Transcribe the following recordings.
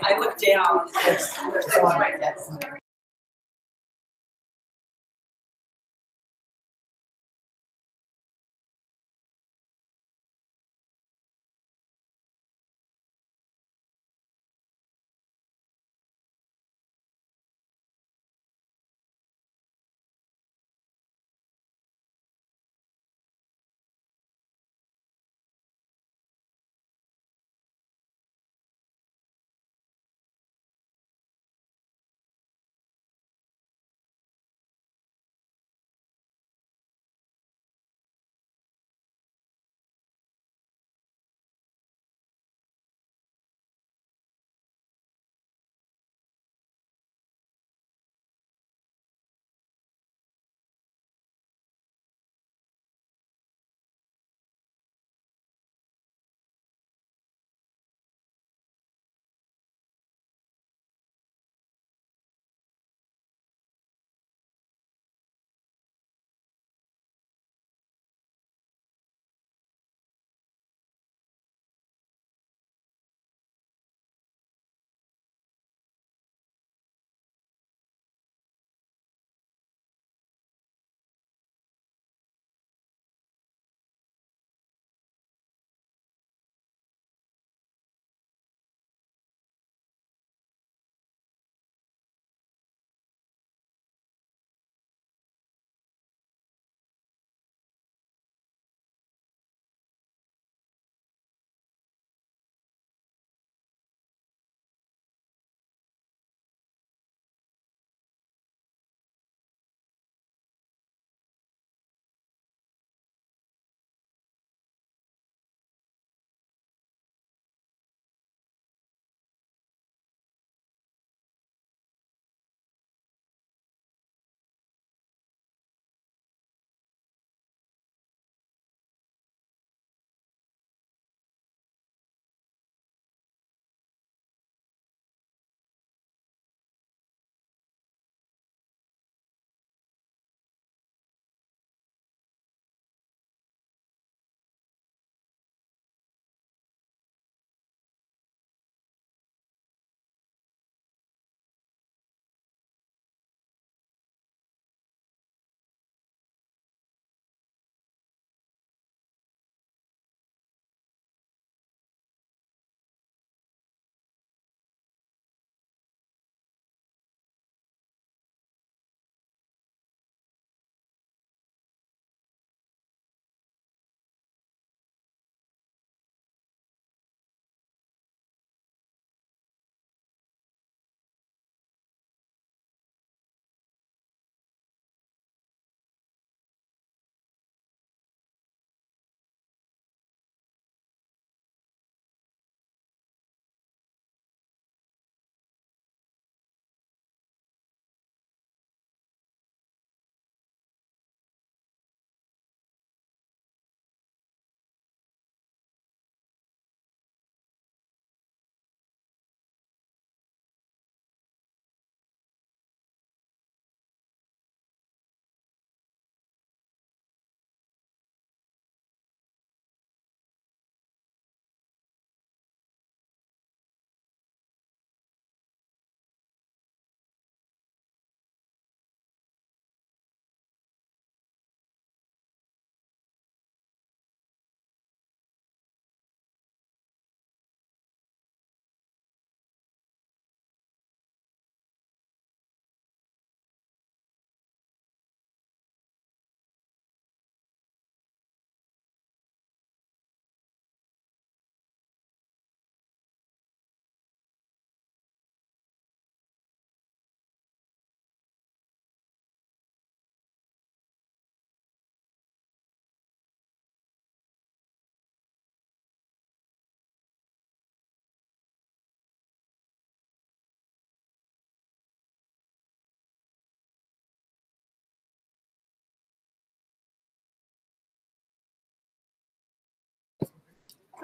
I looked down, there's one right there.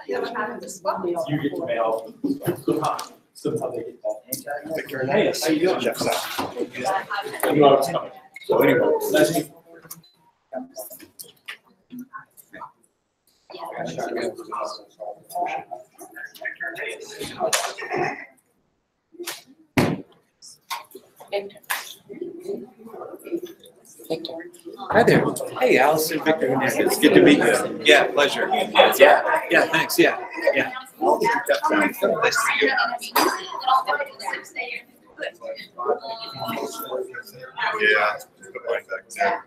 You get the mail. Somehow they get that. Hey, how you doing, Jeff? You know I was coming. So anyway, let's see. Hi there. Hey, Allison, Victor Hernandez. Good to meet you. Yeah, pleasure. Yeah, thanks. Yeah. Yeah, going back there.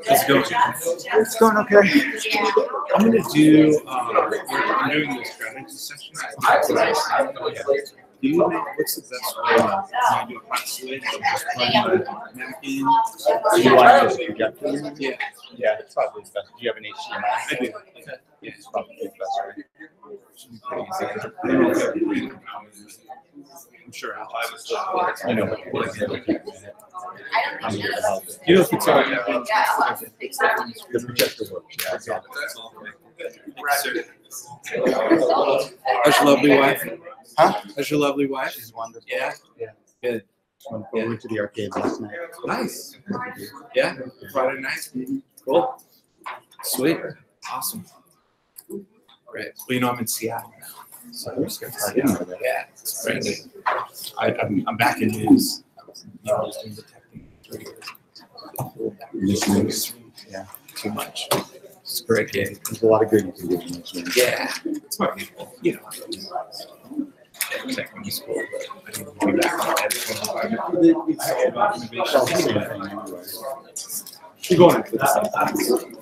How's it going? It's going okay. I'm gonna do. I'm doing this strategy session. Do you know what's the best way to do a hot switch or just run the napkin? Do you want to project? Yeah. Yeah, it's probably the best. Do you have an HDMI? I do. Yeah, it's probably the best, right? I'm sure. I know what it is. I'm here to help. You know if it's on. The projector works. Yeah, it's all. How's your lovely wife? Huh? How's your lovely wife? She's wonderful. Yeah. Good. We went to the arcade last night. Nice. Yeah. Friday night. Cool. Sweet. Awesome. Great. Well, you know, I'm in Seattle now. So I'm just gonna tell you. Yeah, it's crazy. I'm back in news. I was doing detecting 3 years. Yeah. Too much. It's a great game. There's a lot of good you can do in this room. Yeah. It's my people. You know. Secondary school, but I need to be back on that. It's all about innovation. You're going into the same thing.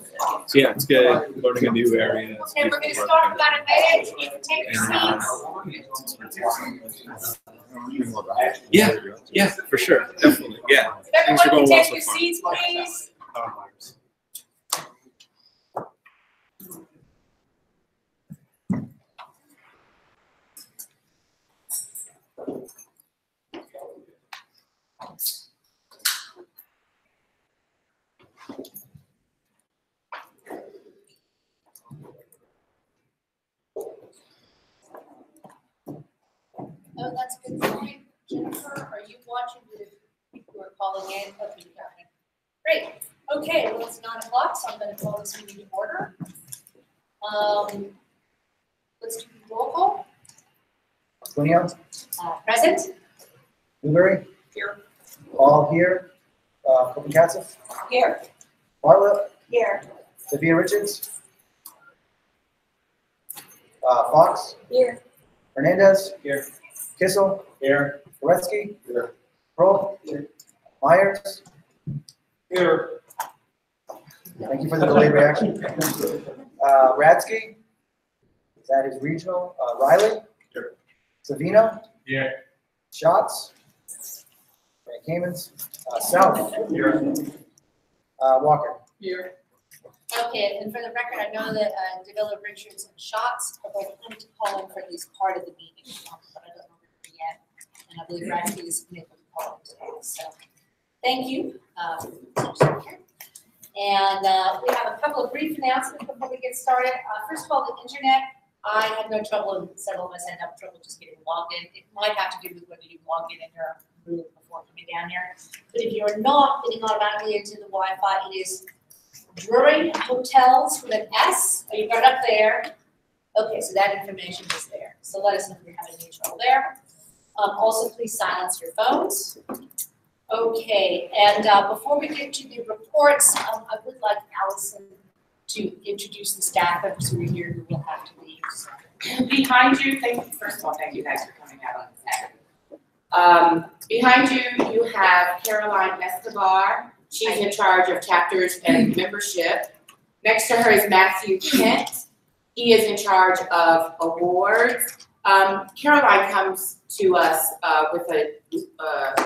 So yeah, it's good. Learning a new area. And we're gonna start about a minute. You can take your seats. Yeah, for sure. Definitely. Yeah. Things are Everyone going can well take so your far. seats, please. Oh, that's a good point. Jennifer, are you watching the people who are calling in? Okay, you got it. Great. Okay, well, it's 9 o'clock, so I'm going to call this meeting to order. Let's do the roll call. Cuneo, Present? Newberry, Here. all here. Kopachatzeff, Here. Bartlett, Here. Davia Richards, Fox, Here. Hernandez, Here. Kissel, Here. Goretzky, Here. Pearl, Myers. Here. Thank you for the delayed reaction. Radsky, that is regional. Riley, Here. Savino, Here. Schatz, Kamens, South, Here. Walker. Here. Okay, and for the record, I know that Davila, Richards, and Schatz are both going to call in for at least part of the meeting, but I don't know yet. And I believe Radsky is able to call in today, so thank you. And we have a couple of brief announcements before we get started. First of all, the internet. I had no trouble, and several of us had no trouble just getting logged in. It might have to do with whether you log in your room before coming down here. But if you're not getting automatically into the Wi-Fi, it is Drury Hotels with an S. Oh, you got it up there. Okay, so that information is there. So let us know if you're having any trouble there. Also, please silence your phones. Okay, and before we get to the reports, I would like Allison to introduce the staff members who are here who will have to leave. So. Behind you, first of all, thank you guys for coming out on Saturday. Behind you, you have Caroline Escobar. She's in charge of chapters and membership. Next to her is Matthew Kent. He is in charge of awards. Caroline comes to us with a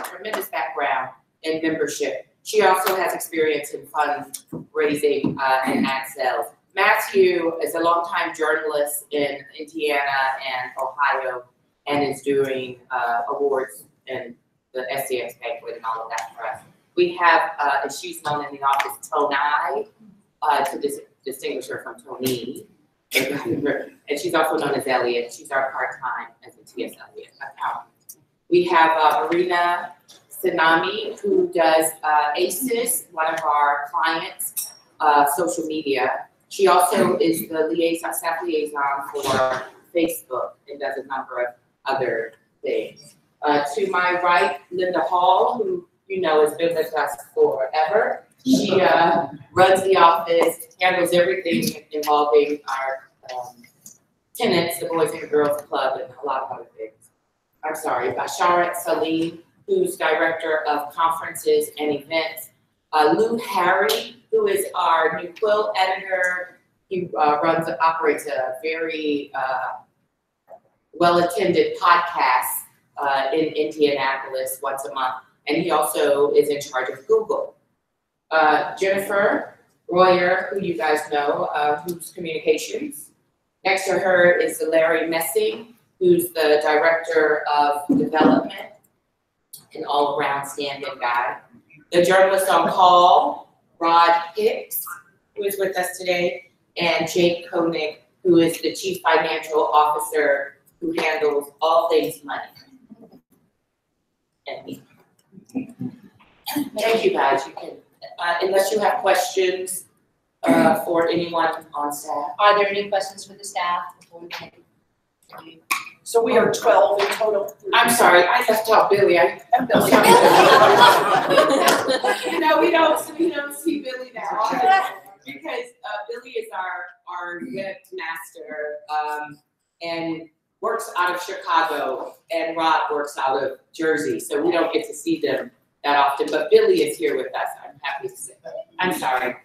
tremendous background in membership. She also has experience in fundraising and ad sales. Matthew is a longtime journalist in Indiana and Ohio and is doing awards in the SCX banquet and all of that for us. We have, as she's known in the office, Tonai, to distinguish her from Tony. And she's also known as Elliot. She's our part-time as a T.S. Elliott accountant. We have Marina Tsunami, who does ACES, one of our clients, social media. She also is the staff liaison for Facebook and does a number of other things. To my right, Linda Hall, who you know has been with us forever. She runs the office, handles everything involving our tenants, the Boys and the Girls Club, and a lot of other things. I'm sorry, Basharat Salim, who's Director of Conferences and Events. Lou Harry, who is our new quill editor. He operates a very well-attended podcast in Indianapolis once a month. And he also is in charge of Google. Jennifer Royer, who you guys know, who's communications. Next to her is Larry Messing, who's the Director of Development, an all-around stand-in guy. The journalist on call, Rod Hicks, who is with us today, and Jake Koenig, who is the Chief Financial Officer who handles all things money. And me. Thank you, guys. You can, unless you have questions for anyone on staff. Are there any questions for the staff before we begin? So we are 12 in total. I'm sorry, I left out Billy. I'm Billy. You know, we don't see Billy that often because Billy is our webmaster and works out of Chicago, and Rod works out of Jersey, so we don't get to see them that often. But Billy is here with us. I'm happy to say. I'm sorry.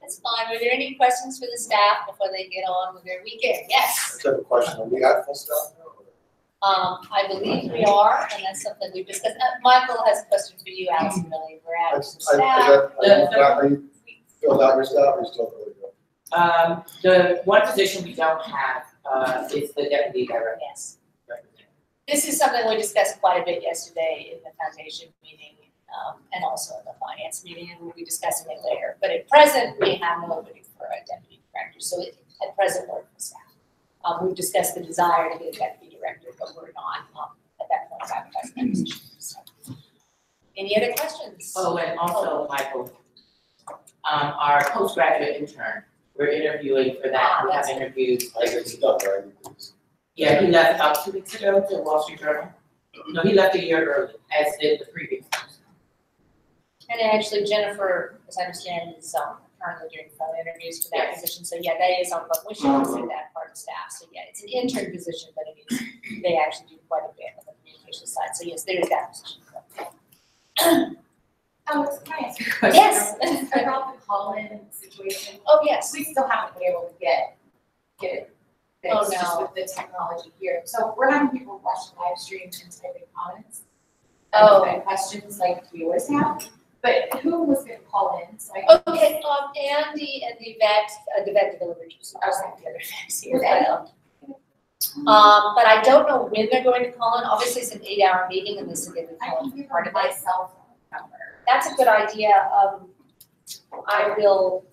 That's fine. Were there any questions for the staff before they get on with their weekend? Yes. I have a question. Are we at full staff now? I believe we are, and that's something we've discussed. Michael has a question for you, Allison, really. We're at full staff. Are you filled out your staff or you still really good? The one position we don't have is the deputy director. Yes. This is something we discussed quite a bit yesterday in the foundation meeting, and also in the finance meeting, and we'll be discussing it later. But at present, we have no opening for a deputy director, so at present, we're full staff. We've discussed the desire to get a deputy director, but we're not at that point advertising that position. So. Any other questions? Oh, and also, Michael, our postgraduate intern, we're interviewing for that. We have interviews. Yeah, he left about 2 weeks ago to Wall Street Journal. No, he left a year early, as did the previous person. And actually, Jennifer, as I understand, is currently doing phone interviews for that position. So yeah, that is on, but we should consider that part of staff. So yeah, it's an intern position, but it is, they actually do quite a bit on the communication side. So yes, there is that position. Alex, can I ask you a question? Yes. About the call-in situation. Oh, yes. We still haven't been able to get it fixed just with the technology here. So we're having people watch the live stream and type in comments. And questions like we always have. But who was going to call in? So Okay, Andy and the vet delivery. I was thinking the other vets here. But I don't know when they're going to call in. Obviously, it's an 8-hour meeting, and this is going to be part of my it. cell phone number. That's a good idea. I will.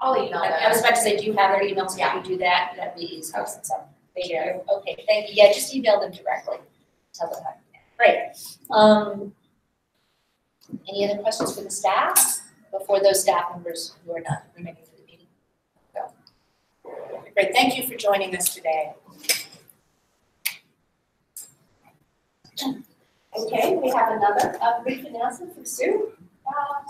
I'll email them. I was about to say, do you have their emails? Yeah, we do that. That'd be easy. Thank you. Okay, thank you. Yeah, just email them directly. Tell them how. Great. Any other questions for the staff before those staff members who are not remaining for the meeting? No. Great. Thank you for joining us today. Okay, we have another brief announcement from Sue. All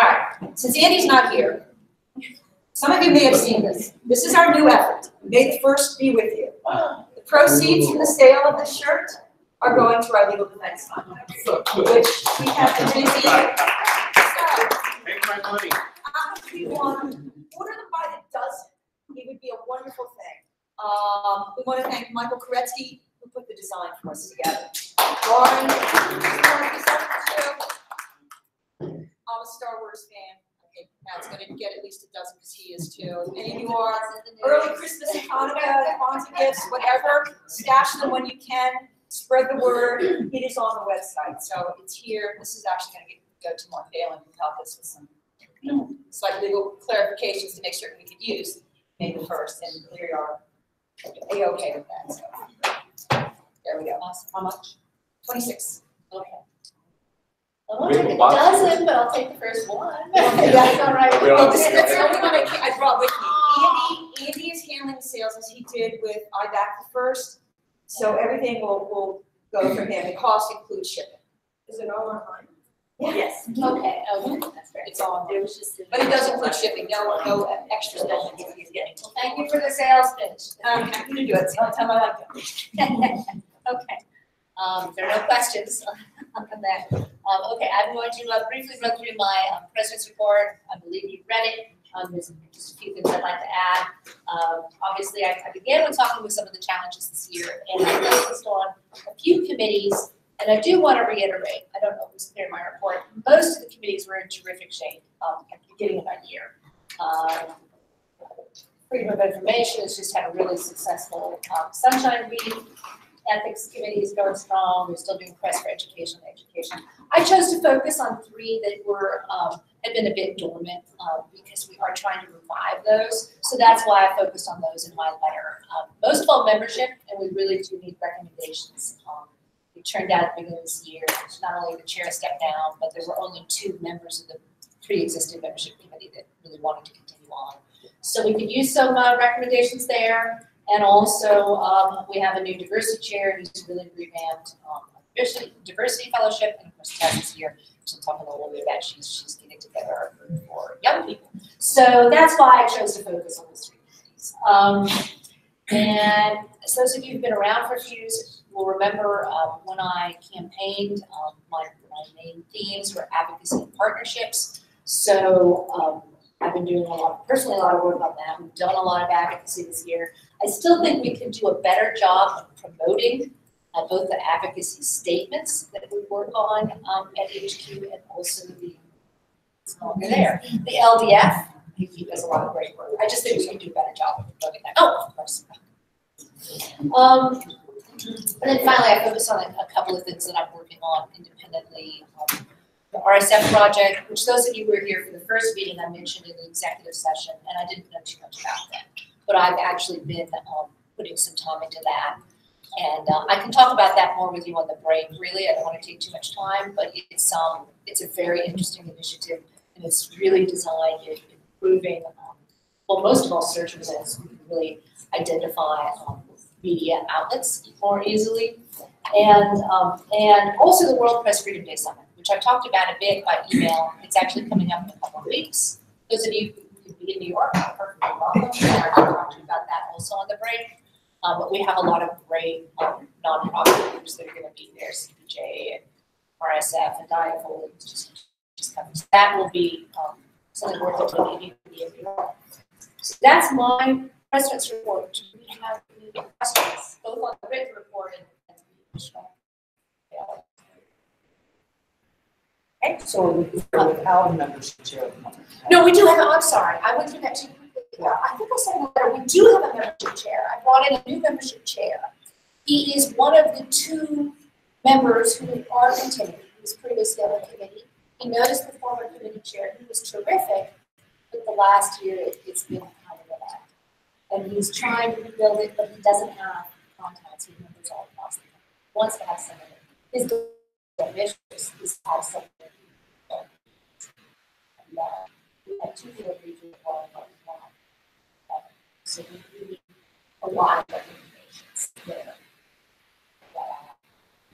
right, since Andy's not here, some of you may have seen this. This is our new effort, May the 1st be with you. The proceeds from the sale of this shirt are going to our legal defense fund, which we have been busy. Make my money. We want to order them by the dozen. It would be a wonderful thing. We want to thank Michael Koretsky, who put the design for us together. Lauren, I'm a Star Wars fan. Okay, Matt's going to get at least a dozen because he is too. Any of you are early Christmas and Hanukkah, Kwanzaa gifts, whatever, stash them when you can. Spread the word. It is on the website, so it's here. This is actually going to go to Mark Phelan, who helped us with some slight legal clarifications to make certain we could use. May the 1st, and we are A-okay with that, so. There we go. Awesome. How much? 26. Okay. I won't take a dozen, but I'll take the first one. That's all right. We don't have to This see is the it. only one I brought with me. Andy is handling the sales as he did with IBAC the first, so everything will go from him. The cost includes shipping. Is it all online? Yes. Okay, that's great. It's all, It was just. but it does include shipping, no extra stuff that he's getting. Well, thank you for the sales pitch. I'm happy to do it, so tell I like it. Okay. There are no questions on that. Okay, I'm going to briefly run through my president's report. I believe you've read it. There's just a few things I'd like to add. Obviously, I began with talking with some of the challenges this year, and I focused on a few committees. And I do want to reiterate, I don't know if it was clear in my report, most of the committees were in terrific shape at the beginning of our year. Freedom of Information has just had a really successful Sunshine Week. Ethics Committee is going strong. We're still doing press for education and education. I chose to focus on 3 that were had been a bit dormant because we are trying to revive those. So that's why I focused on those in my letter. Most of all, membership, and we really do need recommendations. It turned out at the beginning of this year, not only the chair stepped down, but there were only 2 members of the pre-existing membership committee that really wanted to continue on. So we could use some recommendations there. And also, we have a new diversity chair who's really revamped diversity fellowship, and of course Tess is here. She'll talk a little bit about she's getting together for young people. So that's why I chose to focus on those 3 committees. And so those of you who've been around for a few years will remember when I campaigned, my main themes were advocacy and partnerships. So I've been doing personally a lot of work on that. We've done a lot of advocacy this year. I still think we can do a better job of promoting both the advocacy statements that we work on at HQ and also the, it's no longer there, the LDF. He does a lot of great work. I just think we can do a better job of promoting that. Oh, of course. And then finally, I focus on a couple of things that I'm working on independently. The RSF project, which those of you who were here for the first meeting I mentioned in the executive session, and I didn't know too much about that, but I've actually been putting some time into that. And I can talk about that more with you on the break, really. I don't want to take too much time, but it's a very interesting initiative, and it's really designed at improving, well, most of all, search results. We can really identify media outlets more easily. And also the World Press Freedom Day Summit, which I talked about a bit by email. It's actually coming up in a couple of weeks. Those of you who could be in New York are perfectly welcome. I can talk to you about that also on the break. But we have a lot of great nonprofit groups that are going to be there, SPJ and RSF and Diafold just coming. So that will be something worth it to be in New York. So that's my president's report. Do we have any questions, both on the written report and the additional? Okay, So without a membership chair. no, we do have, I'm sorry, I went through that too quickly. I think I said in the letter, we do have a membership chair. I brought in a new membership chair. He is one of the 2 members who are continuing. He was previously on the committee. He knows the former committee chair. He was terrific, but the last year it's been kind of that. And he's trying to rebuild it, but he doesn't have contacts with members all across the country. He wants to have some of it. His ambitious is to have some of it. And we had 2 people regional one. So we need a lot of recommendations there.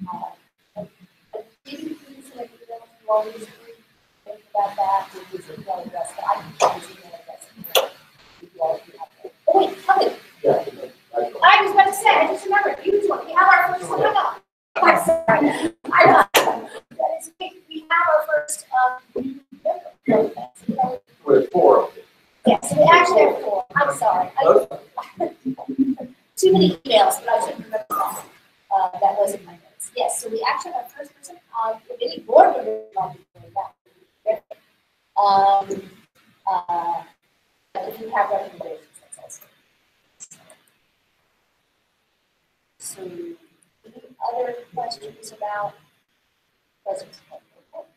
I didn't think you always think about that with his email address, but I can find his email address. Oh wait, Kelly. I was about to say, I just remembered, you want, we have our first one up. I'm sorry. I know. That is, we have our first member. With 4. Yes, we actually have 4. I'm sorry. Too many emails, but I shouldn't remember that. That wasn't my notes. Yes, so we actually have our first person on committee board member. If you have recommendations, that's also. So, any other questions about president's report?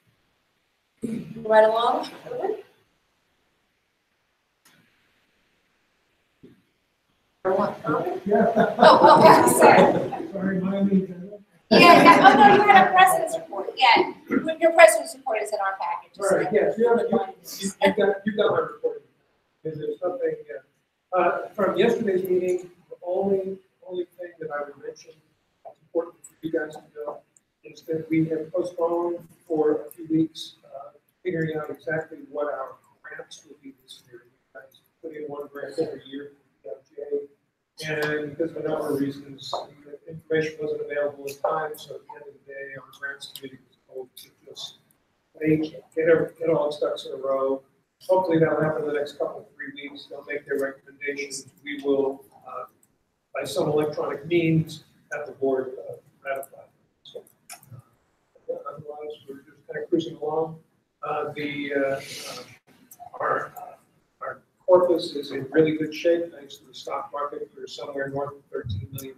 Right along. Oh, sorry. Sorry, my meeting. Yeah, oh, no, you had a president's report, yeah. Your president's report is in our package. All right, yes, you've got my report. Is there something, from yesterday's meeting, the only thing that I would mention, that's important for you guys to know, is that we have postponed for a few weeks, figuring out exactly what our grants will be this year. We guys put in one grant every year for the and because of a number of reasons, the information wasn't available in time, so at the end of the day, our grants committee was told to just wait, get all its ducks in a row. Hopefully that'll happen in the next couple, 3 weeks. They'll make their recommendations. We will, by some electronic means, have the board ratify. So, otherwise, we're just kind of cruising along. Our corpus is in really good shape thanks to the stock market. We're somewhere north of $13 million.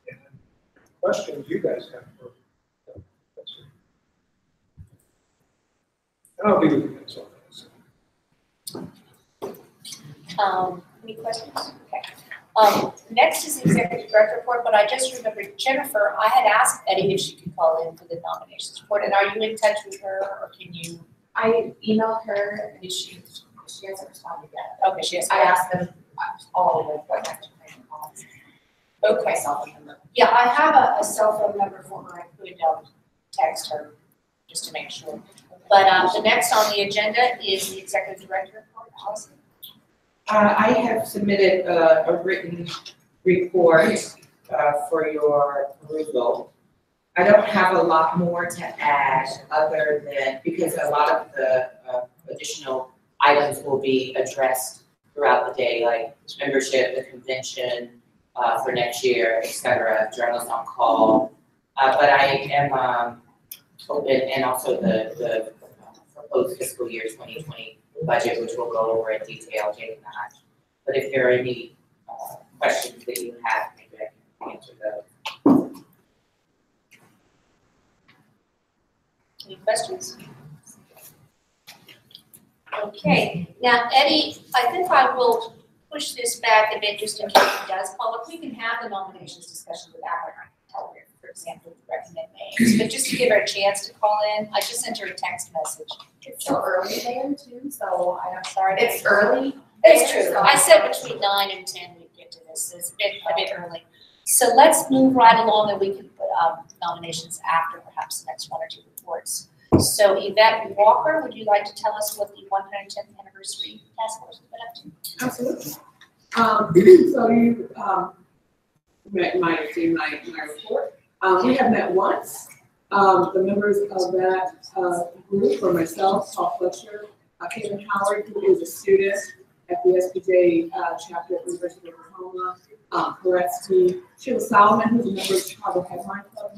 And questions you guys have for that's it. I'll be with you next one. Any questions? Okay. Next is the executive director report, but I just remembered Jennifer, I had asked Eddie if she could call in for the nominations report, and are you in touch with her, or can you? I emailed her and she hasn't responded yet. Okay, she has. I asked them all of them what next calls. Okay. My cell phone number. Yeah, I have a cell phone number for her. I could text her just to make sure. But the next on the agenda is the executive director report. Allison? I have submitted a written report for your approval. I don't have a lot more to add other than, because a lot of the additional items will be addressed throughout the day, like membership, the convention for next year, et cetera, journalists on call. But I am open, and also the proposed fiscal year 2020 budget, which we'll go over in detail, Jake and I. But if there are any questions that you have, maybe I can answer those. Any questions? Okay, now Eddie, I think I will push this back a bit just in case he does call. If we can have the nominations discussion without her, I can tell her, for example, to recommend names, but just to give her a chance to call in, I just sent her a text message. It's so early there too, so I'm sorry. It's early. It's true. I said between 9 and 10 we'd get to this. It's a bit early. So let's move right along, and we can put nominations after perhaps the next one or two reports. So Yvette Walker, would you like to tell us what the 110th anniversary task force has been up to? Absolutely. So you might have seen my report. We have met once. The members of that group were myself, Paul Fletcher, Caitlin Howard, who is a student at the SPJ chapter at the University of Oklahoma, Koretsky, Sheila Solomon, who's a member of Chicago Headline Club,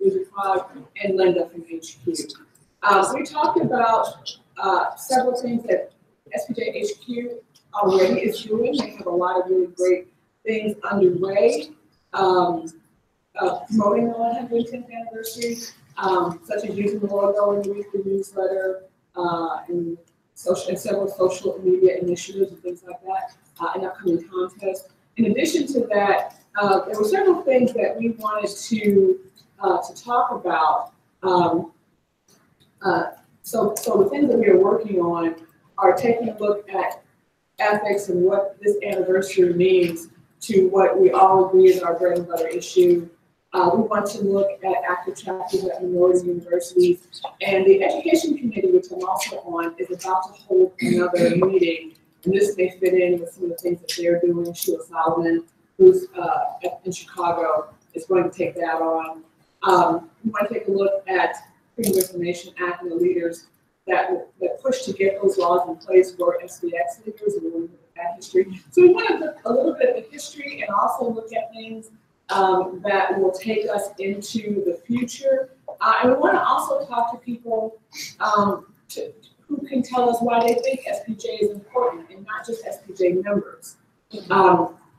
Region 5, and Linda from HQ. We talked about several things that SPJ HQ already is doing. They have a lot of really great things underway, promoting the 110th anniversary, such as using the logo in the weekly newsletter, and several social media initiatives and things like that, and upcoming contests. In addition to that, there were several things that we wanted to talk about. So the things that we are working on are taking a look at ethics and what this anniversary means to what we all agree is our bread and butter issue. We want to look at active chapters at minority universities, and the education committee, which I'm also on, is about to hold another meeting, and this may fit in with some of the things that they're doing. Sheila Solomon, who's in Chicago, is going to take that on. We want to take a look at Freedom of Information Act and the leaders that push to get those laws in place for SBX leaders, and we'll look at that history. So we want to look a little bit at the history and also look at things that will take us into the future. And we want to also talk to people who can tell us why they think SPJ is important and not just SPJ members.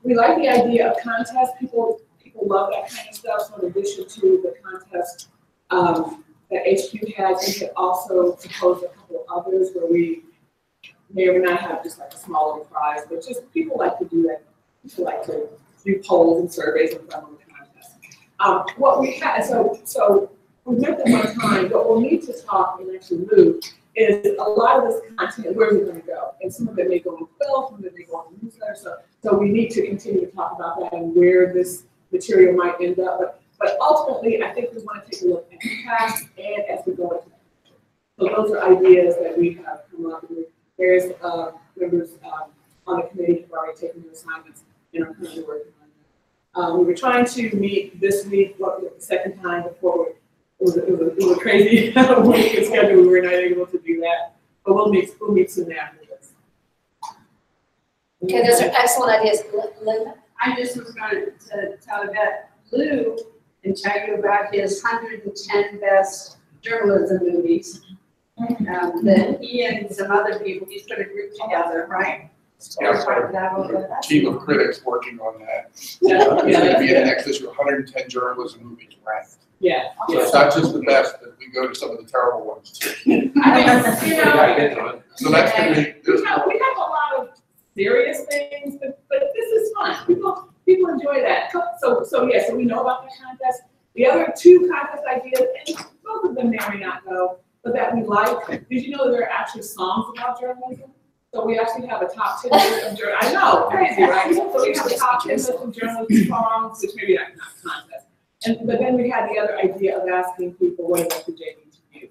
We like the idea of contests. People love that kind of stuff. So in addition to the contest that HQ has, we could also propose a couple of others where we may or may not have just like a small little prize, but just people like to do that. People like to do polls and surveys and fun with the contest. What we had, so we met them one time. What we'll need to talk and actually move is a lot of this content. Where is it going to go? And some of it may go in Quill, some of it may go in the newsletter. So we need to continue to talk about that and where this material might end up. But ultimately, I think we want to take a look at the past and as we go into the future. So those are ideas that we have come up with. There's members on the committee who have already taken their assignments and are currently working on them. We were trying to meet this week, the second time before it was a crazy week schedule. We were not able to do that, but we'll meet soon after this. Okay, those are excellent ideas. Linda? I just was going to tell about Lou and tell you about his 110 best journalism movies. That he and some other people, he's put a group together, right? Yeah, a team of critics working on that. Yeah. It's going to be an exercise of 110 journalism movies ranked. Yeah. So it's not just the best, but we go to some of the terrible ones too. I mean, so that's going to be. We have a lot of serious things, but this is fun. People enjoy that. So we know about the contest. The other two contest ideas, and both of them may or may not go, but that we like. Did you know that there are actually songs about journalism? So we actually have a top 10 list of journalism. I know, crazy, right? So we have a top 10 list of journalism songs, which maybe not contest. But then we had the other idea of asking people what does SPJ mean to you,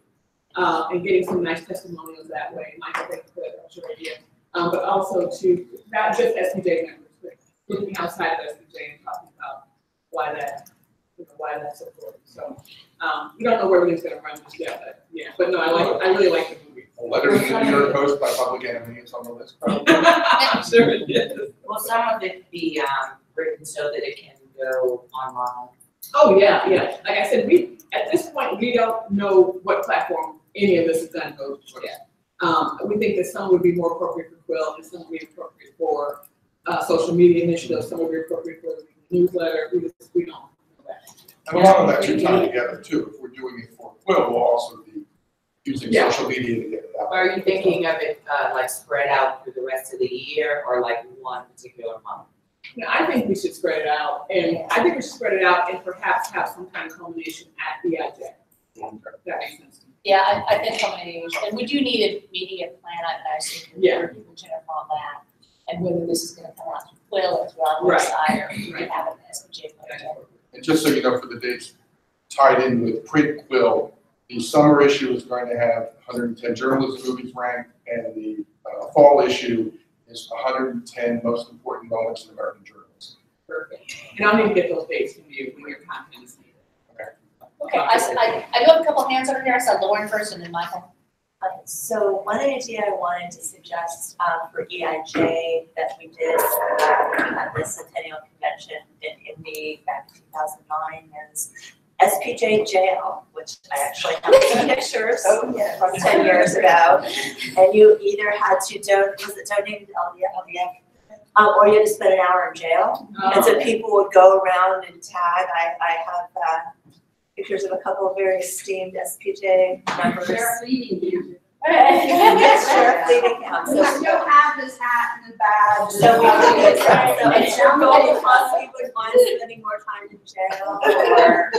and getting some nice testimonials that way. Michael, thank you for that, that's your idea. But also to not just SPJ members, but looking outside of SPJ and talking about why that's so important. So we don't know where everything's going to run just yet, but yeah. But no, I really like the movie. Letters in the New York Post by Public Enemy is on the list. Sure it is. Will some of it be written so that it can go online? Oh yeah. Like I said, at this point we don't know what platform any of this is going to go to yet. We think that some would be more appropriate for Quill, and some would be appropriate for social media initiatives. Some would be appropriate for the newsletter. We don't know that. And a lot of that should tie together too. If we're doing it for Quill, we'll also be using social media to get it out. Are you thinking of it like spread out through the rest of the year, or like one particular month? Yeah, I think we should spread it out, and I think we should spread it out and perhaps have some kind of culmination at the EIJ. That makes sense to me. Yeah, I think combination, and we do need a media plan, I assume, with Jennifer on that, and whether this is gonna come out through Quill or through our website, or we can have an SPJ plan. And just so you know, for the dates tied in with print Quill, the summer issue is going to have 110 journalism movies ranked, and the fall issue is 110 most important moments in American journalism. Perfect. And I'll need to get those dates from you when your content is needed. Okay, I do have a couple of hands over here. I saw Lauren first and then Michael. So one idea I wanted to suggest for EIJ that we did at the Centennial Convention in Indy back in 2009 is SPJ Jail, which I actually have some pictures from 10 years ago. And you either had to donate LDF, or you had to spend an hour in jail. And so people would go around and tag. I have pictures of a couple of very esteemed SPJ members. Sheriff Leading Camp. Yes, Sheriff Leading Camp. So still have his hat and the badge. So we could, so it's your goal, possibly would mind spending more time in jail, or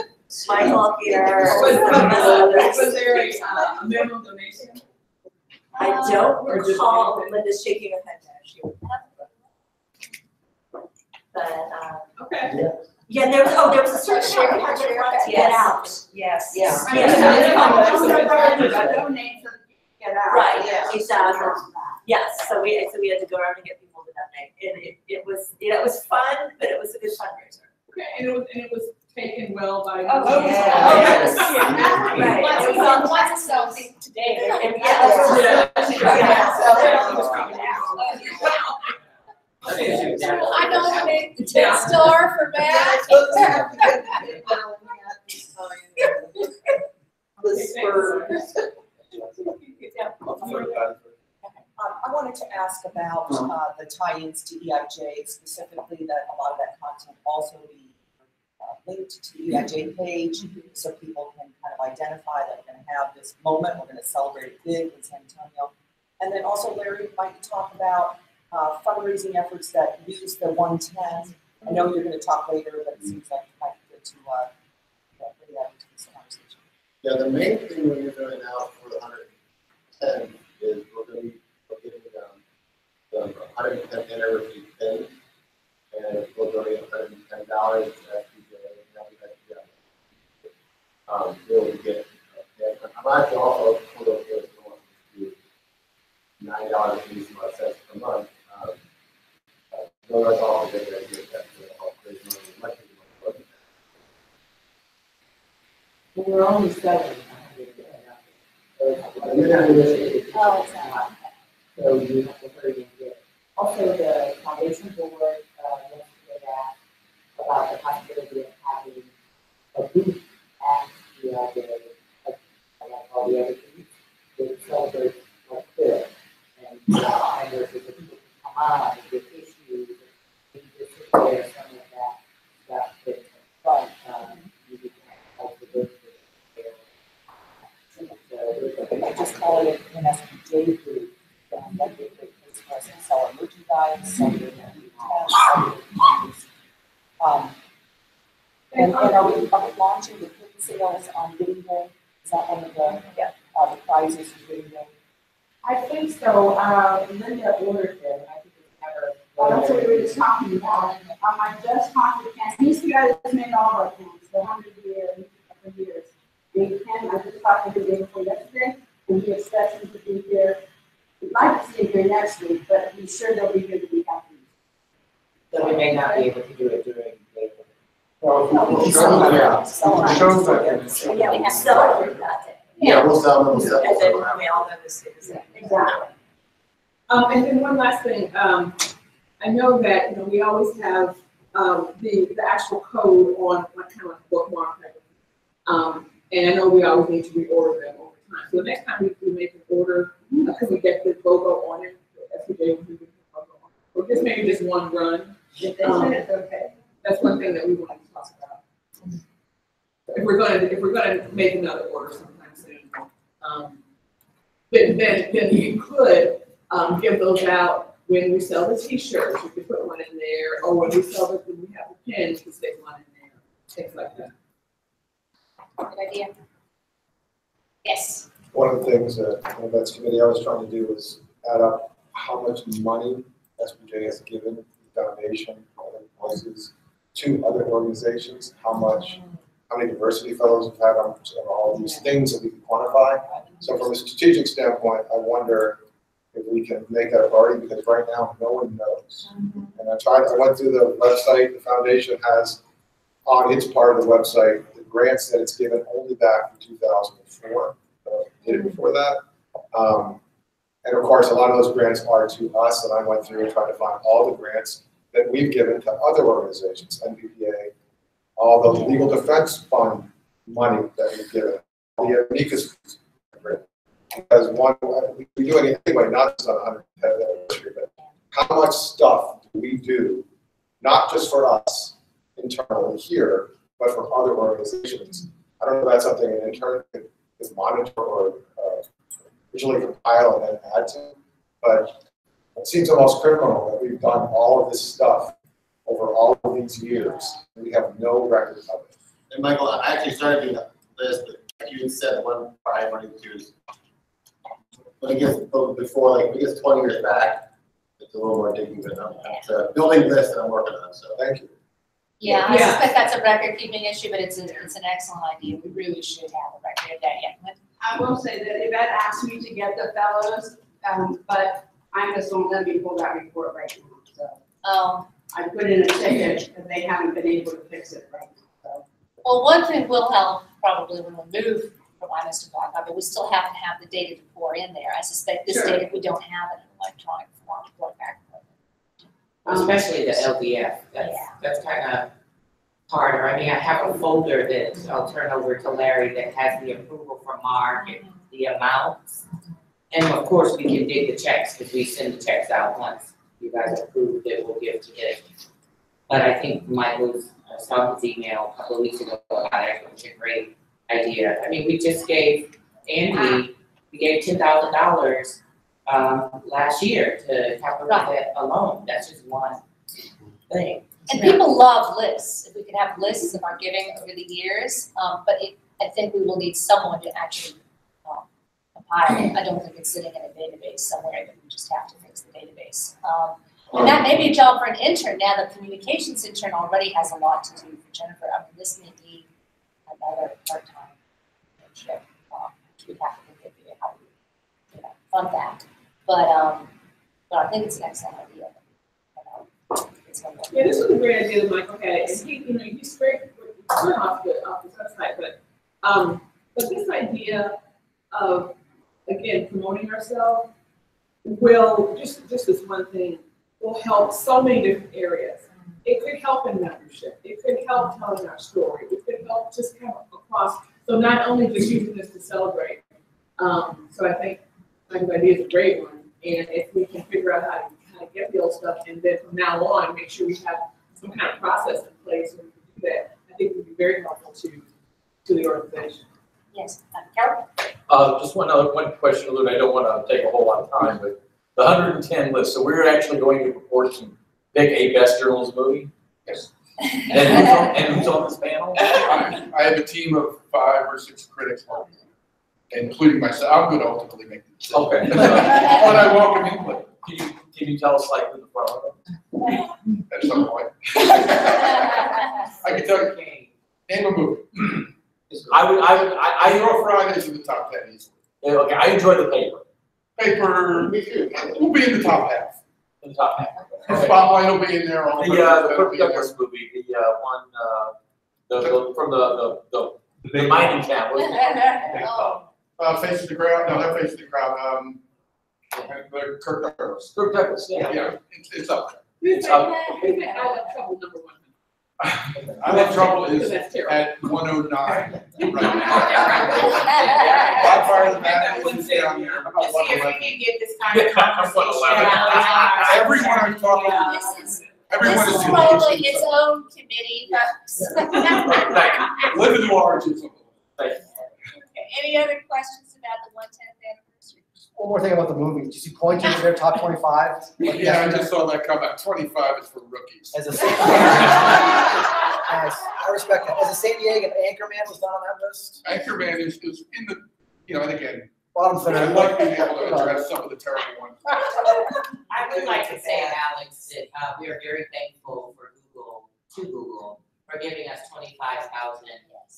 Michael here. Was there a minimum donation? I don't recall Linda's shaking her head there. She would have. But, okay. Yeah, there was a certain share you had to get out. Yes. Yes. Donate to get out. Right, exactly. Yes, so we had to go around and get people to donate. And it was fun, but it was a good fundraiser. Okay, and it was taken well by. Oh, yes. Right. Lots of selfies today. I nominate the 10-star for Matt. I wanted to ask about the tie-ins to EIJ, specifically that a lot of that content also be linked to the EIJ page, so people can kind of identify that we're going to have this moment, we're going to celebrate it big in San Antonio. And then also Larry, might you talk about fundraising efforts that use the 110? I know you're gonna talk later, but it seems like it might be good to bring that into this conversation. Yeah, the main thing we're doing now for the 110 is we're getting the 110 anniversary pin, and we're donating $110 to SPJ, and that'll be able to get. I'm actually also put up here to $9.85 per month. No, that's all good. That help raise money. We're only selling. So you have to hurry and get. Also, the foundation board, yesterday asked about the possibility of having a booth at the, like all the other booths, that celebrate like this. And there's the people who come on and get issues, and you just sit there, some of that stuff that's fun, you can help the booth. I just call it an SPJ group. That'd be a great place for us to sell our merchandise, sell your and are we launching the pin sales on bidding day? Is that one of the prizes for bidding day? I think so. Linda ordered them. I think it's never. Oh, that's what we were just talking about. I just talked to Ken. These guys made all of our cans, the 100 years. We can, I just talked to the day before yesterday, and he expects him to be here. We'd like to see him here next week, but he's sure they'll be here the week after. So we may not be able to do it during the. Well, we show that. Yeah, we have to celebrate that. Yeah, we'll sell them. And then we all know this is. Exactly. And then one last thing, I know that, we always have, the actual code on like kind of like bookmark. And I know we always need to reorder them over time. So the next time we make an order, can we get the logo on it? SPJ will do the logo on it. Or just maybe just one run. Okay. That's one thing that we want to talk about. If we're gonna make another order sometime soon, then you could give those out when we sell the T-shirts. You could put one in there, or when we have the pins, you could stick one in there, things like that. Good idea. Yes. One of the things that the events committee I was trying to do was add up how much money SPJ has given foundation, other places, to other organizations, how many diversity fellows we've had on all these things that we can quantify. So from a strategic standpoint, I wonder if we can make that a priority, because right now no one knows. And I went through the website the foundation has on its part of the website the grants that it's given only back in 2004. Did it before that. And of course, a lot of those grants are to us, and I went through and tried to find all the grants that we've given to other organizations, NPPA, all the legal defense fund money that we've given, the amicus, because one, we do it anyway, not just on 110th anniversary, but how much stuff do we do, not just for us internally here, but for other organizations. I don't know if that's something an intern could monitor or visually compile and then add to, but it seems almost criminal that we've done all of this stuff over all of these years, and we have no record of it. And Michael, I actually started doing this, but like you said, one I wanted to do when it gets before, like, when it gets 20 years back, it's a little more digging, but it's a building list that I'm working on, so thank you. Yeah, I suspect that's a record keeping issue, but it's an excellent idea. We really should have a record of that. Yeah. I will say that Yvette asked me to get the fellows, but I'm just gonna let me pull that report right now, so. I put in a ticket, and they haven't been able to fix it right now, so. Well, one thing will help probably when we move from IMS to Blackhawk, but we still have to have the data to pour in there. I suspect this data, if we don't have it in electronic form, to go back. Especially the LDF, that's kind of harder. I mean, I have a folder that I'll turn over to Larry that has the approval from Mark and the amounts. And of course, we can dig the checks, because we send the checks out once you guys approve it, we'll give to him. But I think Michael's, I saw his email a couple of weeks ago about it, which is a great idea. I mean, we just gave Andy, we gave $10,000 last year to capitalize that alone. That's just one thing. And people love lists, if we could have lists of our giving over the years, but I think we will need someone to actually compile it. I don't think it's sitting in a database somewhere that we just have to fix the database. And that may be a job for an intern. Now, the communications intern already has a lot to do for Jennifer. I mean, this may be another part-time internship. We'd have to think of how we, fund that. But I think it's an excellent idea. Yeah, this was a great idea that Michael had, and he's great off the website, but this idea of, again, promoting ourselves will, just this one thing, will help so many different areas. It could help in membership, it could help telling our story, it could help just kind of across, so not only just using this to celebrate. So I think Michael's idea is a great one, and if we can figure out how to get the old stuff, and then from now on, make sure we have some kind of process in place when we can do that, I think would be very helpful to the organization. Yes, Carol? Just one question, Lou, I don't want to take a whole lot of time, but the 110 list, so we're actually going to proportion pick a best journalism movie? Yes. And who's on this panel? I have a team of 5 or 6 critics, including myself. I'm going to ultimately make the decision. Okay. But I welcome input. Can you tell us like who the front runner? At some point. I can tell you, name a movie. I Zero Fridays in the top 10 easily. Yeah, okay, I enjoy the paper. Paper will be in the top half. In the top half. The Spotlight will be in there. All The Kirk Douglas movie, the one, from the mining town. Face of the Crowd. No, not Face of the Crowd. Kirk Douglas. Kirk Douglas, yeah. Yeah, it's up there. It's up. I Love Trouble number 1. I Love Trouble is at 109 right now. Bonfire of the Vatican is down there. About See if we 111. can get this kind of conversation. Everyone I'm talking to, This everyone is is probably its own committee. Live in origins. Any other questions about the 110th anniversary? One more thing about the movie. Did you see pointing to their top 25? Yeah, I just saw that come out. 25 is for rookies. As a I respect that. As a San Diego, Anchorman was not on that list. Anchorman is in the, and again, Bottom I'd third. like being able to address some of the terrible ones. I would like to say, Alex, that we are very thankful for Google for giving us 25,000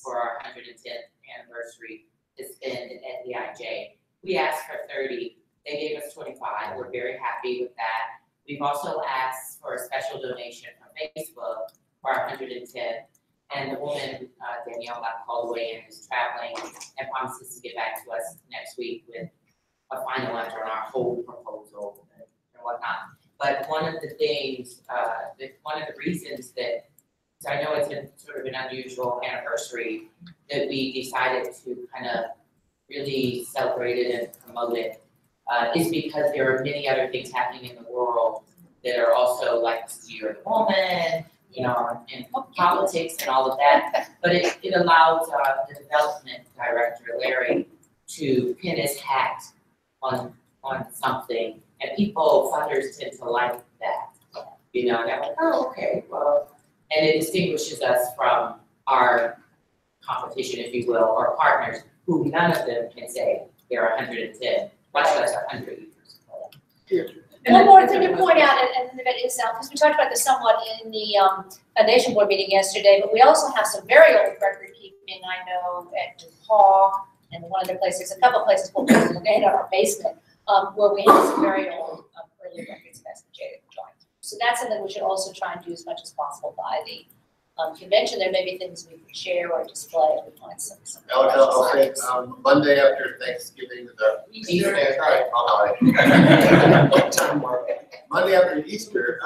for our 110th anniversary to spend at the IJ. We asked for 30, they gave us 25. We're very happy with that. We've also asked for a special donation from Facebook for our 110th. And the woman, Danielle, got called away and is traveling and promises to get back to us next week with a final answer on our whole proposal and whatnot. But one of the things, one of the reasons that, so I know it's been sort of an unusual anniversary, that we decided to kind of really celebrate it and promote it, is because there are many other things happening in the world that are also like the Year of the Woman, and politics and all of that. But it allows the development director, Larry, to pin his hat on something, and funders tend to like that. And they're like, oh, okay, well, and it distinguishes us from our competition, if you will, or partners, who none of them can say they're 110, much less 100 years. One more thing to point out, and that is, because we talked about this somewhat in the foundation board meeting yesterday, but we also have some very old record keeping, I know, at DePaul and one other place, there's a couple places in our basement, where we have some very old early records of SPJ that we joined. So that's something we should also try and do as much as possible by the convention. There may be things we can share or display if we find some. Alex, I'll say, Monday after Thanksgiving, the Easter, Monday after Easter,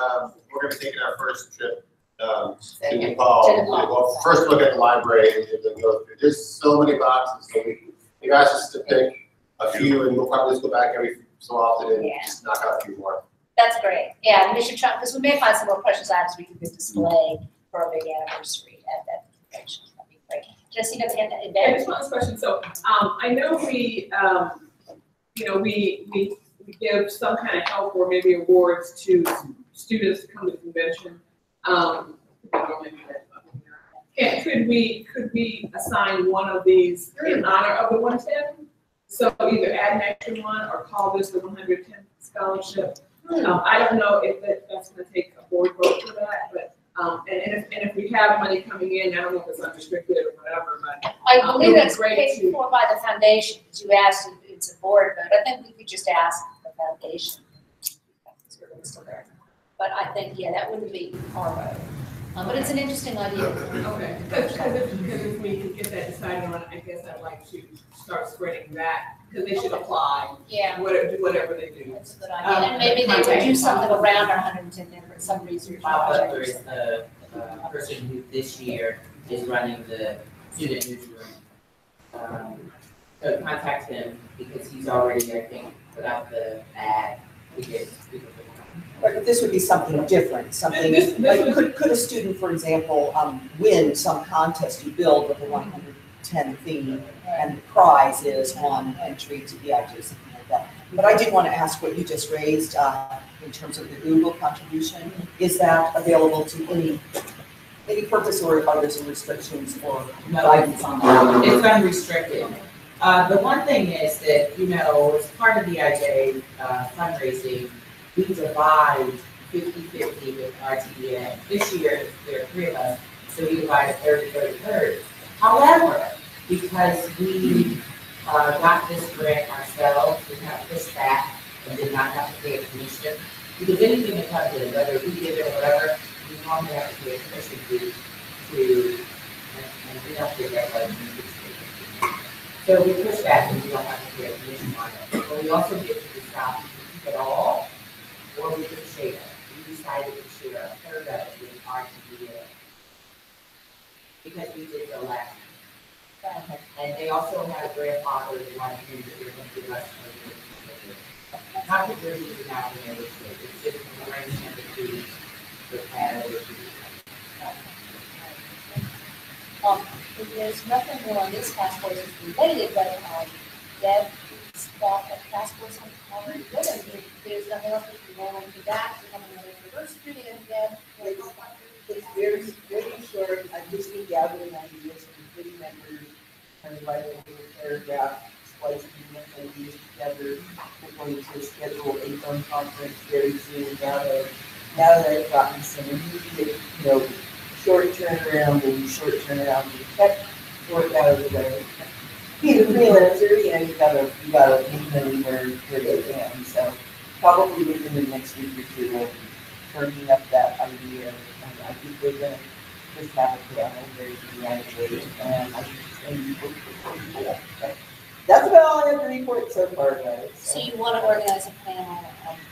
we're gonna be taking our first trip to Nepal. We'll first look at the library and then go through. There's so many boxes, so you guys just to pick a few, and we'll probably just go back every so often and just knock out a few more. That's great. Yeah, and we should try, because we may find some more precious items we can display for a big anniversary at that convention. That'd be great. Jesse, you have I just want this question. So I know we we give some kind of help or maybe awards to students to come to the convention. And could we assign one of these in honor of the 110? So either add an extra one or call this the 110th scholarship. I don't know if that's gonna take a board vote for that, but, and if we have money coming in, I don't know if it's unrestricted or whatever, but. I believe it would be that's great paid to- for by the foundation, because you asked if it's a board vote. I think we could just ask the foundation. But I think, yeah, that wouldn't be our vote. But it's an interesting idea. Okay, because if we could get that decided on, I guess I'd like to start spreading that, because they should apply. Yeah. Do whatever they do. That's a good idea. And maybe they would do something around our 110th for some research. Bob Butler is the person who this year is running the student newsroom. So contact him because he's already, I think, put out the ad. But this would be something different, something, like, could a student, for example, win some contest you build with a 110 theme, and the prize is one entry to EIJ, something like that. But I did want to ask what you just raised in terms of the Google contribution. Is that available to any purpose, or are there some restrictions or guidance on that? It's unrestricted. The one thing is that, as part of the EIJ fundraising, we divide 50-50 with RTDA. This year, there are 3 of us, so we divided 30-30-30. However, because we got this grant ourselves, we have pushed back and did not have to pay a commission. Because anything that comes in, whether we did it or whatever, we normally have to pay a commission fee and we don't pay that like so we push back and we don't have to pay a commission on it. But we also get to decide if we keep it all or we can share. We decided to share a third of it with RTDA because we did the last. And they also had a grandfather that wanted to use it, they're going to give us not that they're using out in every state, it's just an arrangement between the panel. There's nothing more on this task force that's related, but Deb's got a task force already good, and there's nothing else that we want to do that, to come another university, and Deb. It's very, very short. I just been gathering ideas from committee members, kind of writing a little paragraph, splicing the ideas together. We're going to schedule a phone conference very soon now that I've gotten some immediate, short turnaround and tech work out of the way. Being a freelancer, you gotta make money where they can. So probably within the next week or two, we'll be turning up that idea. And I think we're gonna just have a panel very EIJ, and I think it's gonna be pretty cool. But that's about all I have to report so far, guys. So you want to organize a panel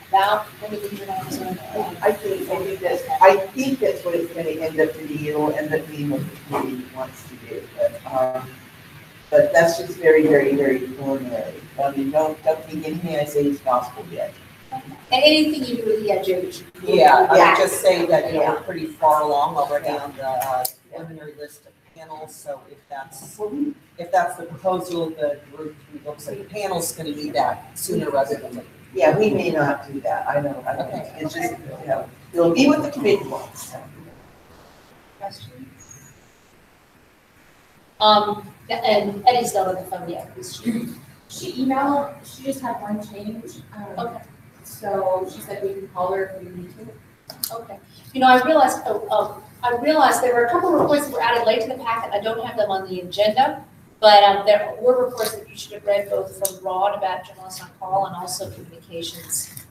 about what the international? I think that's what it's going to end up to be. It'll end up being what the community wants to do, but that's just very, very, very preliminary. I mean, don't think anything I say is gospel yet. And anything you do with EIJ, we should. Yeah, I would just say that, we're pretty far along already on the preliminary list of panels, so if that's the proposal, the group looks like the panel's gonna be that sooner rather than later. Yeah, we may not do that, I know, Okay. it's just, it'll be what the committee wants. Questions? And Eddie's done on the phone yet, She emailed, she just had one change. Okay. So she said we can call her if we need to. Okay. I realized there were a couple of reports that were added late to the packet. I don't have them on the agenda, but there were reports that you should have read, both from Rod about journalists on call and also communications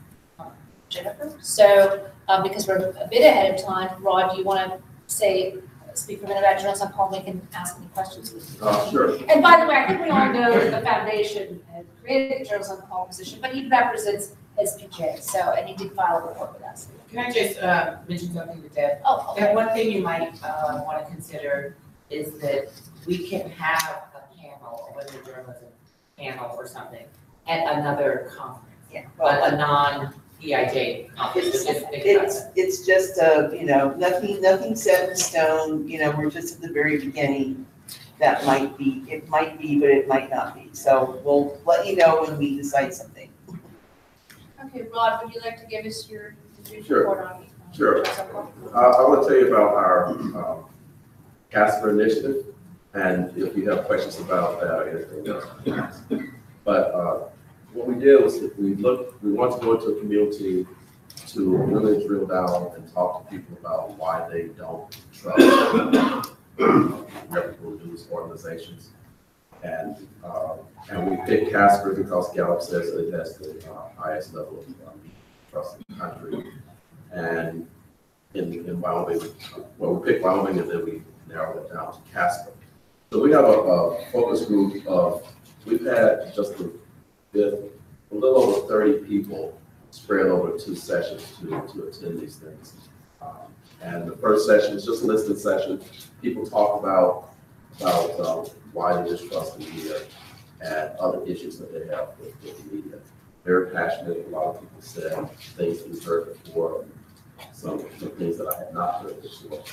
Jennifer. So because we're a bit ahead of time, Rod, do you want to speak for a minute about journalists on call? We can ask any questions. Sure. And by the way, I think we all know that the foundation created the journalists on call position, but he represents SPJ, and he did file a report with us. Can I just mention something to Deb? Oh, okay. And one thing you might want to consider is that we can have a panel, or whether journalism panel or something, at another conference. Yeah. But a non-EIJ conference. So just think about that. It's just nothing set in stone. We're just at the very beginning. That might be, but it might not be. So we'll let you know when we decide something. Okay, Rod, would you like to give us your Sure. report on? Sure. I want to tell you about our Casper initiative, and if you have questions about that or anything else. But what we did was we want to go into a community to really drill down and talk to people about why they don't trust reputable news organizations. And we picked Casper because Gallup says it has the highest level of trust in the country. And in Wyoming, well, we picked Wyoming and then we narrowed it down to Casper. So we have a focus group of, we've had just a little over 30 people spread over 2 sessions to attend these things. And the first session is just a listening session. People talk about why they distrust the media and other issues that they have with the media. Very passionate. A lot of people said things we've heard before, some things that I had not heard before.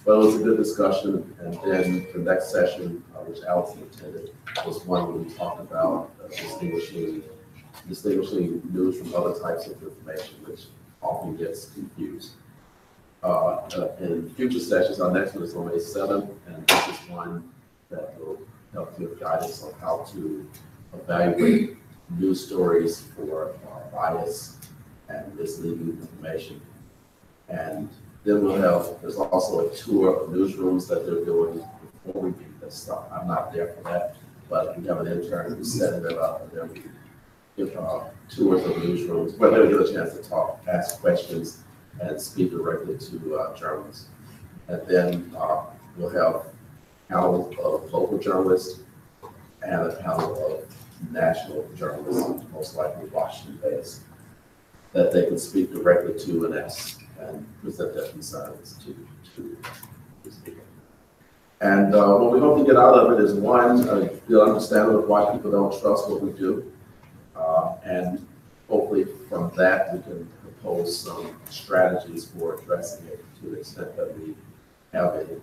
But it was a good discussion. And then the next session, which Allison attended, was one where we talked about distinguishing news from other types of information, which often gets confused. In future sessions, our next one is on May 7th, and this is one that will help give guidance on how to evaluate news stories for bias and misleading information. And then there's also a tour of newsrooms that they're doing before we do this stuff. I'm not there for that, but we have an intern who's setting it up, and then we give tours of newsrooms where they'll get a chance to talk, ask questions, and speak directly to journalists. And then we'll have a panel of local journalists and a panel of national journalists, most likely Washington-based, that they can speak directly to and ask and present their concerns to the speaker. And what we hope to get out of it is, one, the understanding of why people don't trust what we do. And hopefully from that, we can propose some strategies for addressing it to the extent that we have any.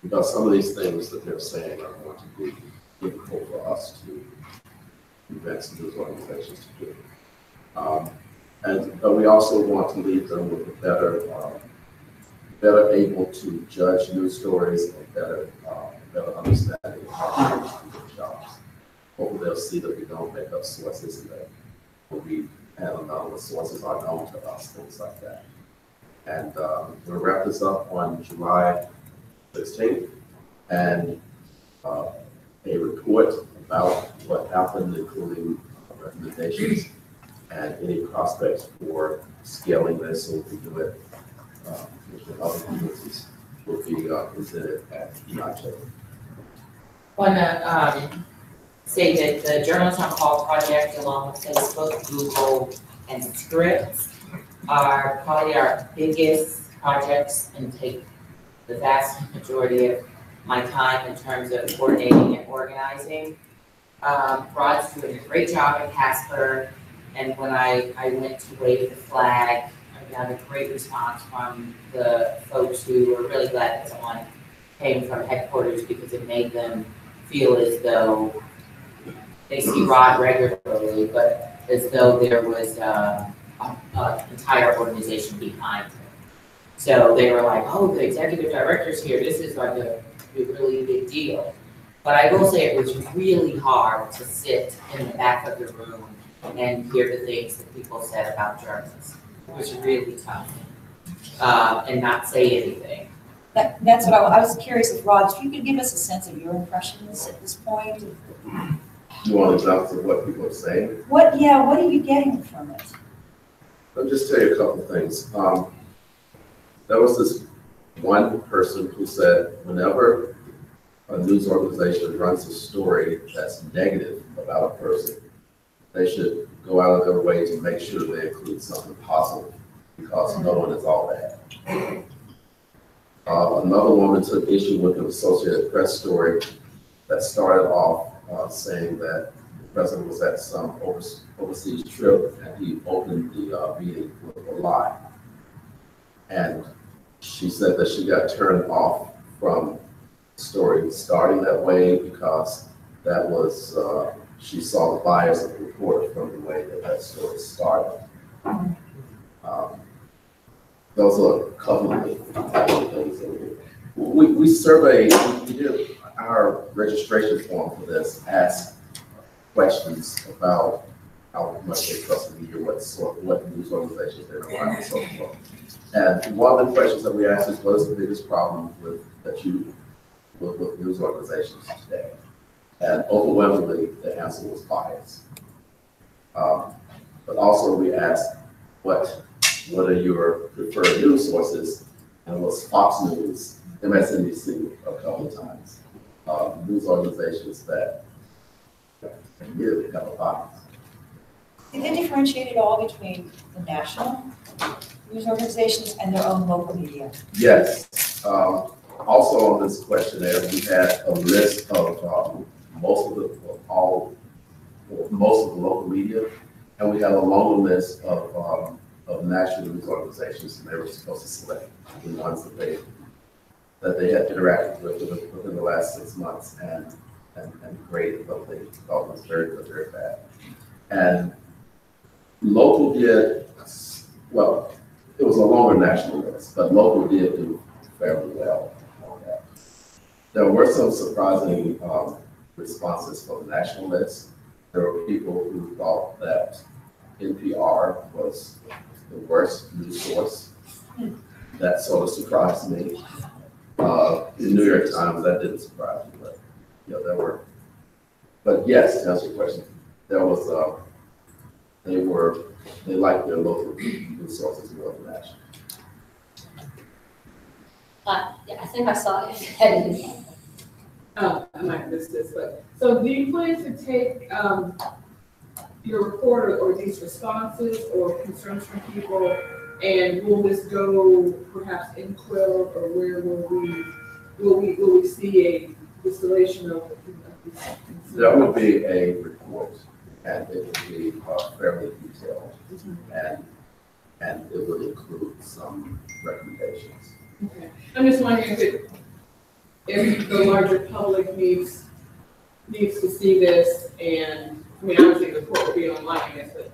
Because some of these things that they're saying are going to be difficult for us to convince news organizations to do. But we also want to leave them with a better able to judge news stories and better understanding of how to do their jobs. Hopefully they'll see that we don't make up sources and that we have what sources are known to us, things like that. And we'll wrap this up on July 16th, and a report about what happened, including recommendations and any prospects for scaling this so we can do it with other communities will be presented at EIJ. Want to say that the Journalism on Call project, along with Facebook, Google, and Scripts, are probably our biggest projects and take the vast majority of my time in terms of coordinating and organizing. Rod's doing a great job at Casper, and when I went to wave the flag, I got a great response from the folks who were really glad that someone came from headquarters, because it made them feel as though they see Rod regularly, but as though there was an entire organization behind him. So they were like, oh, the executive director's here, this is like a really big deal. But I will say it was really hard to sit in the back of the room and hear the things that people said about journalists. It was really tough, and not say anything. That's what I was curious with Rod, if you could give us a sense of your impressions at this point. You want examples of what people are saying? What are you getting from it? I'll just tell you a couple of things. There was this one person who said, whenever a news organization runs a story that's negative about a person, they should go out of their way to make sure they include something positive, because no one is all bad. Another woman took issue with an Associated Press story that started off saying that the president was at some overseas trip and he opened the meeting with a lie. And she said that she got turned off from the story starting that way because that was, she saw the bias of the reporter from the way that story started. Those are a couple of the types of things that we surveyed, we did our registration form for this, asked questions about how much they trust the media, what news organizations they rely on, and so forth. And one of the questions that we asked is, what is the biggest problem with news organizations today? And overwhelmingly, the answer was bias. But also we asked, what are your preferred news sources? And it was Fox News, MSNBC a couple of times. News organizations that really have a bias. Did they differentiate at all between the national news organizations and their own local media? Yes. Also on this questionnaire, we had a list of most of the local media, and we had a longer list of national news organizations, and they were supposed to select the ones that they had interacted with within the last 6 months and graded what they thought was very good, very bad. And local did, well, it was a longer national list, but local did do fairly well on that. There were some surprising responses for the national list. There were people who thought that NPR was the worst news source. That sort of surprised me. The New York Times, that didn't surprise me, but there were. But yes, to answer your question, there was they liked their local news sources more than national. Yeah, I think I saw it. I might miss this, but so do you plan to take your report or these responses or concerns from people, and will this go perhaps in Quill, or where will we see a distillation of these concerns? There would be a report, and it would be fairly detailed, and it would include some recommendations. Okay. I'm just wondering if the larger public needs to see this, and I mean, obviously the report will be online, I guess, but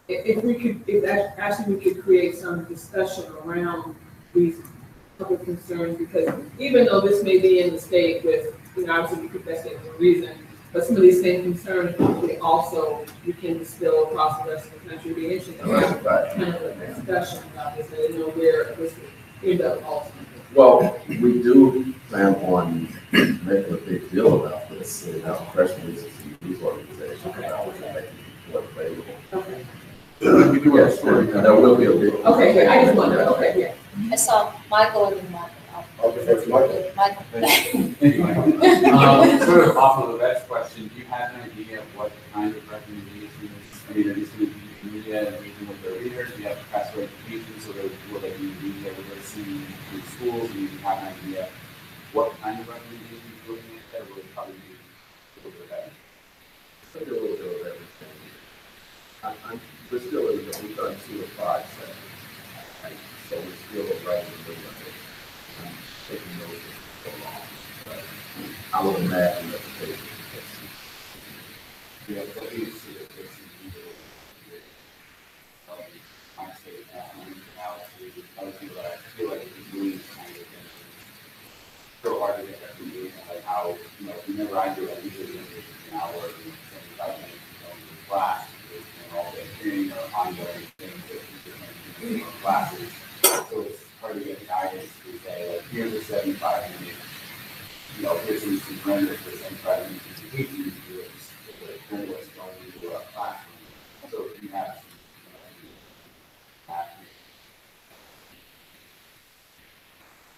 if we could create some discussion around these public concerns, because even though this may be in the state with, obviously we could best get for a reason, but some of these same concerns probably also you can distill across the rest of the country. It'd be interesting to have kind of a discussion about this, and where this would end up ultimately. Well, we do plan on making a big deal about this in our press releases and news organizations about it and making it available. Okay. We do have a story, and there will be a big. Okay, good. I just wondered. Okay, yeah. I saw Michael and Michael. Okay, that's Michael. Michael. Sort of off of the next question, do you have an idea of what kind of recommendations? I mean, are these going to be media and meeting with their readers? Do you have press education, so will they be media literacy in schools? Do you have an idea what kind of recommendations you're looking at? That would probably be a little bit better. So a little bit of everything. We're still in the, we've done 2 or 5 sessions, so we're still right in the middle of it. Taking those so long, but I would imagine that the patient yeah, but we see that there's some people I say other people that I feel like it's really kind of so hard to get recommendation, like how, whenever I do it, usually it's an hour and 75 minutes in class, all day training or ongoing things that you can classes. So it's hard to get guidance to say, like, here's a 75-minute, here's some parameters for 75 minutes of teaching you do it, going into a classroom. So if you have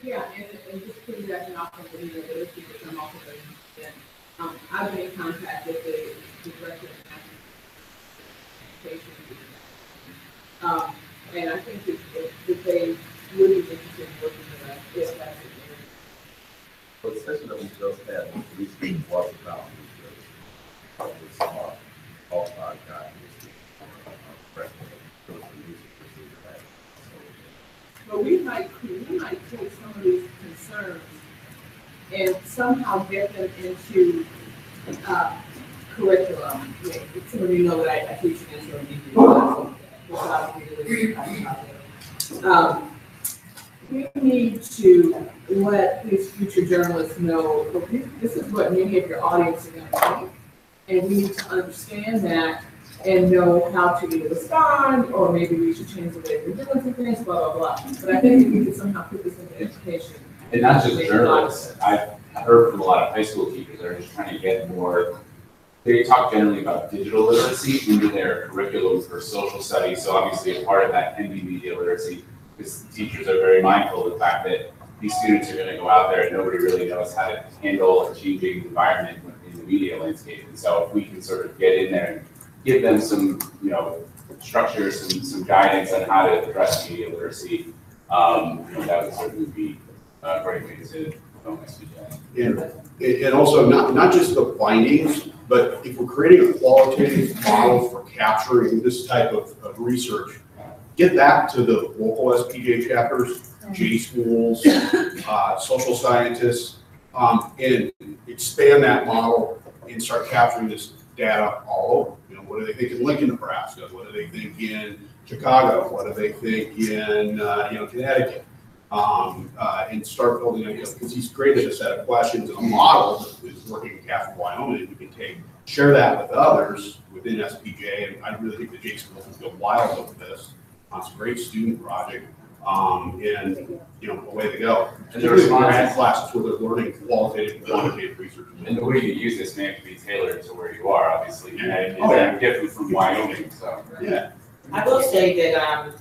yeah, and just piggybacking off of the ability to come off of it, I've been in contact with the director of education. And I think that they would be interested in working with us if that's the area. Well, the session that we just had recently was about all 5 guys. But we might take some of these concerns and somehow get them into curricula some of you know that I teach financial and we need to let these future journalists know, look, this is what many of your audience are going to think, and we need to understand that and know how to either respond, or maybe we should change the way we're doing some things, blah, blah, blah. But I think we can somehow put this into education. And not just journalists, I've heard from a lot of high school teachers that are just trying to get more, they talk generally about digital literacy into their curriculum for social studies. So obviously a part of that can be media literacy, because teachers are very mindful of the fact that these students are going to go out there and nobody really knows how to handle a changing environment in the media landscape. And so if we can sort of get in there and give them some, structure, some guidance on how to address media literacy, that would certainly be a great way to promote SPJ. And also not just the findings, but if we're creating a qualitative model for capturing this type of research, get that to the local SPJ chapters, J schools, social scientists, and expand that model and start capturing this data all over. What do they think in Lincoln, Nebraska? What do they think in Chicago? What do they think in Connecticut? And start building ideas, because he's created a set of questions and a model that is working in Casper, Wyoming, and we can share that with others within SPJ. And I really think the J schools will go wild with this. It's a great student project, and away they go. And there's grad classes where they're learning qualitative and quantitative research. And the way you use this may have to be tailored to where you are, obviously. And it's different from Wyoming, so. Yeah. I will say that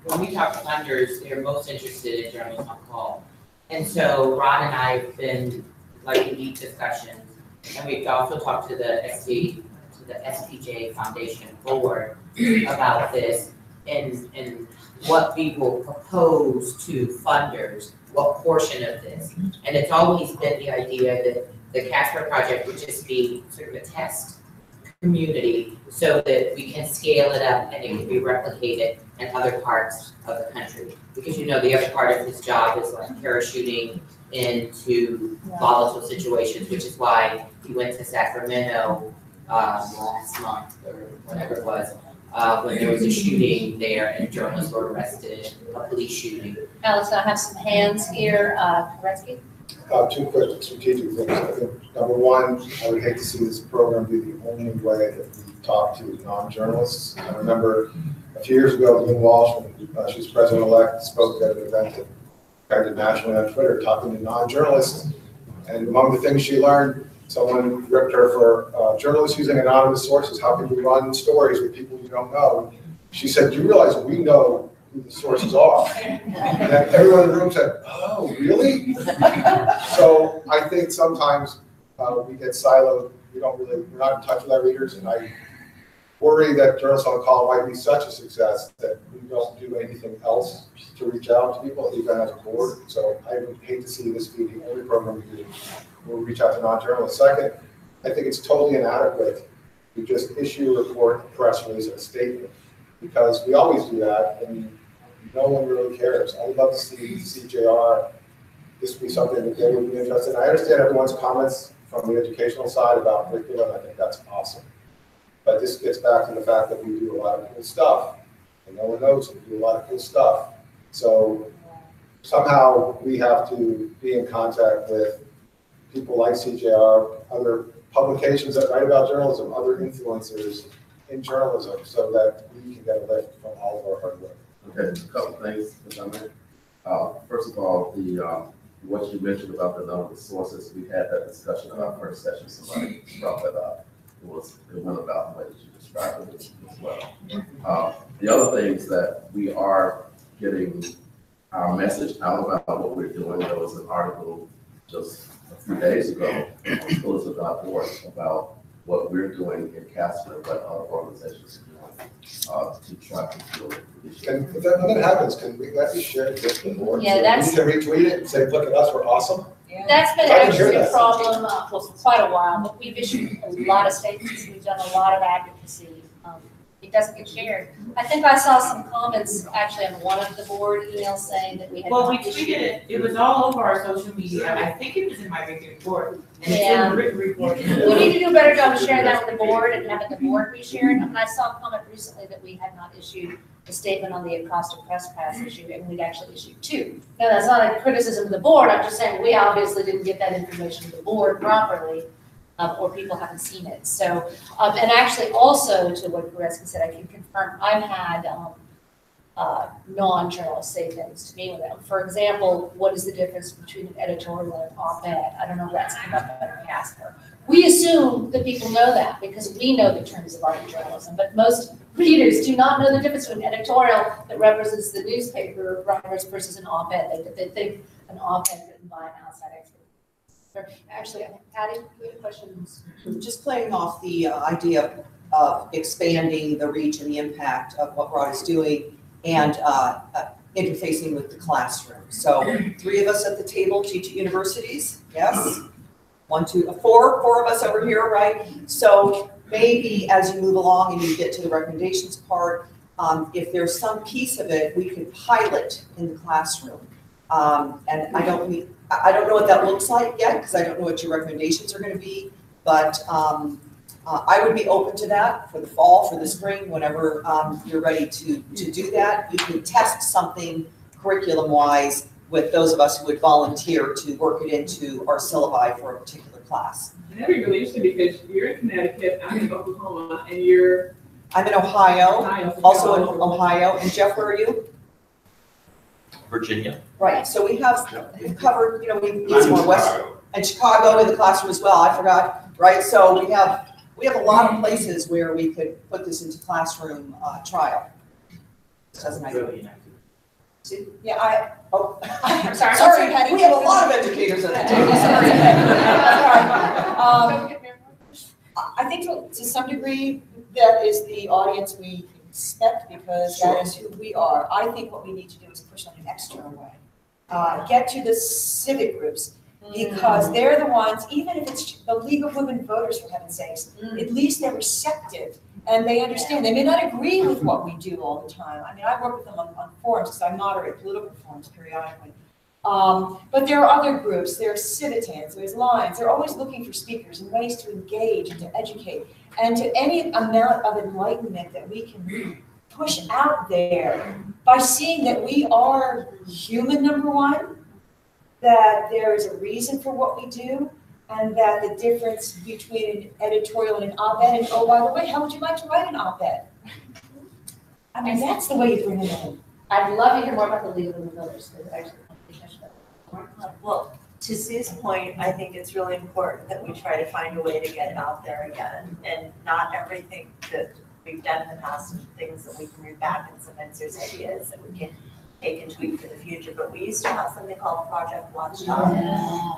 when we talk to funders, they're most interested in journalism on call. And so Ron and I have been in deep discussions, and we've also talked to the SPJ Foundation board about this and what we will propose to funders, what portion of this. And it's always been the idea that the Casper project would just be sort of a test community so that we can scale it up and it can be replicated in other parts of the country. Because the other part of his job is parachuting into volatile situations, which is why he went to Sacramento last month or whatever it was, when there was a shooting there and journalists were arrested, a police shooting. Now let's have some hands here. Koretsky? Two quick strategic things. I think number one, I would hate to see this program be the only way that we talk to non-journalists. I remember a few years ago, Lynn Walsh, when she was president-elect, spoke at an event that carried nationally on Twitter, talking to non-journalists. And among the things she learned, someone ripped her for journalists using anonymous sources. How can you run stories with people you don't know? She said, "Do you realize we know who the sources are?" And everyone in the room said, "Oh, really?" So I think sometimes we get siloed. We're not in touch with our readers, and I worry that Journalists on Call might be such a success that we don't do anything else to reach out to people, even as a board. So I would hate to see this be the only program we do where we reach out to non-journalists. Second, I think it's totally inadequate to just issue a report, a press release, and a statement, because we always do that, and no one really cares. I would love to see CJR, this be something that they would be interested in. I understand everyone's comments from the educational side about curriculum. I think that's awesome. But this gets back to the fact that we do a lot of cool stuff, and no one knows we do a lot of cool stuff. So somehow we have to be in contact with people like CJR, other publications that write about journalism, other influencers in journalism, so that we can get a lift from all of our hard work. Okay, a couple things, if I may. First of all, what you mentioned about the number of sources, we had that discussion in our first session. Somebody brought that up. It went about the way that you described it as well. The other thing is that we are getting our message out about what we're doing. There was an article just a few days ago on schoolism.org about what we're doing in Casper and what other organizations are doing to try to deal with the issue. And if that happens, can we be shared with the board? Yeah, so we can retweet it and say, "Look at us, we're awesome." That's been actually a problem for quite a while, but we've issued a lot of statements, we've done a lot of advocacy. it doesn't get shared. I think I saw some comments actually on one of the board emails saying that we had. Well, we not issued tweeted it, it was all over our social media, I think it was in my written report, and it's in Yeah. the written report. We need to do a better job of sharing that with the board and having the board re-share it. I mean, I saw a comment recently that we had not issued a statement on the Acosta Press Pass issue, and we'd actually issued 2. Now, that's not a criticism of the board, I'm just saying we obviously didn't get that information to the board properly, or people haven't seen it. So, and actually also to what Goreski said, I can confirm, I've had non-journalists say things to me. For example, what is the difference between an editorial and an op-ed? I don't know if that's come up under Casper. We assume that people know that because we know the terms of art and journalism, but most readers do not know the difference between an editorial that represents the newspaper writers versus an op-ed. They think an op-ed written by an outside expert. Actually, Patty, you have questions? Just playing off the idea of expanding the reach and the impact of what Rod is doing and interfacing with the classroom. So 3 of us at the table teach at universities, yes? 1, 2, 4 of us over here, right? So maybe as you move along and you get to the recommendations part, if there's some piece of it, we could pilot in the classroom. And I don't know what that looks like yet because I don't know what your recommendations are going to be, but I would be open to that for the fall, for the spring, whenever you're ready to do that. You can test something curriculum-wise with those of us who would volunteer to work it into our syllabi for a particular class. That'd be really interesting because you're in Connecticut, I'm in Oklahoma, and you're... I'm in Ohio, also in Ohio. And Jeff, where are you? Virginia. Right, so we've covered, we need some more West, and Chicago in the classroom as well, I forgot, right? So we have a lot of places where we could put this into classroom trial. Doesn't matter. Yeah, I'm sorry. Sorry, Patty, we have a lot of educators at the table, sorry. I think to some degree, that is the audience we expect because that is who we are. I think what we need to do is push on an external way. Get to the civic groups because they're the ones, even if it's the League of Women Voters, for heaven's sakes, at least they're receptive and they understand. They may not agree with what we do all the time. I mean, I work with them on forums because I moderate political forums periodically. But there are other groups, there's civitans, there's lines, they're always looking for speakers and ways to engage and to educate and to any amount of enlightenment that we can push out there by seeing that we are human, number one, that there is a reason for what we do, and that the difference between an editorial and an op-ed, and oh, by the way, how would you like to write an op-ed? I mean, that's the way you bring it in. I'd love to hear more about the League of Women Voters because actually. Well, to Sue's point, I think it's really important that we try to find a way to get out there again, and not everything that we've done in the past and things that we can read back, and sometimes there's ideas that we can take and tweak for the future. But we used to have something called Project Watchdog,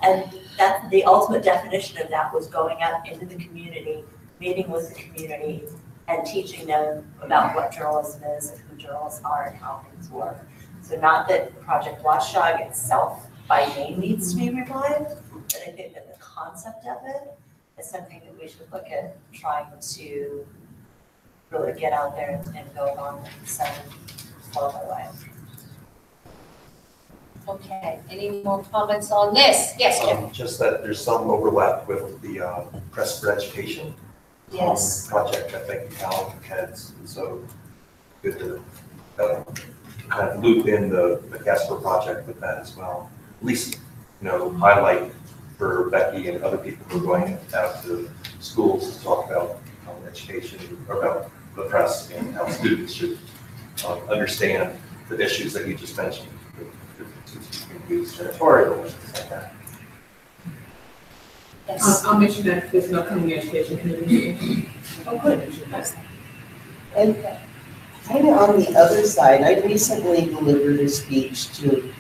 and that's the ultimate definition of that was going out into the community, meeting with the community, and teaching them about what journalism is and who journalists are and how things work. So not that Project Watchdog itself by name needs to be revived, but I think that the concept of it is something that we should look at trying to really get out there and build on and send our way. Okay, any more comments on this? Yes, Jim. Just that there's some overlap with the Press for Education Yes. project. I think Cal has, and so good to kind of loop in the Casper project with that as well. At least, highlight for Becky and other people who are going out to schools to talk about education or about the press and how students should understand the issues that you just mentioned. Use editorial and things like that. Yes. I'll mention that there's an upcoming education committee. Oh, good. And kind of on the other side, I recently delivered a speech to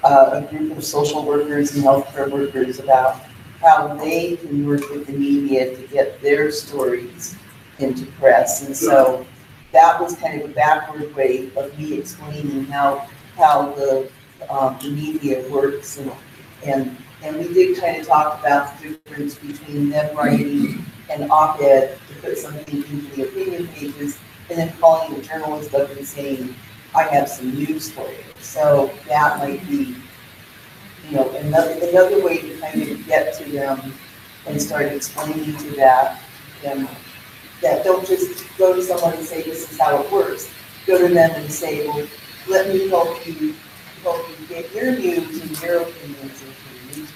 a group of social workers and healthcare workers about how they can work with the media to get their stories into press. And so that was kind of a backward way of me explaining how the media works, and we did kind of talk about the difference between them writing an op-ed to put something into the opinion pages, and then calling the journalist up and saying, I have some news for you. So that might be, another way to kind of get to them and start explaining to them that don't just go to someone and say, this is how it works. Go to them and say, well, let me help you get your news and your opinions into the news.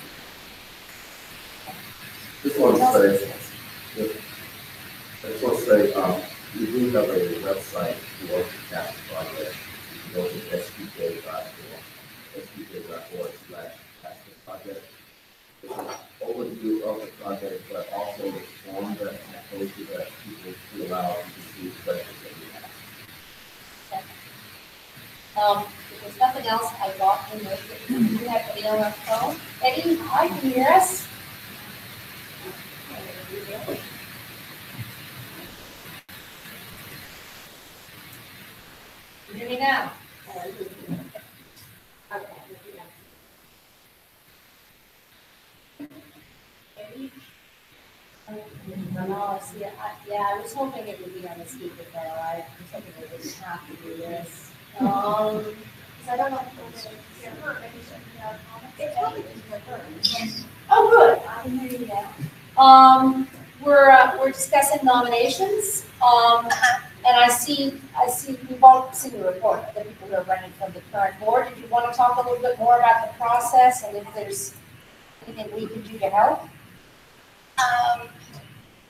Just want to say, we do have a website for the CAST project. You can go to spj.org/CAST project. It's an overview of the project, but also the form that I posted that people to allow you to see questions that we have. If there's nothing else, I got to know that we have Eddie on our phone. Eddie, hi, can you hear us? Can you hear me now? No, see, I was hoping it would be on the speaker phone. I was hoping we wouldn't have to do this. Because I don't know if it's hear her. Maybe she can it's probably just for her. Oh, good. I can hear you now. We're discussing nominations. And I see we've all seen the report of the people who are running from the current board. Did you want to talk a little bit more about the process and if there's anything we can do to help?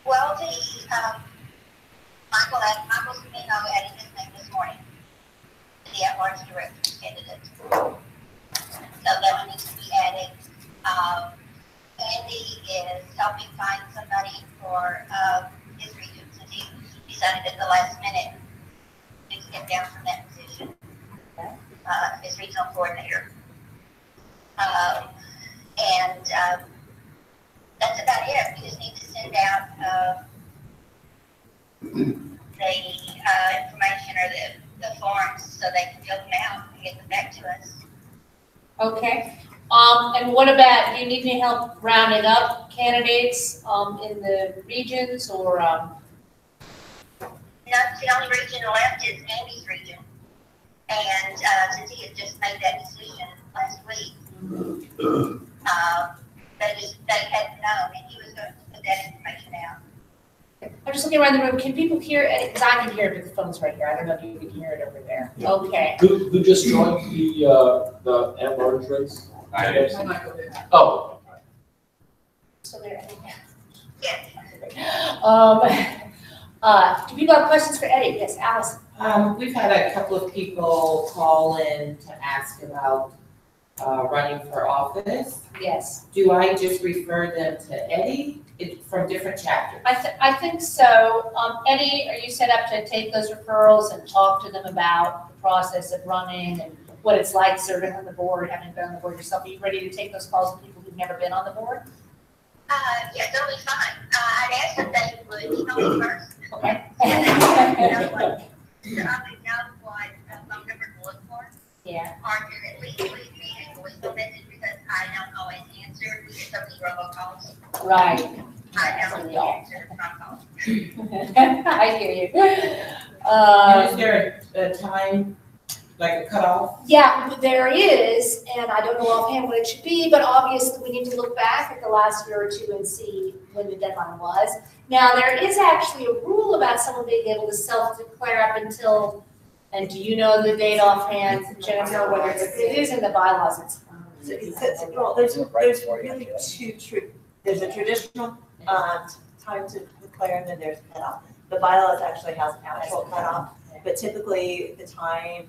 Well, Michael Cimino added his name this morning to the at-large director candidate. So that one needs to be added. Andy is helping find somebody for his region since he decided at the last minute to step down from that position. His regional coordinator. That's about it. We just need to send out the information or the forms so they can fill them out and get them back to us. Okay. And what about, do you need any help rounding up candidates in the regions or? No, the only region left is Andy's region. And since he had just made that decision last week, they hadn't known, and he was going to put that information out. I'm just looking around the room. Can people hear it? Because I can hear it, but the phone's right here. I don't know if you can hear it over there. Yeah. Okay. Who just joined the at-large race? I did. Oh. So there. Yes. Do people have questions for Eddie? Yes, Alice. We've had a couple of people call in to ask about running for office. Yes. Do I just refer them to Eddie from different chapters? I think so. Eddie, are you set up to take those referrals and talk to them about the process of running and what it's like serving on the board, having been on the board yourself? Are you ready to take those calls with people who've never been on the board? Yeah, that'll be fine. I'd asked if they would email me first. Okay. I would know what phone number to look for. Yeah. Or to at least leave me a voicemail message because I don't always answer. We get so many robocalls. Right. I don't answer the phone calls. I hear you. And is there a time, like a cutoff? Yeah, there is, and I don't know offhand what it should be, but obviously we need to look back at the last year or two and see when the deadline was. Now, there is actually a rule about someone being able to self-declare up until, and do you know the date offhand, Jennifer, whether it is in the bylaws? Well, there's really there's a traditional time to declare, and then there's a cutoff. The bylaws actually has an actual cutoff, but typically the time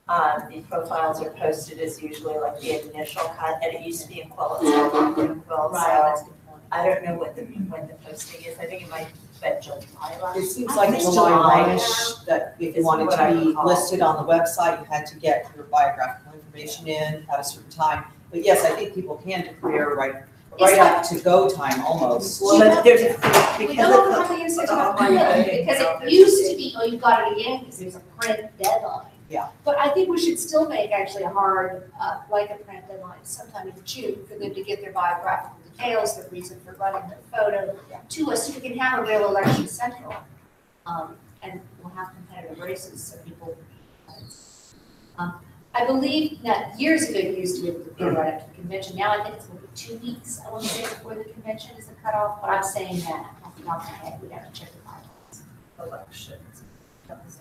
the profiles are posted is usually like the initial cut, and it used to be in Quill, it's no longer in Quill, so I don't know when the posting is. I think it might be July last. It seems like July 1-ish, that if you wanted to be listed on the website, you had to get your biographical information in at a certain time. But yes, I think people can declare right up to go time almost. Well, there's a, we don't have the usage of because it used to be, oh, you got it again, because there's a print deadline. Yeah. But I think we should still make actually a hard, like a print deadline sometime in June for them to get their biographical details, the reason for running the photo to us, so we can have a real election central. And we'll have competitive races, so people. I believe that years ago it used to be right up to the convention. Now I think it's going to be 2 weeks. I want to say before the convention is the cutoff, but I'm saying that off the top of my head. We have to check the bylaws. Elections.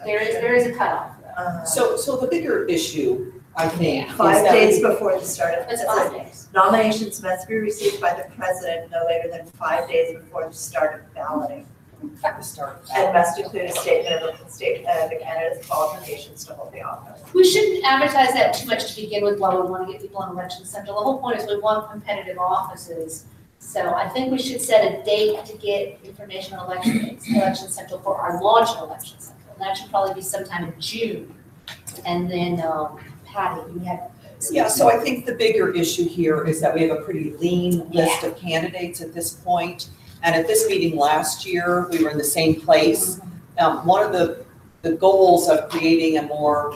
There is a cutoff. So the bigger issue, I think, is 5 that days we- before the start of. It's 5 days. Nominations must be received by the president no later than 5 days before the start of balloting. And must include a statement of the candidate's qualifications to hold the office. We shouldn't advertise that too much to begin with while we want to get people on election central. The whole point is we want competitive offices. So I think we should set a date to get information on election central for our launch of election central. And that should probably be sometime in June. And then Patty, you have. Yeah, so I think the bigger issue here is that we have a pretty lean list of candidates at this point. And at this meeting last year, we were in the same place. One of the goals of creating a more,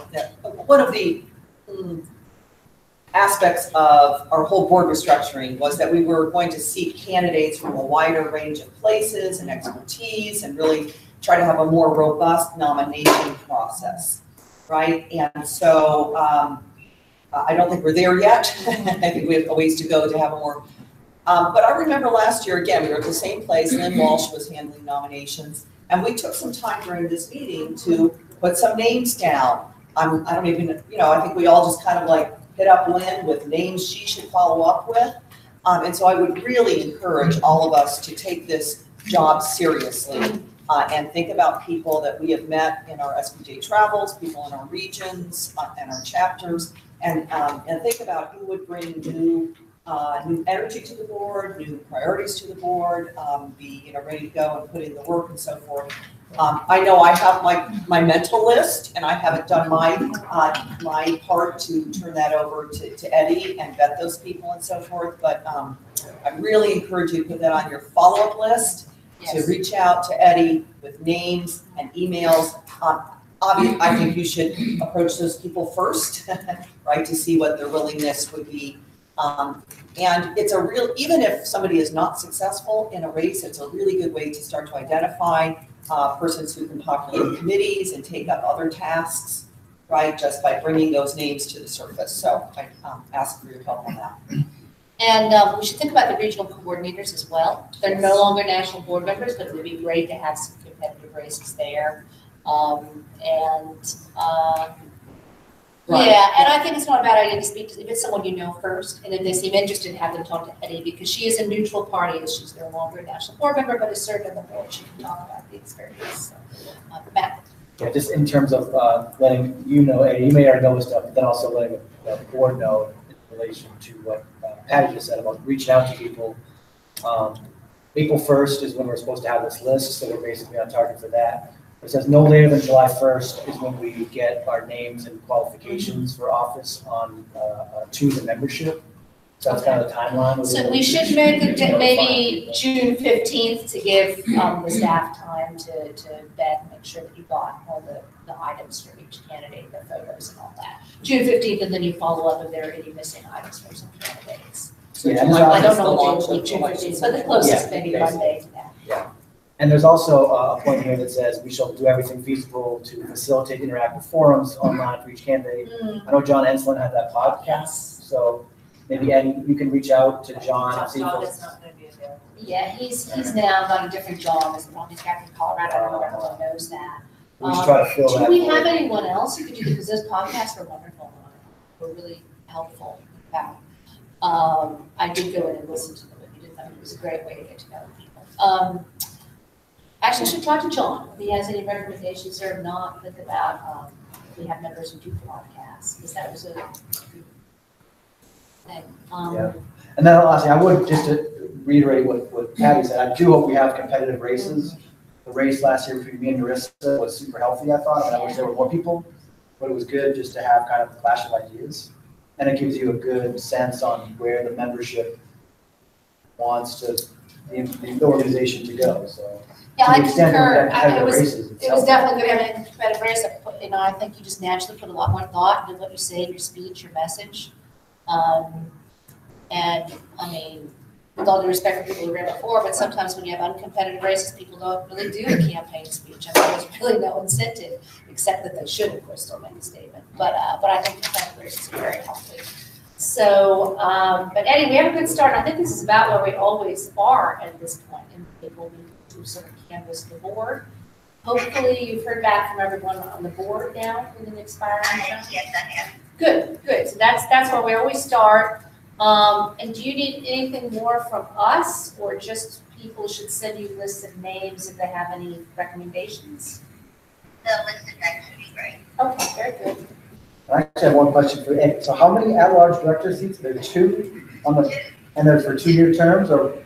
one of the aspects of our whole board restructuring was that we were going to seek candidates from a wider range of places and expertise and really try to have a more robust nomination process, right? And so I don't think we're there yet. I think we have a ways to go to have a more but I remember last year, again, we were at the same place, Lynn Walsh was handling nominations, and we took some time during this meeting to put some names down. I don't even, I think we all just kind of like hit up Lynn with names she should follow up with. And so I would really encourage all of us to take this job seriously and think about people that we have met in our SPJ travels, people in our regions and our chapters, and think about who would bring new energy to the board, new priorities to the board, be ready to go and put in the work and so forth. I know I have my mental list, and I haven't done my part to turn that over to Eddie and vet those people and so forth. But I really encourage you to put that on your follow-up list, to reach out to Eddie with names and emails. Obviously, I think you should approach those people first, right, to see what their willingness would be. And it's even if somebody is not successful in a race, it's a really good way to start to identify persons who can populate committees and take up other tasks, right, just by bringing those names to the surface. So I ask for your help on that. And we should think about the regional coordinators as well. They're no longer national board members, but it would be great to have some competitive races there. Right. Yeah, and I think it's not a bad idea to speak to, if it's someone you know first, and if they seem interested, have them talk to Eddie, because she is a neutral party, as she's no longer a national board member, but has served on the board. She can talk about the experience. So, Matt. Yeah, just in terms of letting you know, Eddie, you may already know this stuff, but then also letting the board know in relation to what Patty just said about reaching out to people. April 1st is when we're supposed to have this list, so we're basically on target for that. It says no later than July 1st is when we get our names and qualifications for office on to the membership. So that's kind of the timeline. So we should make it maybe June 15th to give the staff time to vet and make sure that you got all the items for each candidate, the photos and all that. June 15th, and then you follow up if there are any missing items for some candidates. So yeah, I don't know what day June 15th, but the closest maybe Monday to that. Yeah. And there's also a point here that says we shall do everything feasible to facilitate interactive forums online for each candidate. I know John Enslin had that podcast, so maybe Eddie, you can reach out to John and see John if is not going to be available. Yeah, he's now got a different job as long as back in Colorado. I don't know if everyone knows that. we should try to fill that. Do we have anyone else who could do, because those podcasts are wonderful, were really helpful. I did go in and listen to them, and it was a great way to get to know people. Actually, I should talk to John if he has any recommendations or not. Think about if we have members who do podcasts, because that was a thing. Yeah. And then lastly, I would just to reiterate what Patty said. I do hope we have competitive races. The race last year between me and Marissa was super healthy, I thought. I wish there were more people, but it was good just to have kind of a clash of ideas. And it gives you a good sense on where the membership wants the organization to go. So. Yeah, I concur. It was definitely good having a competitive race. I think you just naturally put a lot more thought into what you say, your speech, your message. And I mean, with all due respect for people who ran before, but sometimes when you have uncompetitive races, people don't really do a campaign speech. I mean, there's really no incentive, except that they should, of course, still make a statement. But I think competitive races are very healthy. So, but Eddie, we have a good start. I think this is about where we always are at this point in April. We sort of canvass the board. Hopefully, you've heard back from everyone on the board now with an expiring term. Yes, I have. Good, good. So that's where we always start. And do you need anything more from us, or just people should send you lists of names if they have any recommendations? The list of names would be great. Okay, very good. I actually have one question for Ed. So how many at-large director seats? There are 2 on the, and they're for 2-year terms or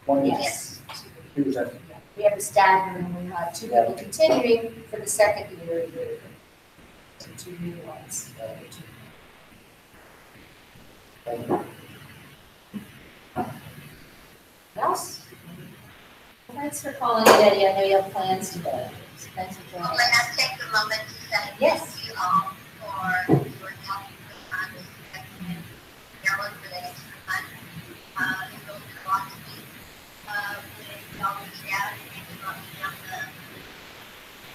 1 year? Yes. 2 terms. We have a stagger, and we have 2 people continuing for the second year. So 2 new ones. Thank you. What else? Thanks for calling in, Eddie. I know you have plans today. So thanks for joining Well, us. may I take a moment to say Yes. thank you all for your help with my discussion. Maryland for the extra month. It goes a lot to me. When y'all reached out and you brought me down the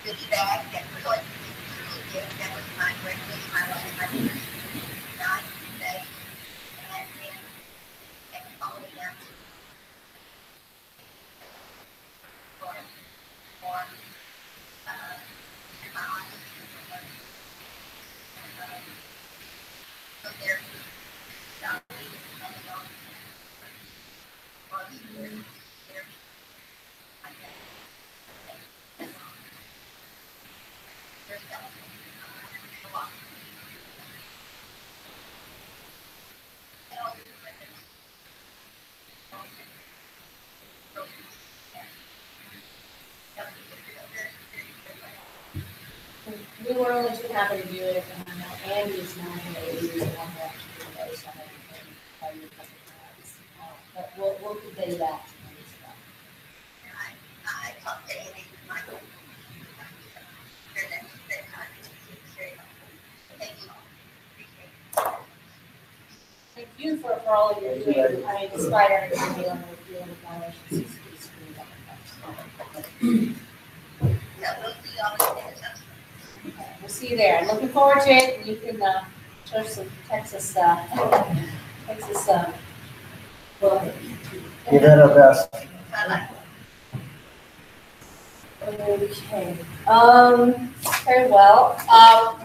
goodie bag that really, truly did. That was my breakfast, my lunch, my dinner, night, day, and then following up for so there We were only too happy to do it, and I know Andy's not here, he was the one who actually did those, so I don't know. But we'll convey that. I talked to Andy, Michael. Thank you for all of your doing. I mean, despite everything dealing with violations. We'll see you there. I'm looking forward to it. You can show some Texas, well. Give it our best. Okay. Very well.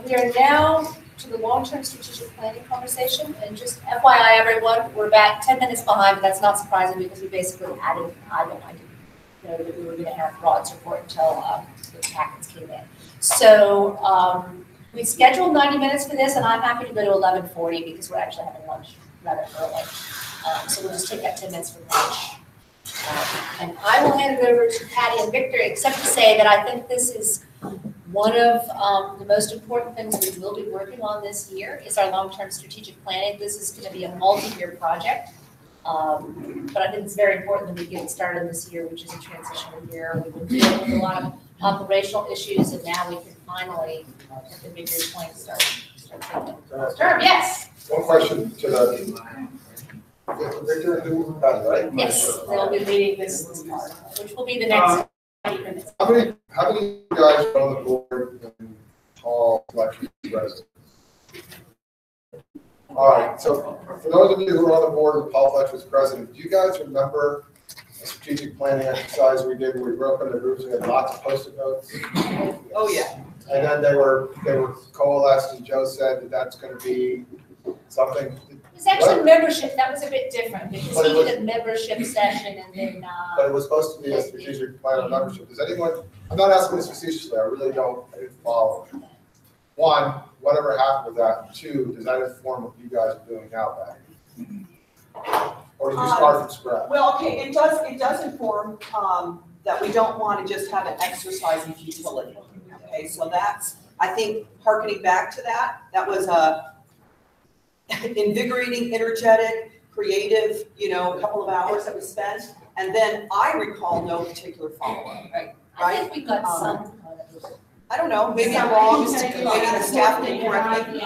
We are now to the long-term strategic planning conversation, and just FYI, everyone, we're about 10 minutes behind, but that's not surprising because we basically added an item. I didn't know that we were going to have Rod's report until the packets came in. So we scheduled 90 minutes for this, and I'm happy to go to 11:40 because we're actually having lunch rather early. So we'll just take that 10 minutes for lunch. And I will hand it over to Patty and Victor, except to say that I think this is one of the most important things we will be working on this year is our long-term strategic planning. This is going to be a multi-year project. But I think it's very important that we get started this year, which is a transitional year. We've been dealing with a lot of operational issues, and now we can finally, at the mid-year point, start thinking. Yes. One question to the, Victor, who, right? Yes, they'll be leading this part, which will be the next 90 minutes. How many guys are on the board and Paul Fletcher is president? All right, so for those of you who are on the board with Paul Fletcher as president, do you guys remember the strategic planning exercise we did where we broke into groups, we had lots of Post-it notes? Oh, yeah. And then they were coalesced, and Joe said that that's going to be something. It was actually membership, that was a bit different, because But it he was- did a membership session and then, But it was supposed to be a strategic plan of membership. Does anyone, I'm not asking this facetiously, I really don't, I didn't follow. One, whatever happened with that? 2, does that inform what you guys are doing now, Patty? Or did you start from scratch? Well, okay, it does inform, that we don't want to just have an exercise in futility. Okay, so that's, I think, hearkening back to that was a invigorating, energetic, creative, a couple of hours that we spent. And then I recall no particular follow-up. Right. I think we got some. I don't know, maybe I'm wrong, maybe the staff can correct me.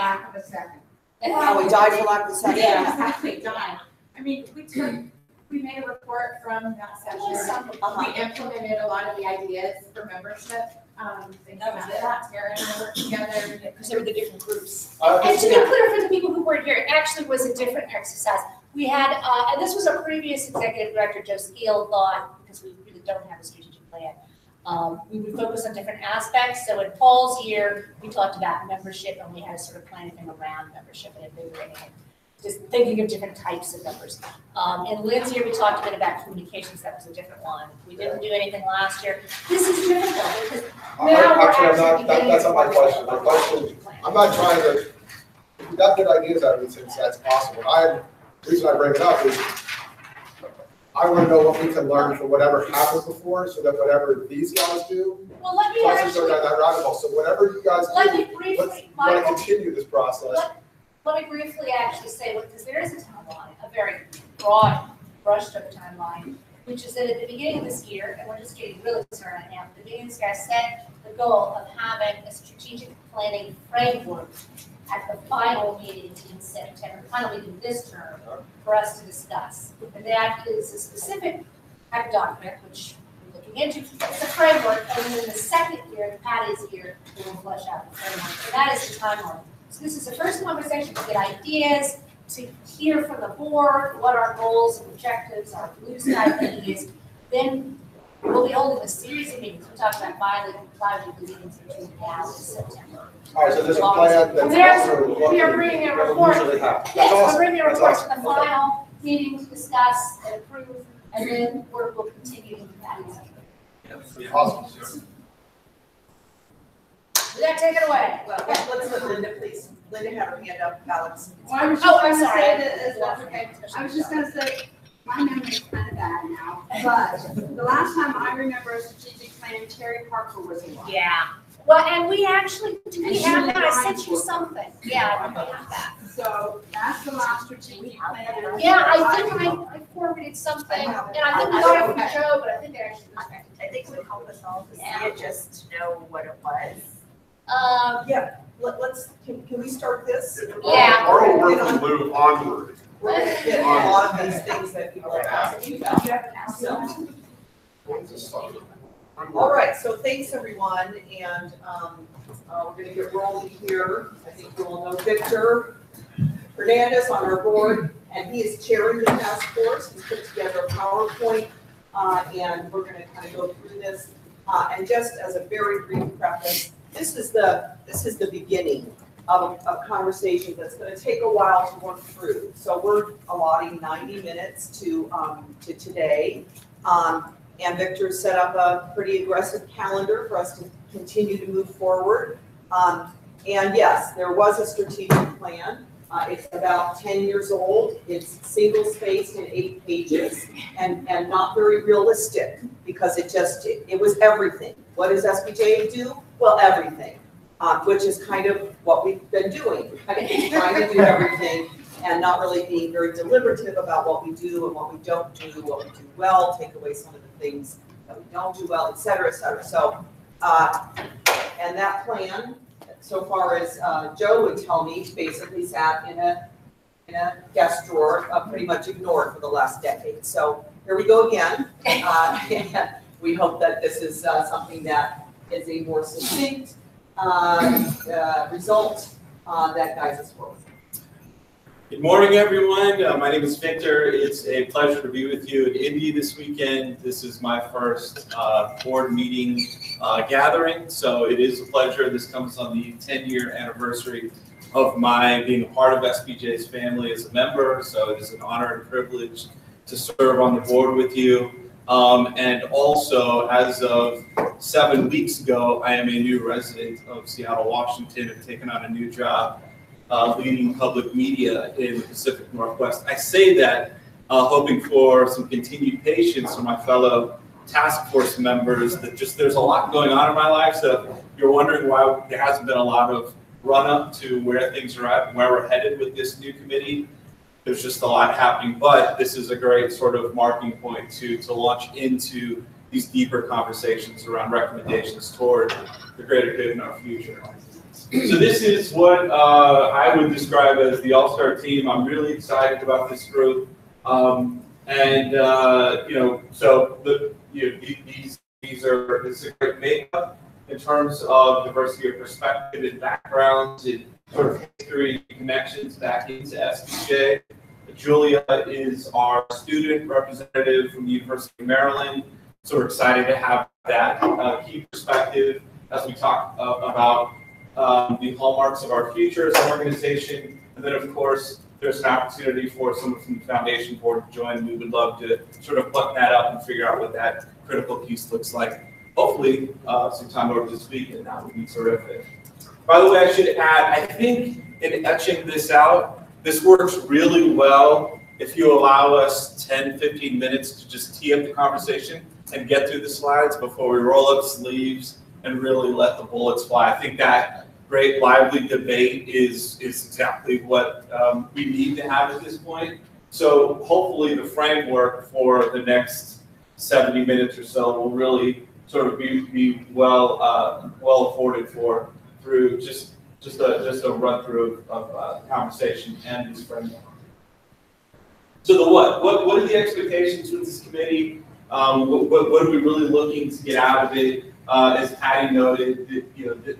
Oh, we died for lack of a second. Yeah, exactly, died. I mean, we made a report from that session. We implemented a lot of the ideas for membership. Things like that. Tara and I worked together because they were the different groups. And to be clear for the people who weren't here, it actually was a different exercise. We had, and this was our previous executive director, Joe Skeel, thought, because we really don't have a strategic plan, we would focus on different aspects. So in Paul's year, we talked about membership, and we had a sort of plan thing around membership and invigorating it. Just thinking of different types of members. In Lynn's year, we talked a bit about communications. That was a different one. We didn't do anything last year. This is different because now we're actually that's not my question. My question, I'm not trying to, you got good ideas out of these things, that's awesome. The reason I bring it up is I want to know what we can learn from whatever happened before, so that whatever these guys do, well, let me actually go down that rabbit hole. So whatever you guys do, let's want to continue this process. Let me briefly actually say, because there is a timeline, a very broad, brushed-up timeline, which is that at the beginning of this year, and we're just getting really started now, at the beginning, this guy set the goal of having a strategic planning framework at the final meeting in September, final meeting this term, for us to discuss. And that is a specific type of document, which we're looking into. It's a framework, and then in the second year, Patty's year, we will flesh out the framework. So that is the timeline. So this is the first conversation to get ideas, to hear from the board what our goals and objectives, our blue sky thing is. Then we'll be holding a series of meetings. We're talking about bi-weekly meetings between now and September. All right, so there's a plan that's we are bringing a report. Yes, we're bringing a report to the final meeting to discuss and approve, and then we'll continue with that. Awesome. Yeah, take it away. Well, let's let Linda, please. Linda had her hand up, Alex. Well, I was just gonna say that, okay, I was just gonna say, my memory's kind of bad now, but the last time I remember a strategic plan, Terry Parker was involved. Yeah. Well, and we actually, we have that, I sent you something. Yeah, I remember that. So that's the last strategic plan. Yeah, I think I forwarded something, and I think we got it from Joe, but I think it actually was back. I think it would help us all to see it, just to know what it was. Yeah, can we start this? Yeah. Or we'll work with Lou onward. We're going to get a lot of these things that people are asking about. So. All right, so thanks everyone, and we're going to get rolling here. I think you all know Victor Hernandez on our board, and he is chairing the task force. He's put together a PowerPoint, and we're going to kind of go through this. And just as a very brief preface, this is the beginning of a conversation that's going to take a while to work through. So we're allotting 90 minutes to today. And Victor set up a pretty aggressive calendar for us to continue to move forward. And yes, there was a strategic plan. It's about 10 years old. It's single-spaced in 8 pages and not very realistic because it was everything. What does SPJ do? Well, everything, which is kind of what we've been doing. We're kind of trying to do everything and not really being very deliberative about what we do and what we don't do, what we do well, take away some of the things that we don't do well, et cetera, et cetera. So, and that plan, so far as Joe would tell me, basically sat in a desk drawer, pretty much ignored for the last decade. So here we go again. And we hope that this is something that is a more succinct result that guides us forward. Good morning, everyone. My name is Victor. It's a pleasure to be with you in Indy this weekend. This is my first board meeting gathering, so it is a pleasure. This comes on the 10-year anniversary of my being a part of SPJ's family as a member, so it is an honor and privilege to serve on the board with you. And also, as of 7 weeks ago, I am a new resident of Seattle, Washington. I've taken on a new job leading public media in the Pacific Northwest. I say that hoping for some continued patience from my fellow task force members, that just there's a lot going on in my life. So if you're wondering why there hasn't been a lot of run up to where things are at and where we're headed with this new committee, there's just a lot happening, but this is a great sort of marking point to launch into these deeper conversations around recommendations toward the greater good in our future. So this is what I would describe as the all-star team. I'm really excited about this group. So this is a great makeup in terms of diversity of perspective and backgrounds and sort of history connections back into SPJ. Julia is our student representative from the University of Maryland, so we're excited to have that key perspective as we talk about the hallmarks of our future as an organization. And then, of course, there's an opportunity for someone from the foundation board to join. We would love to sort of pluck that up and figure out what that critical piece looks like. Hopefully, sometime over this week, and that would be terrific. By the way, I should add, I think in etching this out, this works really well if you allow us 10, 15 minutes to just tee up the conversation and get through the slides before we roll up sleeves and really let the bullets fly. I think that great lively debate is exactly what we need to have at this point. So hopefully the framework for the next 70 minutes or so will really sort of be well afforded for through just a run through of conversation and this framework. So the what are the expectations with this committee? What are we really looking to get out of it? As Patty noted,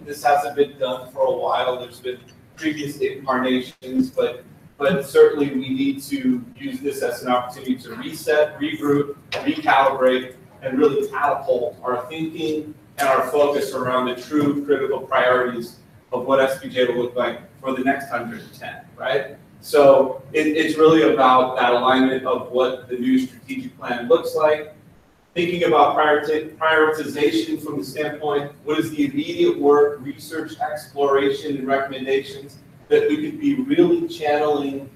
this hasn't been done for a while. There's been previous incarnations, but certainly we need to use this as an opportunity to reset, regroup, recalibrate, and really catapult our thinking and our focus around the true critical priorities of what SPJ will look like for the next 110, right? So it's really about that alignment of what the new strategic plan looks like, thinking about prioritization from the standpoint, what is the immediate work, research, exploration, and recommendations that we could be really channeling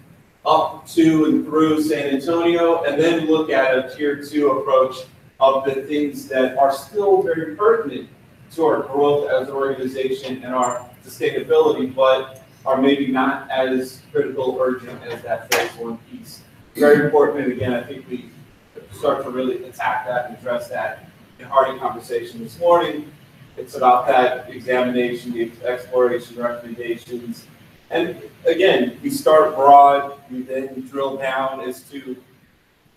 up to and through San Antonio, and then look at a tier 2 approach of the things that are still very pertinent to our growth as an organization and our sustainability, but are maybe not as critical or urgent as that phase 1 piece. Very important, and again, I think we start to really attack that and address that in hearty conversation this morning. It's about that examination, the exploration, recommendations. And again, we start broad, we then drill down as to,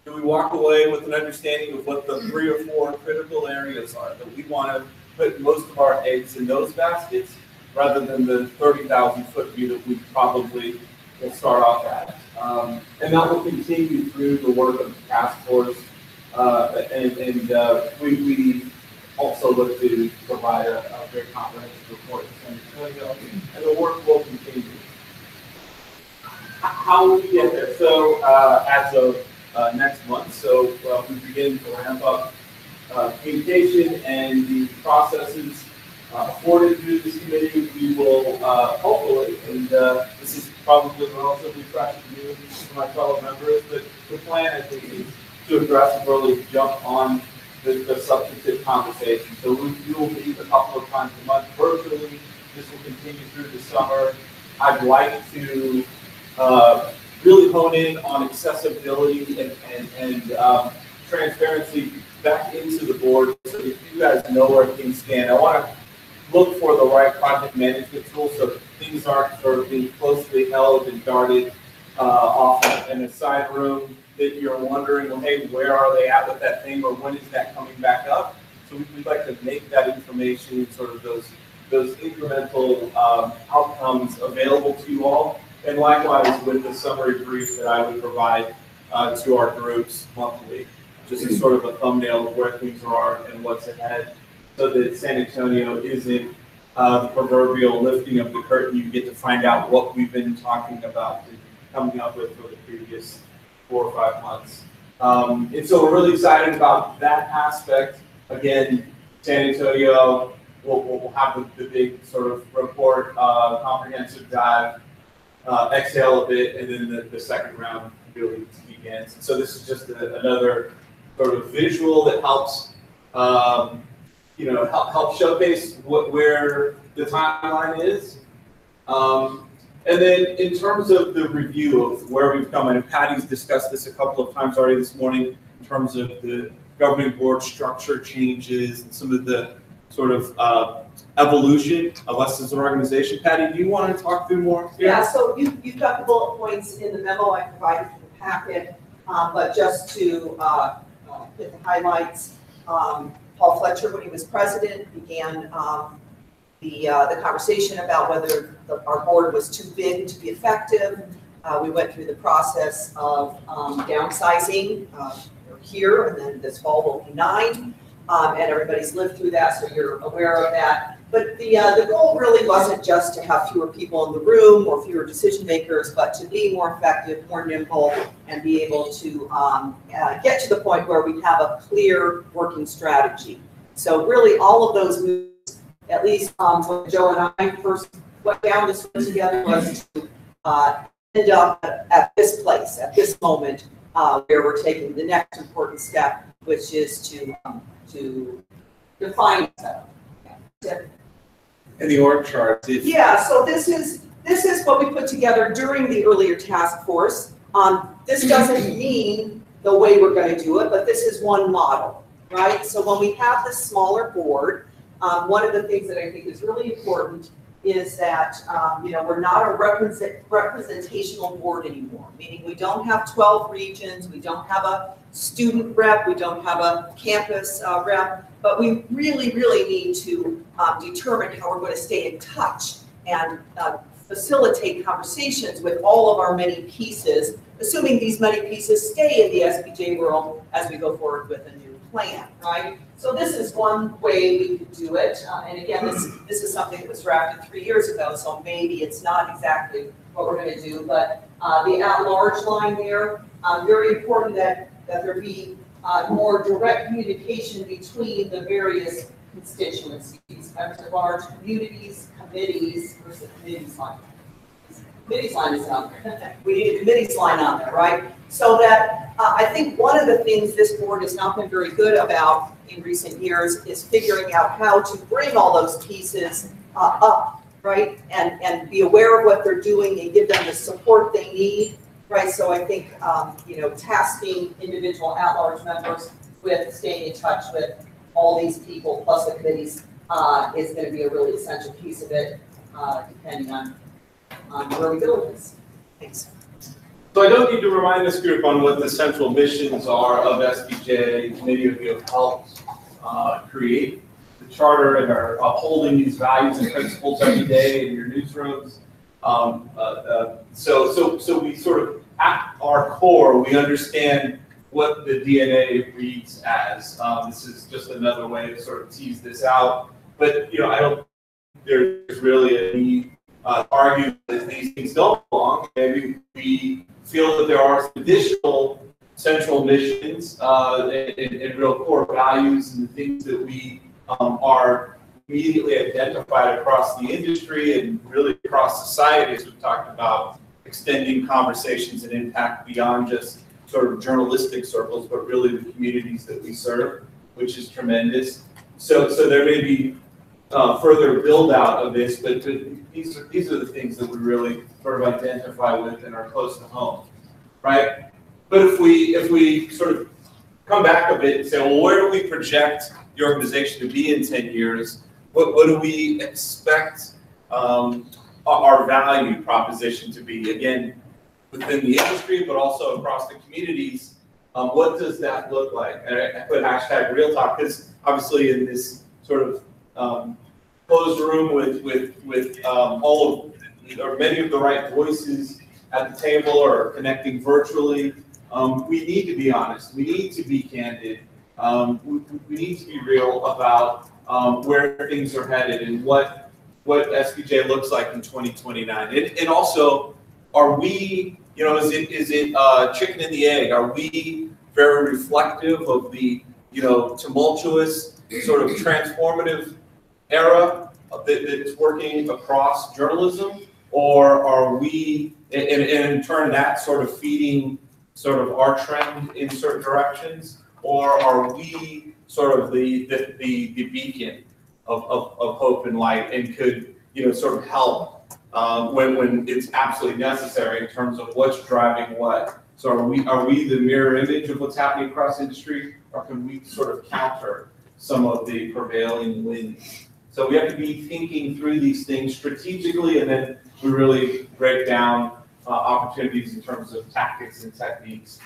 do we walk away with an understanding of what the 3 or 4 critical areas are that we want to put most of our eggs in those baskets, rather than the 30,000-foot view that we probably will start off at. And that will continue through the work of the task force. We also look to provide a very comprehensive report to San Antonio, and the work will continue. How will we get there? So as of next month, so we begin to ramp up communication and the processes afforded through this committee. We will hopefully, and this is probably relatively fresh to you for my fellow members, but the plan, I think, is to aggressively jump on the substantive conversation. So we will meet a couple of times a month virtually. This will continue through the summer. I'd like to really hone in on accessibility and transparency back into the board, so that you guys know where things stand. I want to look for the right project management tool so things aren't sort of being closely held and darted off in a side room that you're wondering, well, hey, where are they at with that thing, or when is that coming back up? So we'd like to make that information, sort of those incremental outcomes available to you all. And likewise with the summary brief that I would provide to our groups monthly, just as sort of a thumbnail of where things are and what's ahead, so that San Antonio isn't the proverbial lifting of the curtain. You get to find out what we've been talking about and coming up with for the previous 4 or 5 months. And so we're really excited about that aspect. Again, San Antonio will have the big sort of report, comprehensive dive, exhale a bit, and then the second round really begins. So this is just another sort of visual that helps help showcase where the timeline is. And then in terms of the review of where we've come, and Patty's discussed this a couple of times already this morning, in terms of the governing board structure changes and some of the sort of evolution of us as an organization. Patty, do you want to talk through more? Yeah, so you got the bullet points in the memo I provided for the packet. but just to hit the highlights, Paul Fletcher, when he was president, began the conversation about whether our board was too big to be effective. We went through the process of downsizing here, and then this fall will be 9, and everybody's lived through that, so you're aware of that. But the goal really wasn't just to have fewer people in the room or fewer decision makers, but to be more effective, more nimble, and be able to get to the point where we have a clear working strategy. So really all of those moves, at least when Joe and I first went down this road together, was to end up at this place, at this moment, where we're taking the next important step, which is to define it. And the org chart. Yeah, so this is what we put together during the earlier task force. This doesn't mean the way we're going to do it, but this is one model, right? So when we have this smaller board, one of the things that I think is really important is that we're not a representational board anymore, meaning we don't have 12 regions, we don't have a student rep, we don't have a campus rep, but we really, really need to determine how we're going to stay in touch and facilitate conversations with all of our many pieces, assuming these many pieces stay in the SPJ world as we go forward with a new plan, right? So this is one way we could do it, and again, this is something that was drafted 3 years ago, so maybe it's not exactly what we're going to do, but the at-large line there, very important that there be more direct communication between the various constituencies, members of large communities, committees, where's the committees line? Committees line is on there. We need a committees line on there, right? So that I think one of the things this board has not been very good about in recent years is figuring out how to bring all those pieces up, right? And be aware of what they're doing and give them the support they need, right? So I think, tasking individual at-large members with staying in touch with all these people plus the committees is going to be a really essential piece of it, depending on where we go with this. Thanks. So I don't need to remind this group on what the central missions are of SPJ. Many of you have helped create the charter and are upholding these values and principles every day in your newsrooms. So we sort of, at our core, we understand what the DNA reads as. This is just another way to sort of tease this out. But I don't. There's really a need to argue that these things don't belong. Maybe we feel that there are additional central missions and real core values and the things that we are immediately identified across the industry and really across society, as we've talked about, extending conversations and impact beyond just sort of journalistic circles, but really the communities that we serve, which is tremendous. So there may be further build out of this, but these are the things that we really sort of identify with and are close to home, right? But if we sort of come back a bit and say, well, where do we project the organization to be in 10 years? What do we expect our value proposition to be? Again, within the industry, but also across the communities, what does that look like? And I put hashtag real talk because obviously in this sort of closed room with all of, or many of the right voices at the table or connecting virtually, we need to be honest. We need to be candid. We need to be real about where things are headed and what SPJ looks like in 2029. And also, are we, is it chicken and the egg? Are we very reflective of the, tumultuous, sort of transformative era that's working across journalism? Or are we, and in turn, that sort of feeding sort of our trend in certain directions? Or are we sort of the beacon of hope and light and could, sort of help when it's absolutely necessary in terms of what's driving what? So are we the mirror image of what's happening across industry, or can we sort of counter some of the prevailing winds? So we have to be thinking through these things strategically, and then we really break down opportunities in terms of tactics and techniques.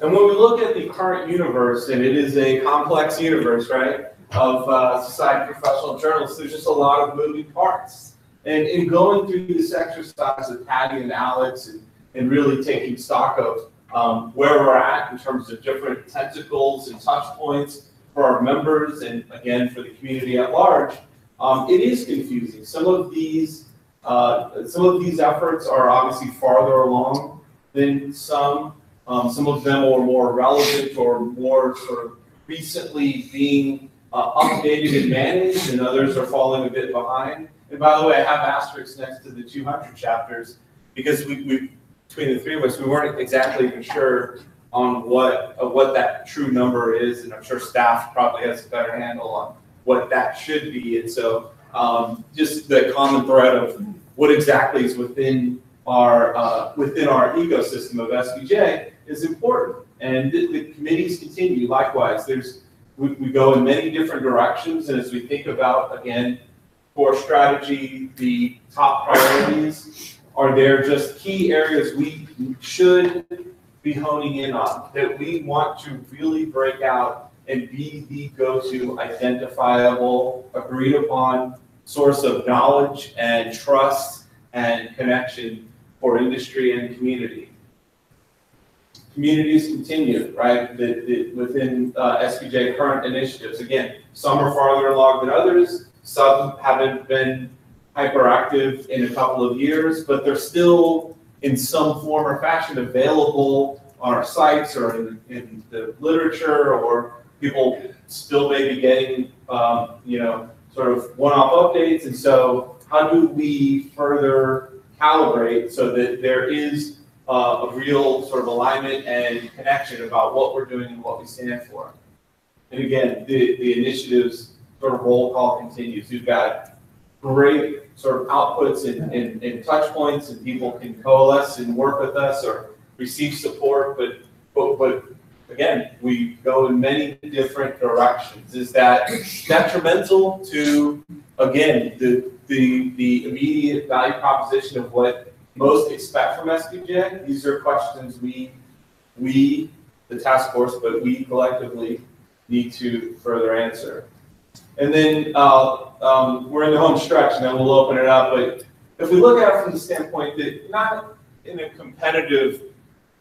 And when we look at the current universe, and it is a complex universe, right, of society professional journalists, there's just a lot of moving parts. And in going through this exercise with Patty and Alex and really taking stock of where we're at in terms of different tentacles and touch points for our members and again for the community at large, it is confusing. Some of these efforts are obviously farther along than some. Some of them are more relevant or more sort of recently being updated and managed, and others are falling a bit behind. And by the way, I have asterisks next to the 200 chapters because we between the three of us, we weren't exactly even sure on what that true number is, and I'm sure staff probably has a better handle on what that should be. And so just the common thread of what exactly is within our ecosystem of SPJ is important. And the committees continue likewise. We go in many different directions, and as we think about, again, core strategy, the top priorities, are there just key areas we should be honing in on, that we want to really break out and be the go-to identifiable, agreed upon source of knowledge and trust and connection for industry and community. Communities continue, right, within SPJ current initiatives. Again, some are farther along than others, some haven't been hyperactive in a couple of years, but they're still in some form or fashion available on our sites or in the literature, or people still may be getting, sort of one-off updates. And so how do we further calibrate so that there is a real sort of alignment and connection about what we're doing and what we stand for? And again, the initiative's sort of roll call continues. We've got great sort of outputs and touch points, and people can coalesce and work with us or receive support, but again, we go in many different directions. Is that detrimental to, again, the immediate value proposition of what most expect from SPJ? These are questions we, the task force, but we collectively need to further answer. And then we're in the home stretch, and then we'll open it up. But if we look at it from the standpoint that not in a competitive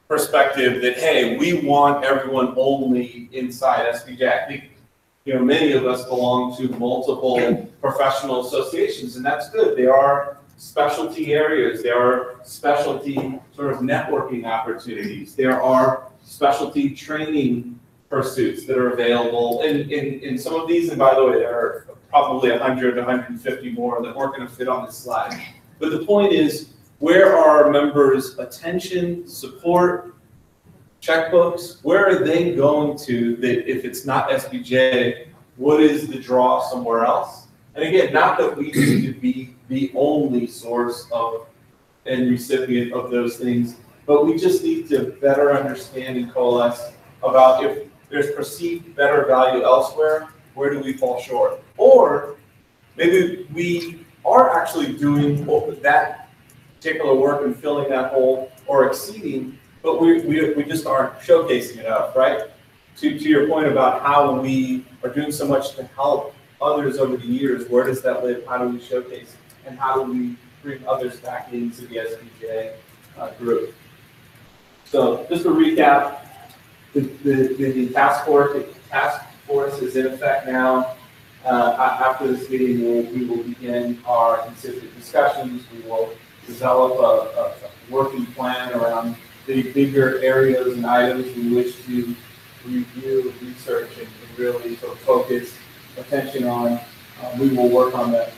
perspective that, hey, we want everyone only inside SPJ. I think, many of us belong to multiple professional associations, and that's good. There are specialty areas. There are specialty sort of networking opportunities. There are specialty training pursuits that are available in some of these. And by the way, there are probably 100 to 150 more that weren't going to fit on this slide. But the point is, where are our members' attention, support, checkbooks? Where are they going to that if it's not SPJ, what is the draw somewhere else? And again, not that we need to be the only source of and recipient of those things, but we just need to better understand and coalesce about if there's perceived better value elsewhere, where do we fall short? Or maybe we are actually doing that particular work and filling that hole or exceeding, but we just aren't showcasing enough, right? To your point about how we are doing so much to help others over the years, where does that live? How do we showcase it? And how do we bring others back into the SPJ group? So just to recap, the task force is in effect now. After this meeting, we will begin our consistent discussions. We will develop a working plan around the bigger areas and items we wish to review, research, and really sort of focus attention on. We will work on the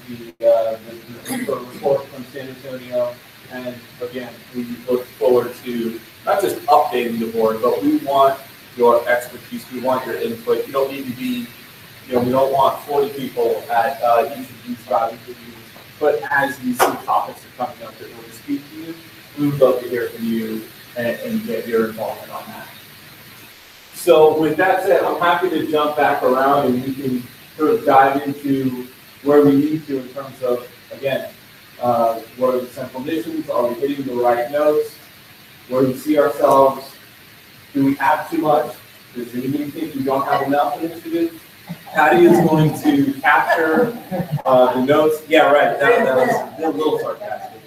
report from San Antonio, and again, we look forward to not just updating the board, but we want your expertise, we want your input. You don't need to be, we don't want 40 people at each of these body reviews, but as these topics are coming up that we're going to speak to you, we would love to hear from you and get your involvement on that. So with that said, I'm happy to jump back around and we can sort of dive into where we need to in terms of, again, what are the central missions? Are we hitting the right notes? Where do we see ourselves? Do we have too much? Does anybody think we don't have enough initiatives? Patty is going to capture the notes. Yeah, right, that was a little sarcastic.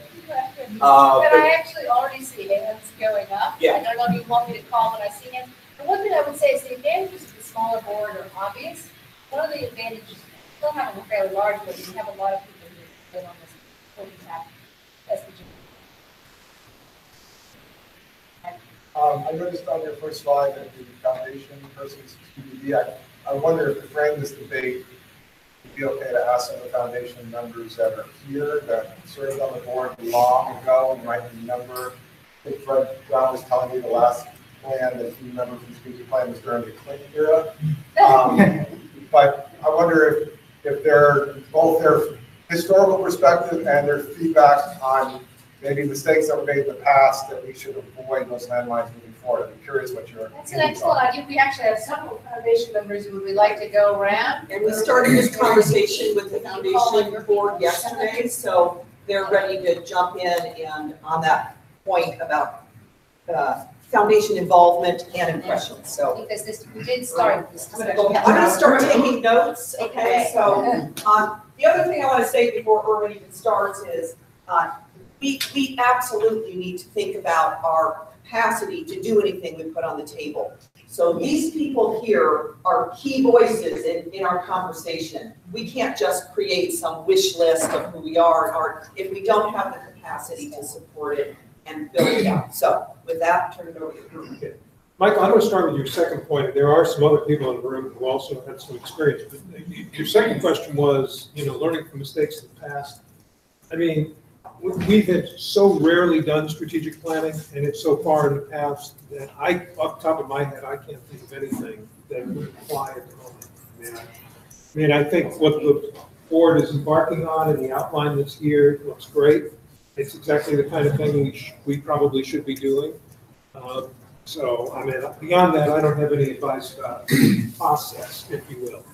And I actually already see hands going up. Yeah. I don't know if you want me to call when I see hands. The one thing I would say is the advantages of the smaller board are obvious. One of the advantages, still have a fairly large board, you have a lot of people who live on this, what we have, SPJ. I noticed on your first slide that the foundation versus PBD, I wonder if to frame this debate, it'd be okay to ask some of the foundation members that are here that served on the board long ago and might remember. I think Fred Brown was telling me the last plan that he remembered from the strategic plan was during the Clinton era. But I wonder if they're both their historical perspective and their feedback on maybe mistakes that were made in the past that we should avoid those landmines moving forward. I'm curious what your That's an excellent idea. We actually have several foundation members who would like to go around. And we started this conversation with the foundation board yesterday, so they're ready to jump in and on that point about foundation involvement and impressions, so. Because this, we did start this I'm discussion. gonna start taking notes, okay? So, the other thing I want to say before Erwin even starts is, we absolutely need to think about our capacity to do anything we put on the table. So these people here are key voices in our conversation. We can't just create some wish list of who we are if we don't have the capacity to support it and build it out. So with that, turn it over to you. Michael, I'm going to start with your second point. There are some other people in the room who also had some experience. But your second question was, learning from mistakes of the past. I mean, we've had so rarely done strategic planning, and it's so far in the past that off the top of my head, I can't think of anything that would apply at the moment. I mean, I think what the board is embarking on and the outline that's here looks great. It's exactly the kind of thing we probably should be doing. So, I mean, beyond that, I don't have any advice about the process, if you will.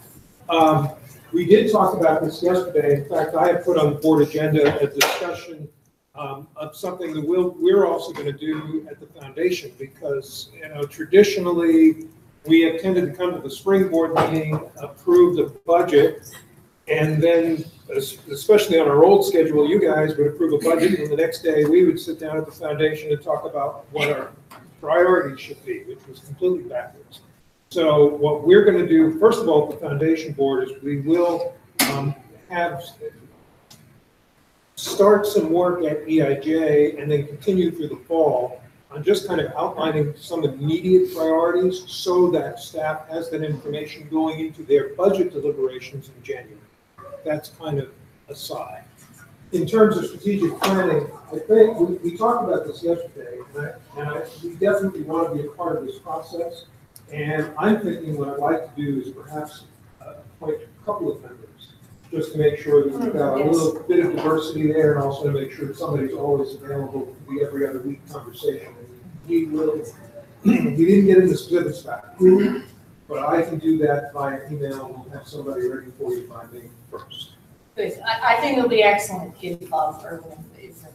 We did talk about this yesterday. In fact, I have put on the board agenda a discussion of something that we're also going to do at the foundation because, traditionally, we have tended to come to the spring board meeting, approve the budget, and then, especially on our old schedule, you guys would approve a budget, and the next day we would sit down at the foundation and talk about what our priorities should be, which was completely backwards. So what we're going to do, first of all, at the foundation board, is we will start some work at EIJ and then continue through the fall on just kind of outlining some immediate priorities so that staff has that information going into their budget deliberations in January. That's kind of aside. In terms of strategic planning, I think we talked about this yesterday, and we definitely want to be a part of this process. And I'm thinking what I'd like to do is perhaps appoint a couple of members, just to make sure that we've got a little bit of diversity there, and also to make sure that somebody's always available for the every other week conversation. He didn't get into specifics about who, but I can do that via email and we'll have somebody ready for you by May 1st. Good. I think it'll be excellent if the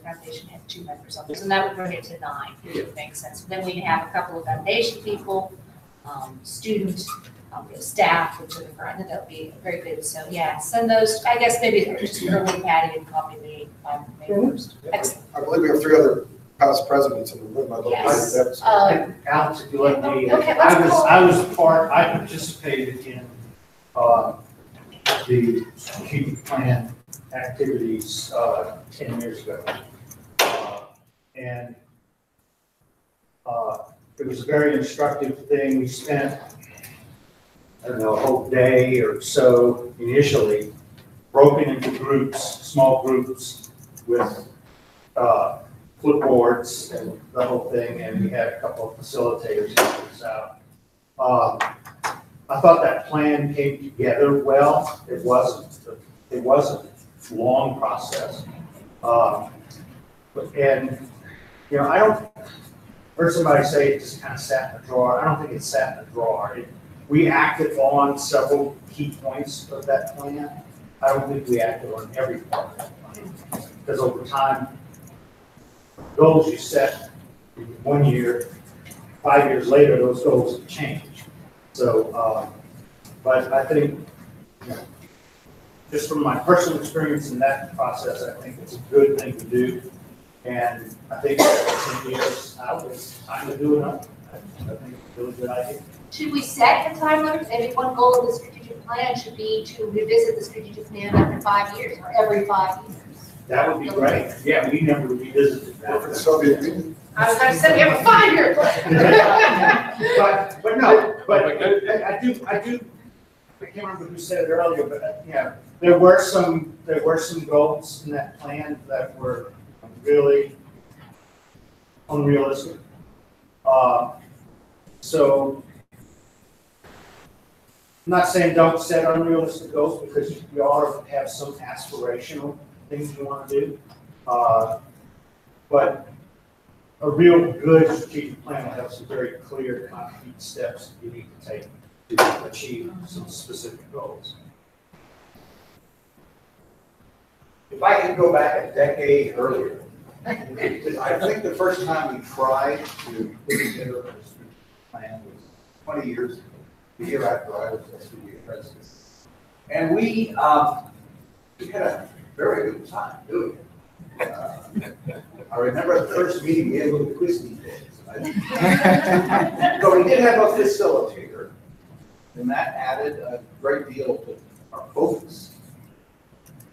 foundation had 2 members on this, and that would bring it to 9, if it makes sense. Then we can have a couple of foundation people, students, staff, which are the front, and that'll be very good. So yeah, send those. I guess maybe just early Patty and copy me by May 1st. Excellent. I believe we have 3 other past presidents in the room. Yes. Alex, if you let me, okay, I participated in the strategic plan activities 10 years ago. And it was a very instructive thing. We spent, I don't know, a whole day or so initially broken into groups, small groups with clipboards and the whole thing, and we had a couple of facilitators help us out. I thought that plan came together well. It wasn't a long process. I don't heard somebody say it just kind of sat in the drawer. I don't think it sat in the drawer. We acted on several key points of that plan. I don't think we acted on every part of that plan. Because over time, goals you set in 1 year 5 years later, those goals have changed. So, but I think, you know, just from my personal experience in that process, I think it's a good thing to do. And I think 10 years out, it's time to do another. I think it's a really good idea. Should we set a time limit? Maybe one goal of the strategic plan should be to revisit the strategic plan after 5 years or every 5 years. That would be great. Yeah, we never revisited that. For the Soviet Union. I was going to say we have a 5-year plan. but no, but I do, I can't remember who said it earlier, but yeah, there were some goals in that plan that were really unrealistic. So I'm not saying don't set unrealistic goals, because you ought to have some aspirational things you want to do. But a real good strategic plan will have some very clear, concrete steps you need to take to achieve some specific goals. If I could go back a decade earlier, I think the first time we tried to put together a strategic plan was 20 years ago, the year after I was SPJ president. And we had a very good time doing it. I remember the first meeting, we had a little quiz days. So we did have a facilitator, and that added a great deal to our focus.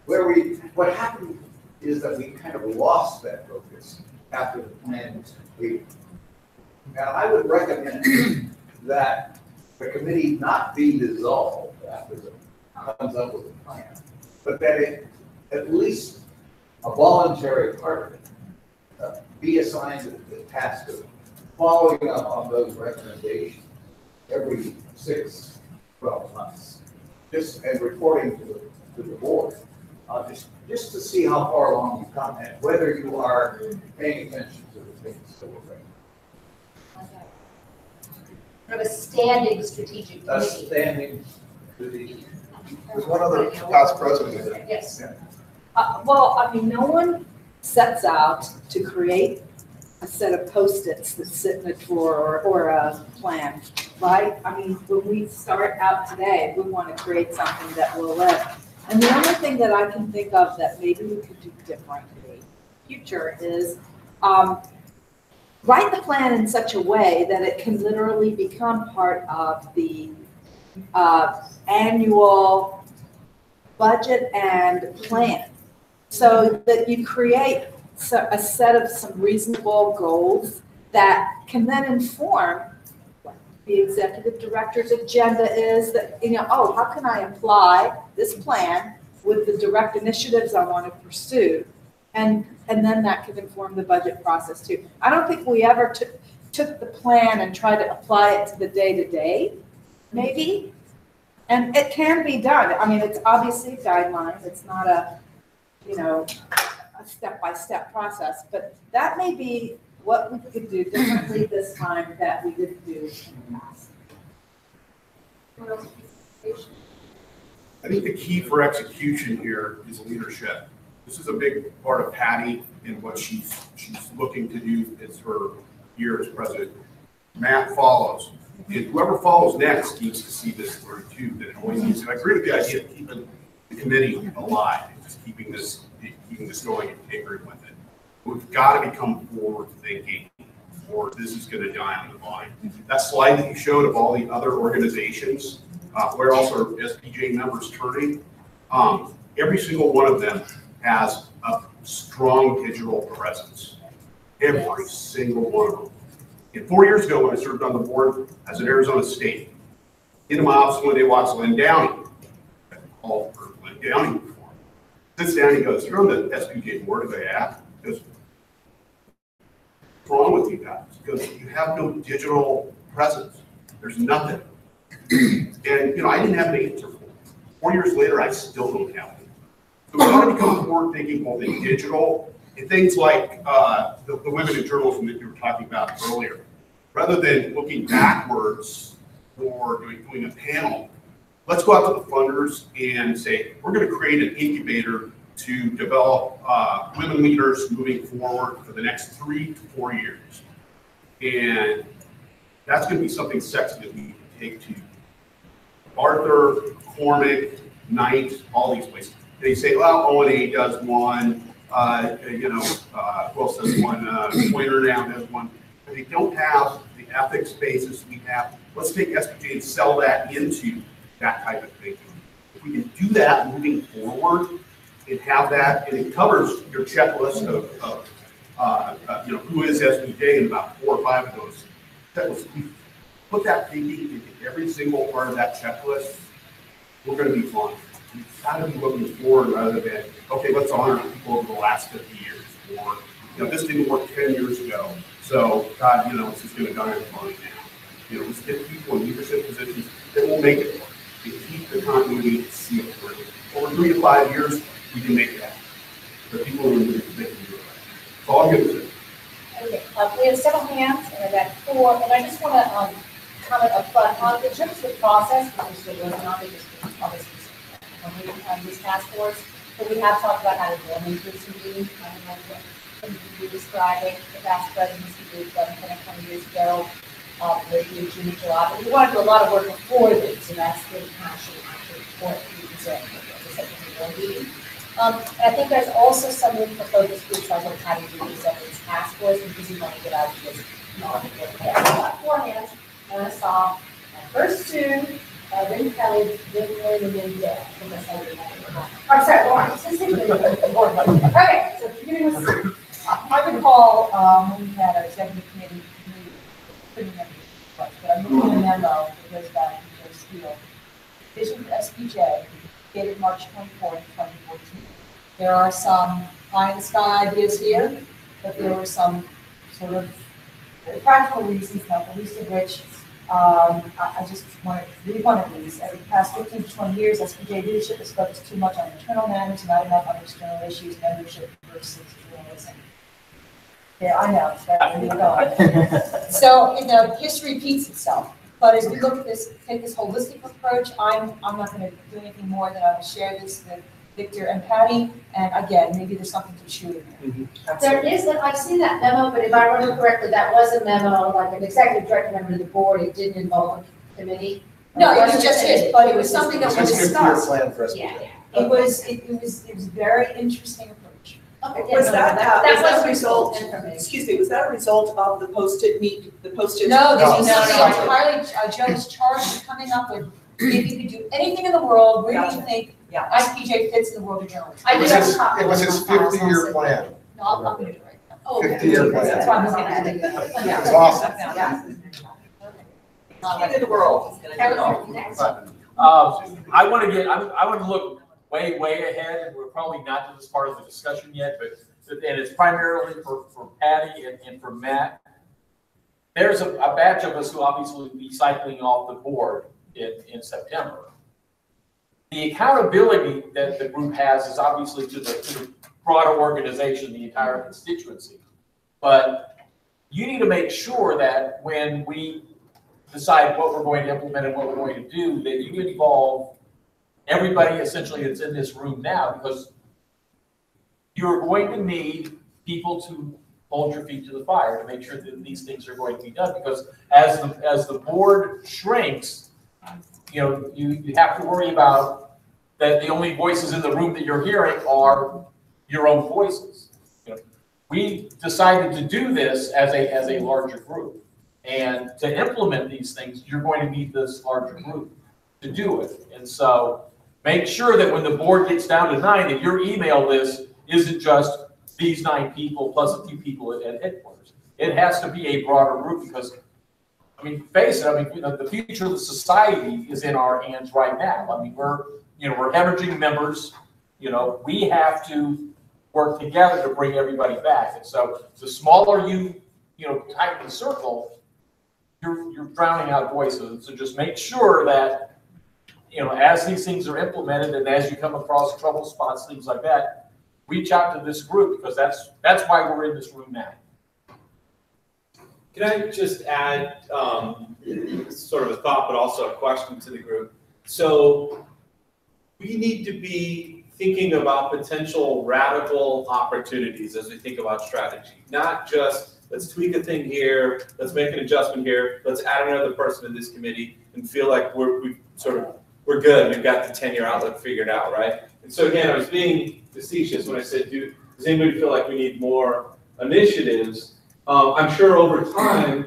What happened is that we kind of lost that focus after the plan was completed. And I would recommend that the committee not be dissolved after it comes up with a plan, but that it, at least a voluntary part of it, be assigned the task of following up on those recommendations every 6-12 months, and reporting to the board, just to see how far along you've come and whether you are paying attention to the things that we're making. Sort of a standing strategic A committee. standing strategic. There's one other past president. Yes. Well, I mean, no one sets out to create a set of Post-its that sit in a drawer or a plan, right? I mean, when we start out today, we want to create something that will live. And the only thing that I can think of that maybe we could do differently in the future is write the plan in such a way that it can literally become part of the annual budget and plan, so that you create a set of some reasonable goals that can then inform what the executive director's agenda is, that, you know, oh, how can I apply this plan with the direct initiatives I want to pursue? And then that can inform the budget process too. I don't think we ever took the plan and tried to apply it to the day-to-day, maybe. And it can be done. I mean, it's obviously a guideline. It's not a, you know, a step-by-step process, but that may be what we could do differently this time that we didn't do in the past. I think the key for execution here is leadership. This is a big part of Patty and what she's looking to do as her year as president. Matt follows. And whoever follows next needs to see this through too, that it always needs. And I agree with the idea of keeping the committee alive, and just keeping this going and tinkering with it. We've got to become forward thinking, or this is going to die on the vine. That slide that you showed of all the other organizations, where else are SPJ members turning, every single one of them has a strong digital presence. Every single one of them. And 4 years ago, when I served on the board as an Arizona State, into my office one day walks Lynn Downey. I called for Lynn Downey before. Sits down, he goes, "You're on the SPJ board." I go, "Yeah." He goes, "What's wrong with you guys?" He goes, "You have no digital presence. There's nothing." And, you know, I didn't have an answer for it. 4 years later, I still don't have it. So we want to become forward thinking, both in digital and things like the women in journalism that you were talking about earlier. Rather than looking backwards or doing a panel, let's go out to the funders and say, we're going to create an incubator to develop women leaders moving forward for the next 3 to 4 years. And That's gonna be something sexy that we can take to Arthur, Cormac, Knight, all these places. They say, well, O&A does one, who else does one, Pointer now has one. But they don't have the ethics basis we have. Let's take SPJ and sell that into that type of thinking. If we can do that moving forward and have that, and it covers your checklist of who is SPJ and about 4 or 5 of those checklists. We put that thinking into every single part of that checklist, we're going to be fine. We've got to be looking forward rather than, okay, let's honor people over the last 50 years. Or, this didn't work 10 years ago, so God, it's just going to die on the vine now. Let's get people in leadership positions that will make it work. And keep the continuity and see it through. Over 3 to 5 years, we can make that. The people who are leaders, they can do it. That's all I'm going to say. Okay, we have several hands, and I've got 4, and I just want to comment up front on in terms of the process, which is still working on, because obviously this task force, but we have talked about how to go into this meeting. I don't know what you describing the past presidency group 10 or 20 years ago, maybe June and July, but we want to do a lot of work before this, and that's the passion actually for the meeting. And I think there's also some room for focus groups like what Patty did with this task force, because we want to get ideas. Got 4 hands, and I saw first 2. Then Kelly, then Lynn, and then Deb. I'm sorry, Lauren. Okay, so beginning with I recall when we had our executive committee meeting, couldn't remember much, but I'm looking at a memo that goes back to their spiel. Vision for SPJ, dated March 24th, 2014. There are some pie in the sky ideas here, but there were some sort of practical reasons, not the least of which I just want to read one of these. Over the past 15 to 20 years, SPJ leadership has focused too much on internal matters, not enough on external issues, membership versus journalism. Yeah, I know. So, history repeats itself. But as we look at this, take this holistic approach, I'm not going to do anything more than I will share this with Victor and Patty. And again, maybe there's something to chew in there. There is, I've seen that memo, but if I remember correctly, that was a memo, like an executive director member of the board. It didn't involve a committee. No, it was just his, but it was something that was discussed. Yeah. It was a very interesting approach. Okay, Was that was a result? Excuse me. Was that a result of the posted meet? The posted? No, this was entirely. Joe was charged with coming up with if you could do anything in the world, where do you think SPJ fits in the world of journalism? It was his 50-year plan. No, I'm not going to do it right now. Oh, 50-year plan. That's why I'm going to do it. It was awesome. Into the world. I want to look way ahead, and we're probably not to this part of the discussion yet, and it's primarily for Patty and for Matt. There's a batch of us who obviously will be cycling off the board in September. The accountability that the group has is obviously to the broader organization, the entire constituency. But you need to make sure that when we decide what we're going to implement and what we're going to do, that you involve everybody essentially that's in this room now, because you're going to need people to hold your feet to the fire to make sure that these things are going to be done. Because as the board shrinks, you have to worry about that the only voices in the room that you're hearing are your own voices. We decided to do this as a larger group, and to implement these things, you're going to need this larger group to do it. And so make sure that when the board gets down to 9, that your email list isn't just these 9 people plus a few people at headquarters. It has to be a broader group, because, face it, the future of the society is in our hands right now. We're hemorrhaging members. We have to work together to bring everybody back. And so the smaller you tighten the circle, you're drowning out voices. So just make sure that, as these things are implemented and as you come across trouble spots, things like that, reach out to this group, because that's why we're in this room now. Can I just add sort of a thought, but also a question to the group? So we need to be thinking about potential radical opportunities as we think about strategy, not just let's tweak a thing here, let's make an adjustment here, let's add another person to this committee and feel like we're good, we've got the 10-year outlook figured out, right? And so again, I was being facetious when I said, does anybody feel like we need more initiatives? I'm sure over time,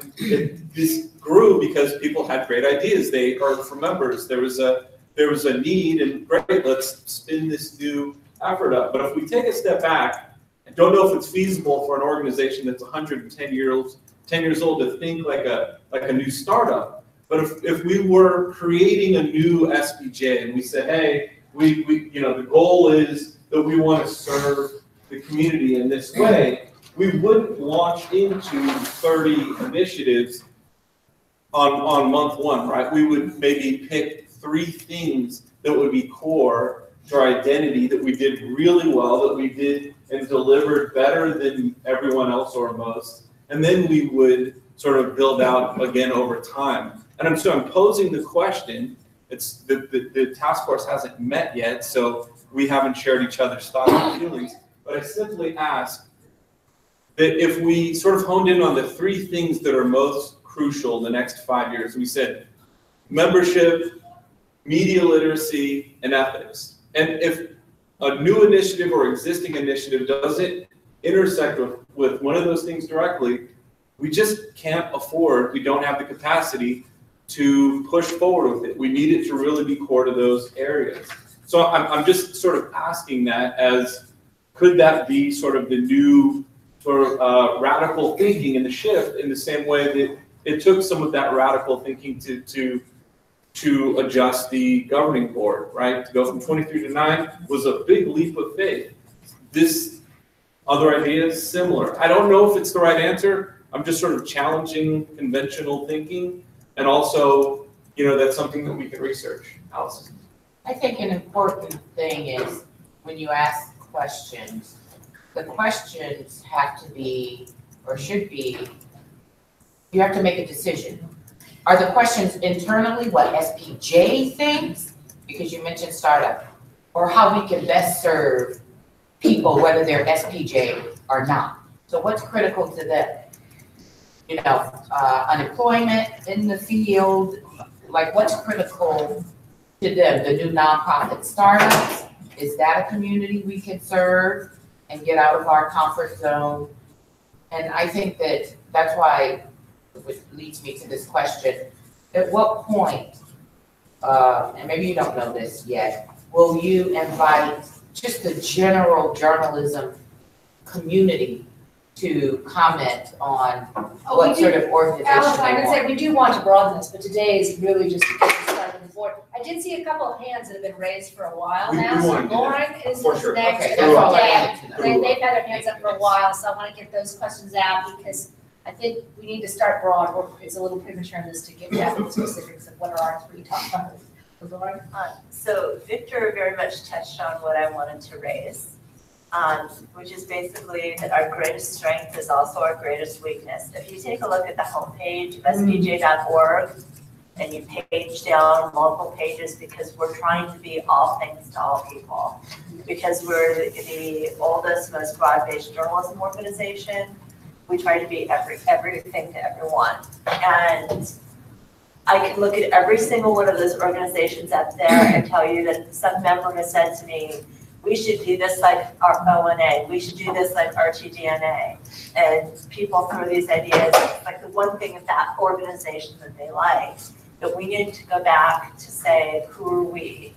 this grew because people had great ideas. They heard from members. There was a need, and great, let's spin this new effort up. But if we take a step back, I don't know if it's feasible for an organization that's 110 years old to think like a new startup. But if we were creating a new SPJ and we said, hey, the goal is that we want to serve the community in this way, we wouldn't launch into 30 initiatives on month one, right? We would maybe pick 3 things that would be core to our identity that we did really well, that we did and delivered better than everyone else or most. And then we would sort of build out again over time. And so I'm posing the question, it's the task force hasn't met yet, so we haven't shared each other's thoughts and feelings, but I simply ask that if we sort of honed in on the 3 things that are most crucial in the next 5 years, we said membership, media literacy, and ethics. And if a new initiative or existing initiative doesn't intersect with one of those things directly, we just can't afford, we don't have the capacity to push forward with it. We need it to really be core to those areas. So I'm just sort of asking that as, could that be sort of the new sort of radical thinking and the shift in the same way that it took some of that radical thinking to adjust the governing board, right? To go from 23 to 9 was a big leap of faith. This other idea is similar. I don't know if it's the right answer. I'm just sort of challenging conventional thinking, and also, that's something that we can research. Allison. I think an important thing is when you ask questions, the questions have to be, or should be, you have to make a decision. Are the questions internally what SPJ thinks, because you mentioned startup, or how we can best serve people, whether they're SPJ or not? So what's critical to them? Unemployment in the field, like what's critical to them? The new nonprofit startups, is that a community we can serve and get out of our comfort zone? And I think that's why, which leads me to this question, at what point, and maybe you don't know this yet, will you invite just the general journalism community to comment on what sort of organization Alice, they I'm gonna want? say, we do want to broaden this, but today is really just to get this started on the board. I did see a couple of hands that have been raised for a while We now, so wanna do that. Lauren is For sure. next. Okay, and that's all I Dan. wanted to know. They've had their hands up for a while, so I wanna get those questions out because I think we need to start broad. It's a little premature in this to get down to the specifics of what are our 3 top priorities. Lauren? So Victor very much touched on what I wanted to raise, which is basically that our greatest strength is also our greatest weakness. If you take a look at the homepage of spj.org and you page down multiple pages, because we're trying to be all things to all people, because we're the oldest, most broad-based journalism organization, we try to be everything to everyone. And I can look at every single one of those organizations out there and tell you that some member has said to me, we should do this like our ONA, we should do this like RTDNA. And people throw these ideas, like the one thing of that organization that they like, that we need to go back to say, who are we?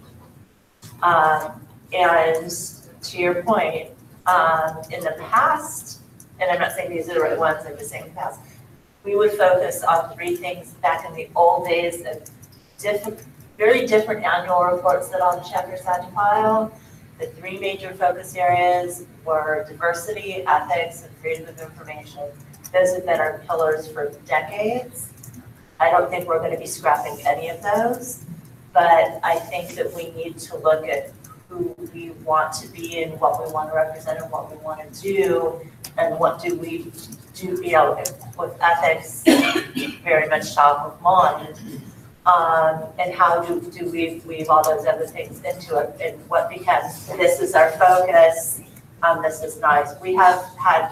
And to your point, in the past, and I'm not saying these are the right ones, I'm just saying the past, we would focus on 3 things back in the old days of very different annual reports that all the chapters had to file. The 3 major focus areas were diversity, ethics, and freedom of information. Those have been our pillars for decades. I don't think we're going to be scrapping any of those, but I think that we need to look at who we want to be and what we want to represent and what we want to do, and what do we do, with ethics very much top of mind. And how do we weave all those other things into it, and what becomes, this is our focus, this is nice. We have had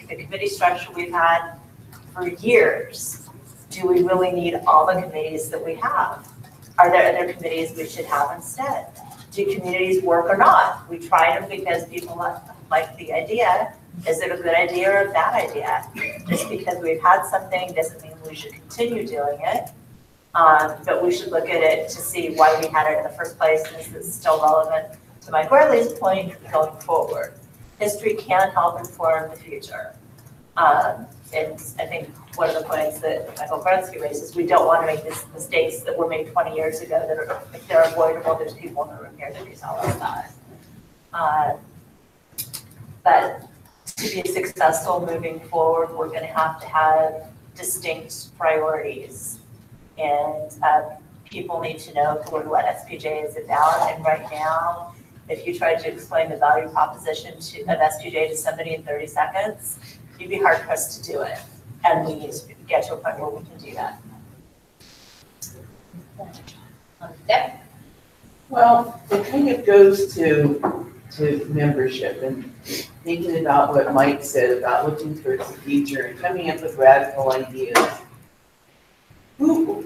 the committee structure we've had for years. Do we really need all the committees that we have? Are there other committees we should have instead? Do communities work or not? We try them because people like the idea. Is it a good idea or a bad idea? Just because we've had something doesn't mean we should continue doing it. But we should look at it to see why we had it in the first place, and is it still relevant to Mike Worley's point going forward? History can help inform the future. And I think one of the points that Michael Bransky raises, we don't want to make these mistakes that were made 20 years ago that are, if they're avoidable, there's people in the room here that can tell us that. But to be successful moving forward, we're going to have distinct priorities. And people need to know what SPJ is about. And right now, if you tried to explain the value proposition of SPJ to somebody in 30 seconds, you'd be hard pressed to do it. And we need to get to a point where we can do that. Deb? Well, it kind of goes to membership and thinking about what Mike said about looking towards the future and coming up with radical ideas. Who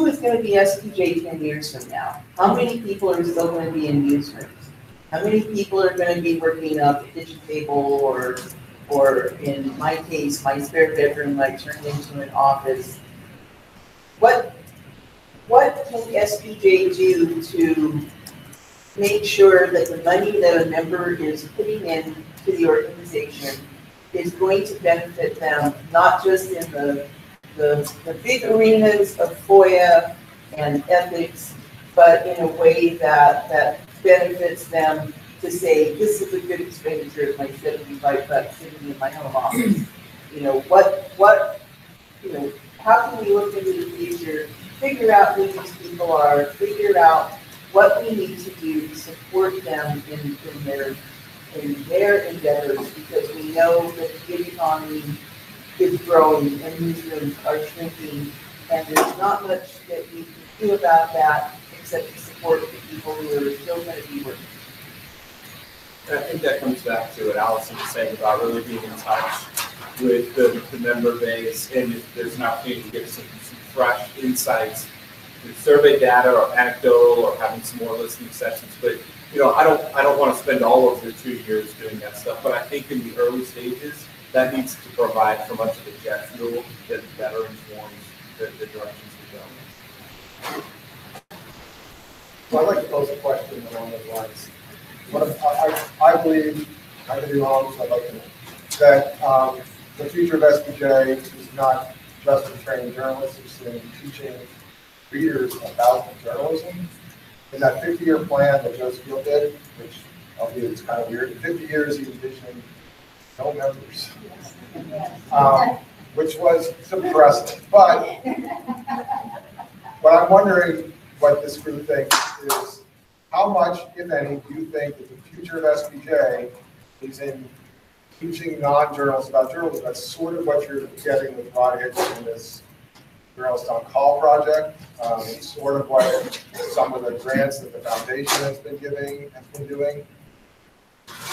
is going to be SPJ 10 years from now? How many people are still going to be in newsrooms? How many people are going to be working up a kitchen table or in my case, my spare bedroom I turned into an office? What can SPJ do to make sure that the money that a member is putting into the organization is going to benefit them, not just in the big arenas of FOIA and ethics, but in a way that benefits them to say, this is a good expenditure of my $75 sitting in my home office. How can we look into the future, figure out who these people are, figure out what we need to do to support them in their endeavors, because we know that the gig economy is growing and newsrooms are shrinking, and there's not much that we can do about that except to support the people who are still going to be working. I think that comes back to what Allison was saying about really being in touch with the member base, and if there's an opportunity to get some fresh insights through survey data or anecdotal or having some more listening sessions. But I don't want to spend all of the 2 years doing that stuff, but I think in the early stages, that needs to provide for much of the jet fuel that better informs the directions we go. So I'd like to pose a question along those lines. I believe, I could be wrong, so I'd like to know, that the future of SPJ is not just in training journalists, it's in teaching readers about journalism. In that 50-year plan that Joe Steele did, which albeit it's kind of weird, in 50 years he envisioned no members, which was depressing. But what I'm wondering, what this group thinks is, how much, if any, do you think that the future of SPJ is in teaching non-journalists about journalism? That's sort of what you're getting with Rod Hicks in this Journalist on Call project. It's sort of what some of the grants that the foundation has been doing.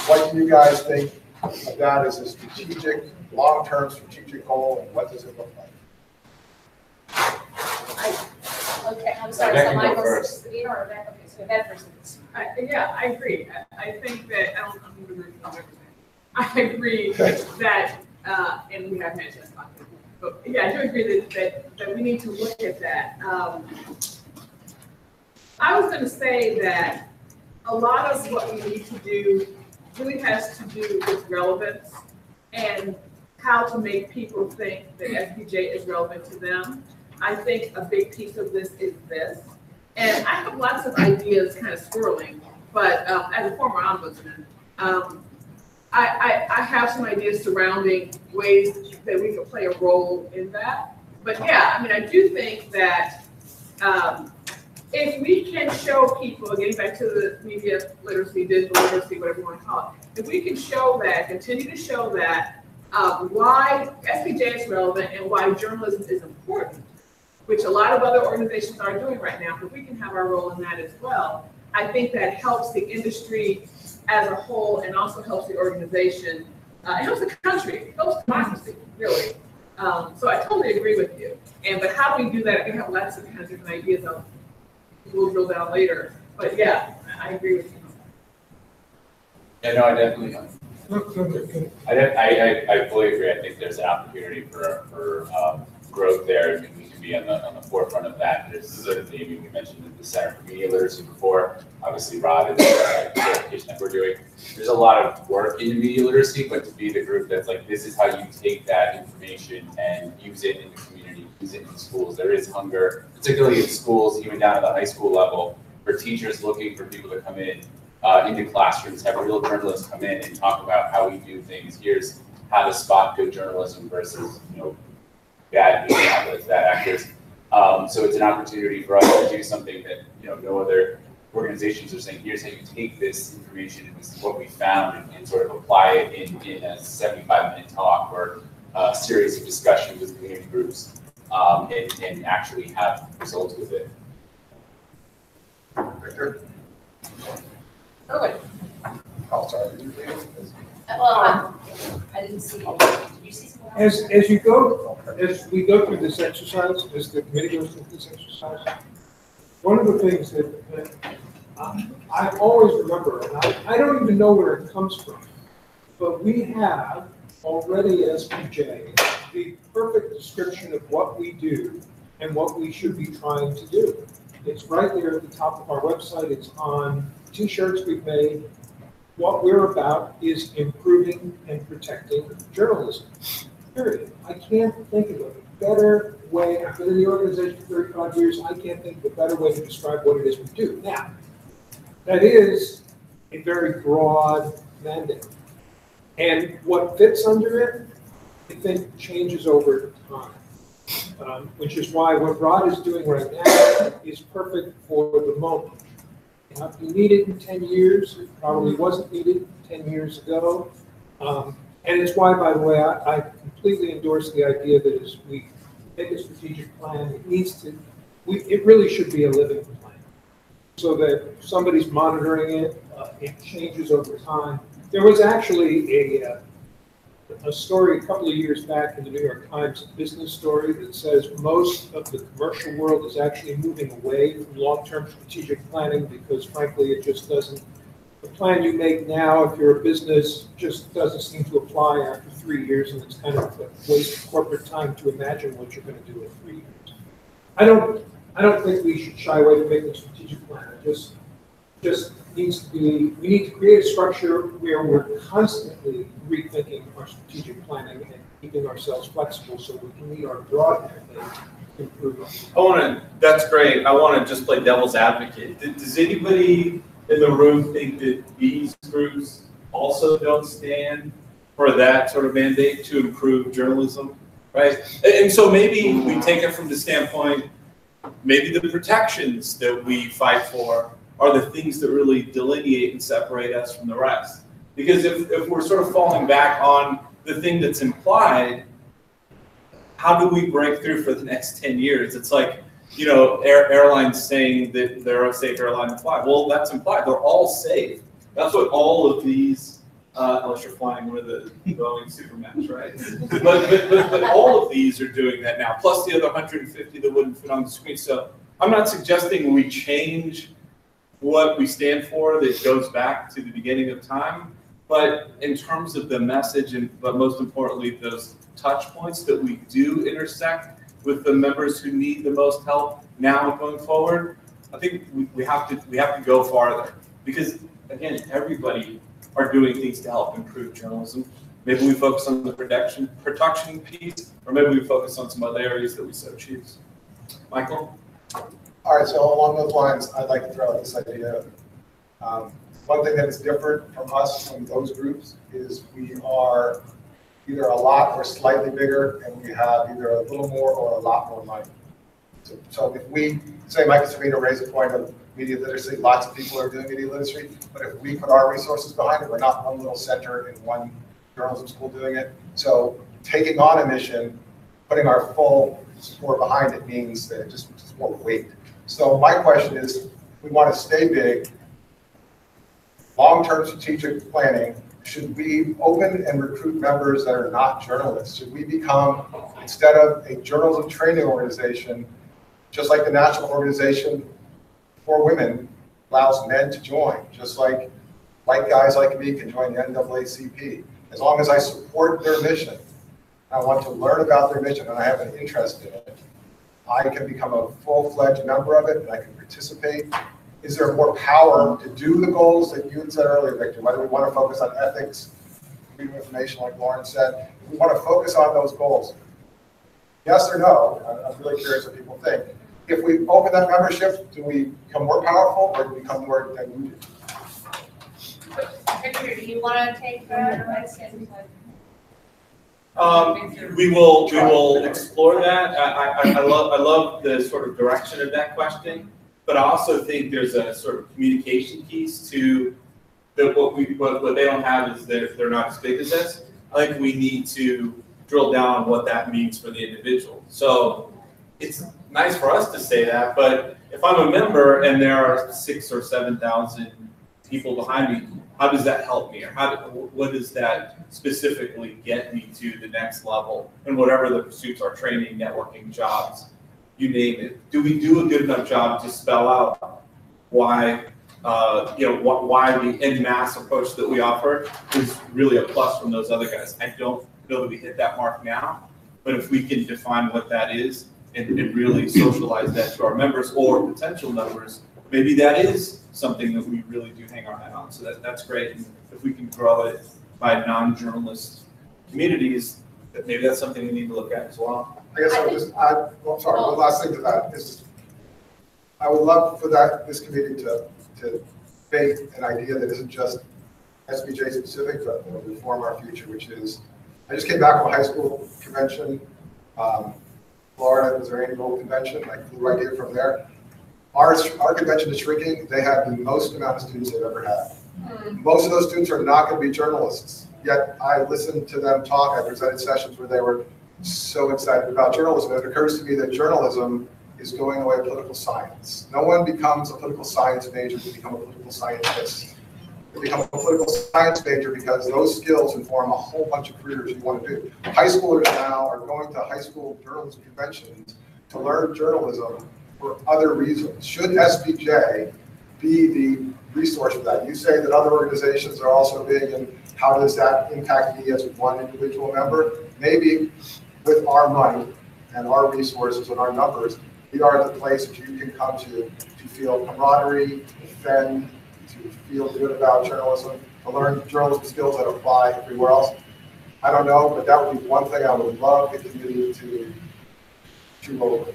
What do you guys think of that as a strategic, long-term strategic goal, and what does it look like? Okay, I'm sorry, so Michael's, Sabina or Rebecca, okay, so Rebecca first. Yeah, I agree. I think that, I don't remember everything. I agree that, and we have mentioned this, but yeah, I do agree that we need to look at that. I was going to say that a lot of what we need to do really has to do with relevance and how to make people think that SPJ is relevant to them. I think a big piece of this is this. And I have lots of ideas kind of swirling, but as a former ombudsman, I have some ideas surrounding ways that we could play a role in that. But yeah, I mean, I do think that if we can show people, getting back to the media literacy, digital literacy, whatever you want to call it, if we can show that, continue to show that, why SPJ is relevant and why journalism is important, which a lot of other organizations are doing right now, but we can have our role in that as well. I think that helps the industry as a whole and also helps the organization, it helps the country, it helps democracy, really. So I totally agree with you. But how do we do that? I have lots of kind of different ideas on. We'll drill down later. But yeah, I agree with you. Yeah, no, I definitely. I fully agree. I think there's an opportunity for growth there, and we can be on the forefront of that. There's maybe we mentioned the Center for Media Literacy before. Obviously, Rod is the certification that we're doing. There's a lot of work in media literacy, but to be the group that's like, this is how you take that information and use it in the community, use it in schools. There is hunger, particularly in schools, even down to the high school level, for teachers looking for people to come in into classrooms, have real journalists come in and talk about how we do things. Here's how to spot good journalism versus, bad media outlets, bad actors. So it's an opportunity for us to do something that, no other organizations are saying, here's how you take this information and this is what we found and sort of apply it in a 75-minute talk or a series of discussions with community groups and actually have results with it. Victor? Erwin. Oh, sorry. Well, I didn't see. Did you see something? As we go through this exercise, as the committee goes through this exercise, one of the things that I always remember, and I don't even know where it comes from, but we have already as SPJ the perfect description of what we do and what we should be trying to do. It's right there at the top of our website. It's on T-shirts we've made. What we're about is improving and protecting journalism, period. I can't think of a better way. I've been in the organization for 35 years. I can't think of a better way to describe what it is we do. Now, that is a very broad mandate. And what fits under it, I think, changes over time, which is why what Rod is doing right now is perfect for the moment. It may not be needed in 10 years. It probably wasn't needed 10 years ago. And it's why, by the way, I completely endorse the idea that as we make a strategic plan, it really should be a living plan, so that somebody's monitoring it, it changes over time. There was actually a story a couple of years back in the New York Times, a business story that says most of the commercial world is actually moving away from long-term strategic planning because, frankly, it just doesn't. The plan you make now, if you're a business, just doesn't seem to apply after 3 years, and it's kind of a waste of corporate time to imagine what you're going to do in 3 years. I don't think we should shy away from making a strategic plan. It just needs to be. We need to create a structure where we're constantly rethinking our strategic planning and keeping ourselves flexible so we can meet our broad mandate to improve. That's great. I want to just play devil's advocate. Does anybody in the room think that these groups also don't stand for that sort of mandate to improve journalism, right? And so maybe we take it from the standpoint, maybe the protections that we fight for are the things that really delineate and separate us from the rest. Because if we're sort of falling back on the thing that's implied, how do we break through for the next 10 years? It's like, airlines saying that they're a safe airline to fly. Well, that's implied. They're all safe. That's what all of these, unless you're flying one of the Boeing Supermans, right? but all of these are doing that now, plus the other 150 that wouldn't fit on the screen. So I'm not suggesting we change what we stand for that goes back to the beginning of time, but in terms of the message, but most importantly, those touch points that we do intersect with the members who need the most help now and going forward, I think we have to go farther, because again, everybody are doing things to help improve journalism. Maybe we focus on the production piece, or maybe we focus on some other areas that we so choose. Michael? All right, so along those lines, I'd like to throw out this idea. One thing that is different from us from those groups is we are either a lot or slightly bigger, and we have either a little more or a lot more money. So if we, say Michael Savino raised the point of media literacy, lots of people are doing media literacy, but if we put our resources behind it, we're not one little center in one journalism school doing it. So taking on a mission, putting our full support behind it means that it just more weight. So my question is, we want to stay big, long-term strategic planning Should we open and recruit members that are not journalists? Should we become, instead of a journalism training organization, just like the National Organization for Women allows men to join, just like white guys like me can join the NAACP. As long as I support their mission, I want to learn about their mission and I have an interest in it, I can become a full-fledged member of it and I can participate. Is there more power to do the goals that you had said earlier, Victor? Whether we want to focus on ethics, freedom of information, like Lauren said, we want to focus on those goals. Yes or no? I'm really curious what people think. If we open that membership, do we become more powerful or do we become more diluted? Victor, do you want to take that? We will explore that. I love the sort of direction of that question, but I also think there's a sort of communication piece to what they don't have is they're not as big as this. I think we need to drill down on what that means for the individual. So it's nice for us to say that, but if I'm a member and there are 6,000 or 7,000 people behind me, how does that help me? Or what does that specifically get me to the next level and whatever the pursuits are, training, networking, jobs, you name it. Do we do a good enough job to spell out why, why the en masse approach that we offer is really a plus from those other guys? I don't know that we hit that mark now, but if we can define what that is and really socialize that to our members or potential members, maybe that is something that we really do hang our hat on. So that's great. And if we can grow it by non-journalist communities, maybe that's something we need to look at as well. I guess I would just add, one last thing to that is I would love for this committee to debate an idea that isn't just SPJ specific, but will inform our future, which is, I just came back from a high school convention. Florida was their annual convention. I flew right in from there. Our convention is shrinking. They have the most amount of students they've ever had. Most of those students are not going to be journalists. Yet I listened to them talk. I presented sessions where they were so excited about journalism. It occurs to me that journalism is going away political science. No one becomes a political science major to become a political scientist. You become a political science major because those skills inform a whole bunch of careers you want to do. High schoolers now are going to high school journalism conventions to learn journalism for other reasons. Should SPJ be the resource for that? You say that other organizations are also big, and how does that impact me as one individual member? Maybe with our money and our resources and our numbers, we are the place that you can come to feel camaraderie, to defend, to feel good about journalism, to learn journalism skills that apply everywhere else. I don't know, but that would be one thing I would love the community to roll with.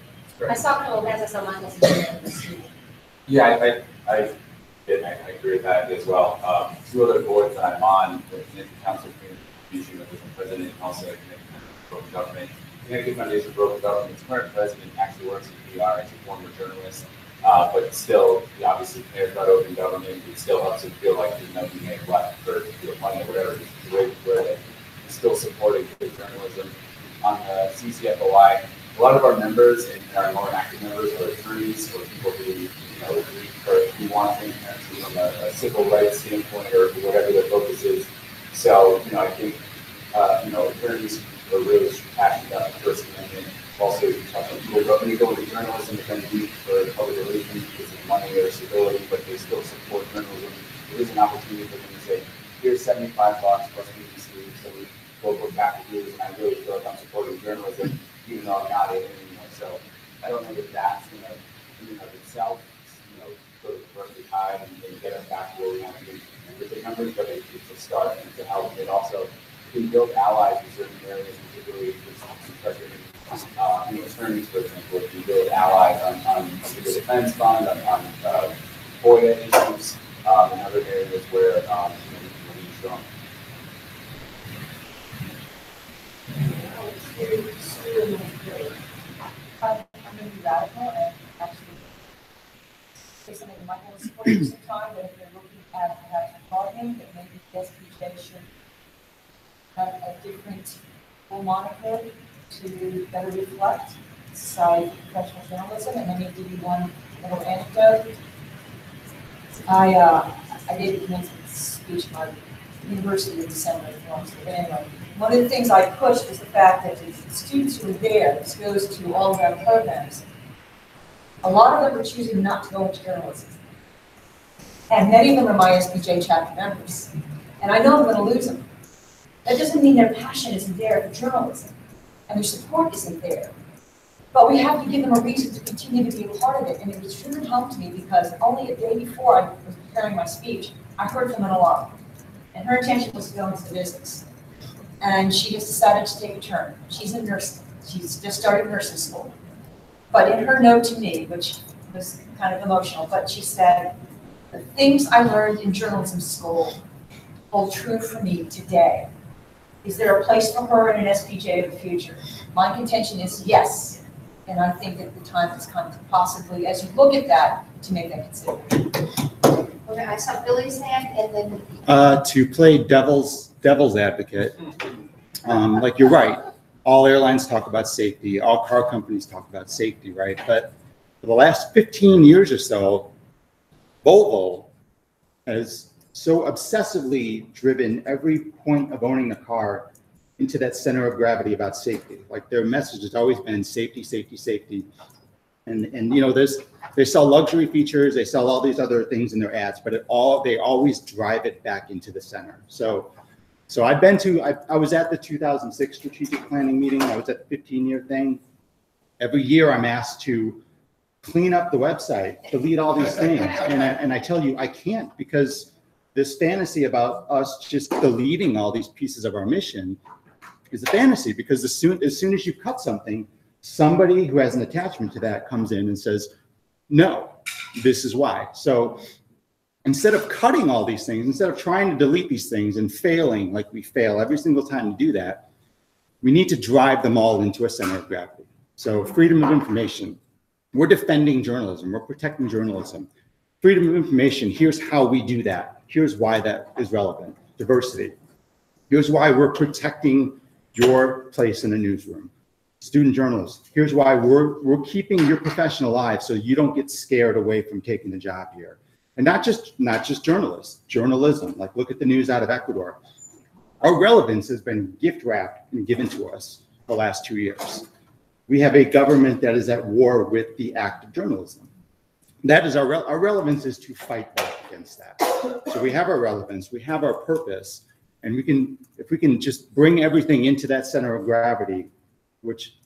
I saw a couple of guys Yeah, I agree with that as well. Two other boards that I'm on, the Connecticut Council for Communication, which I'm president, and also the Connecticut for Broken Government. The Connecticut Foundation for Broken Government's current president actually works in PR as a former journalist, but still, he obviously cares about open government. It still helps him feel like there's nothing made left for money or whatever. It's the way where he's still supporting good journalism. On the CCFOI, a lot of our members and our more active members are attorneys or people who want transparency from a civil rights standpoint or whatever their focus is. So, I think, attorneys are really passionate about the First Amendment. Also, when you go into journalism, they're going to be for public relations because of money or civility, but they still support journalism. There is an opportunity for them to say, here's $75 plus BBC, so we go back to years, and I really feel like I'm supporting journalism, even though I'm not in it anymore. So I don't know if that's going to, in and of itself, go to the first tide and get us back to where we want to be with the numbers, but it's a start and to help. It also can build allies in certain areas, particularly especially attorneys, for example, if you build allies on the defense fund, on FOIA issues, and other areas where we can be strong. I'm going to be radical and actually say something that Michael was supporting some time, that if they're looking at perhaps bargaining, that maybe the SPJ should have a different moniker to better reflect Society of Professional Journalism. And let me give you one little anecdote. I gave a commencement speech my University of December, if you want to. But anyway, one of the things I pushed was the fact that the students who are there, this goes to all of our programs, a lot of them are choosing not to go into journalism. And many of them are my SPJ chapter members. And I know I'm going to lose them. That doesn't mean their passion isn't there for journalism, and their support isn't there. But we have to give them a reason to continue to be a part of it. And it was truly helped me because only a day before I was preparing my speech, I heard from an alum. And her intention was to go into the business. And she just decided to take a turn. She's in nursing. She's just started nursing school. But in her note to me, which was kind of emotional, but she said, the things I learned in journalism school hold true for me today. Is there a place for her in an SPJ of the future? My contention is yes. And I think that the time has come to possibly, as you look at that, to make that consideration. Okay, I saw Billy's hand and then. To play devil's advocate, like you're right, all airlines talk about safety, all car companies talk about safety, right? But for the last 15 years or so, Volvo has so obsessively driven every point of owning a car into that center of gravity about safety. Like their message has always been safety, safety, safety. And you know, they sell luxury features, they sell all these other things in their ads, but they always drive it back into the center. So I've been to, I was at the 2006 strategic planning meeting, I was at the 15-year thing. Every year I'm asked to clean up the website, delete all these things. And I tell you, I can't, because this fantasy about us just deleting all these pieces of our mission is a fantasy, because as soon as you cut something, somebody who has an attachment to that comes in and says, no, this is why. So instead of cutting all these things, instead of trying to delete these things and failing like we fail every single time to do that, we need to drive them all into a center of gravity. So freedom of information. We're defending journalism. We're protecting journalism. Freedom of information, here's how we do that. Here's why that is relevant. Diversity. Here's why we're protecting your place in a newsroom. Student journalists, here's why we're keeping your profession alive so you don't get scared away from taking the job here. And not just journalists, journalism. Like look at the news out of Ecuador. Our relevance has been gift wrapped and given to us the last 2 years. We have a government that is at war with the act of journalism. That is our relevance is to fight back against that. So we have our relevance, we have our purpose, and if we can just bring everything into that center of gravity, which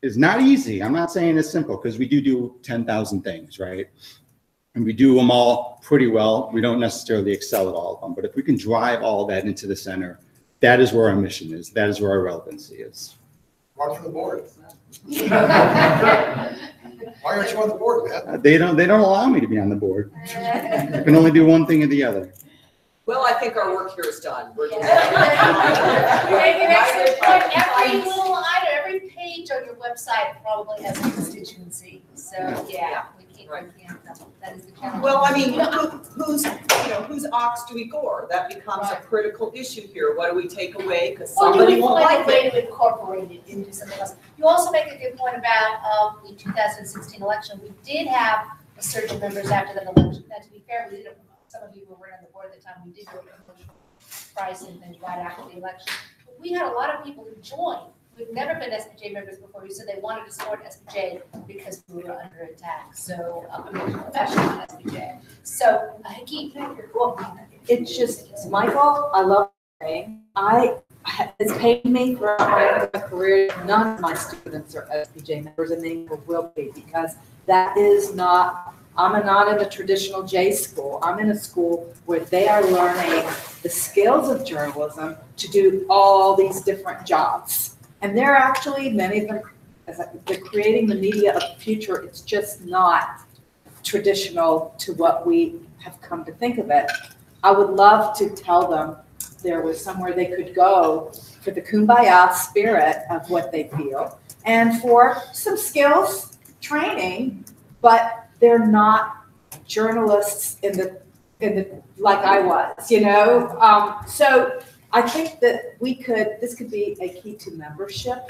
is not easy. I'm not saying it's simple, because we do 10,000 things, right? And we do them all pretty well. We don't necessarily excel at all of them, but if we can drive all that into the center, that is where our mission is. That is where our relevancy is. Mark from the board. Why aren't you on the board, man? They don't allow me to be on the board. I can only do one thing or the other. Well, I think our work here is done. We're just- Every little item, every page on your website probably has a constituency. So yeah, we can't, that is the challenge. Well, I mean, whose ox do we gore? That becomes a critical issue here. What do we take away? Because somebody won't like way it. to incorporate it into something else. You also make a good point about the 2016 election. We did have a surge of members after that election. Now, to be fair, we did. Some of you were on the board at the time. We did go to price and things right after the election. But we had a lot of people who joined who've never been SPJ members before who said they wanted to support SPJ because we were under attack. So professional SPJ. So It's just my fault. I love praying. It's paid me throughout my career. None of my students are SPJ members, and they will be, because that is not. I'm not in a traditional J school. I'm in a school where they are learning the skills of journalism to do all these different jobs. And they're actually, many of them, they're creating the media of the future. It's just not traditional to what we have come to think of it. I would love to tell them there was somewhere they could go for the kumbaya spirit of what they feel and for some skills training, but they're not journalists in the like I was, you know. So I think that this could be a key to membership.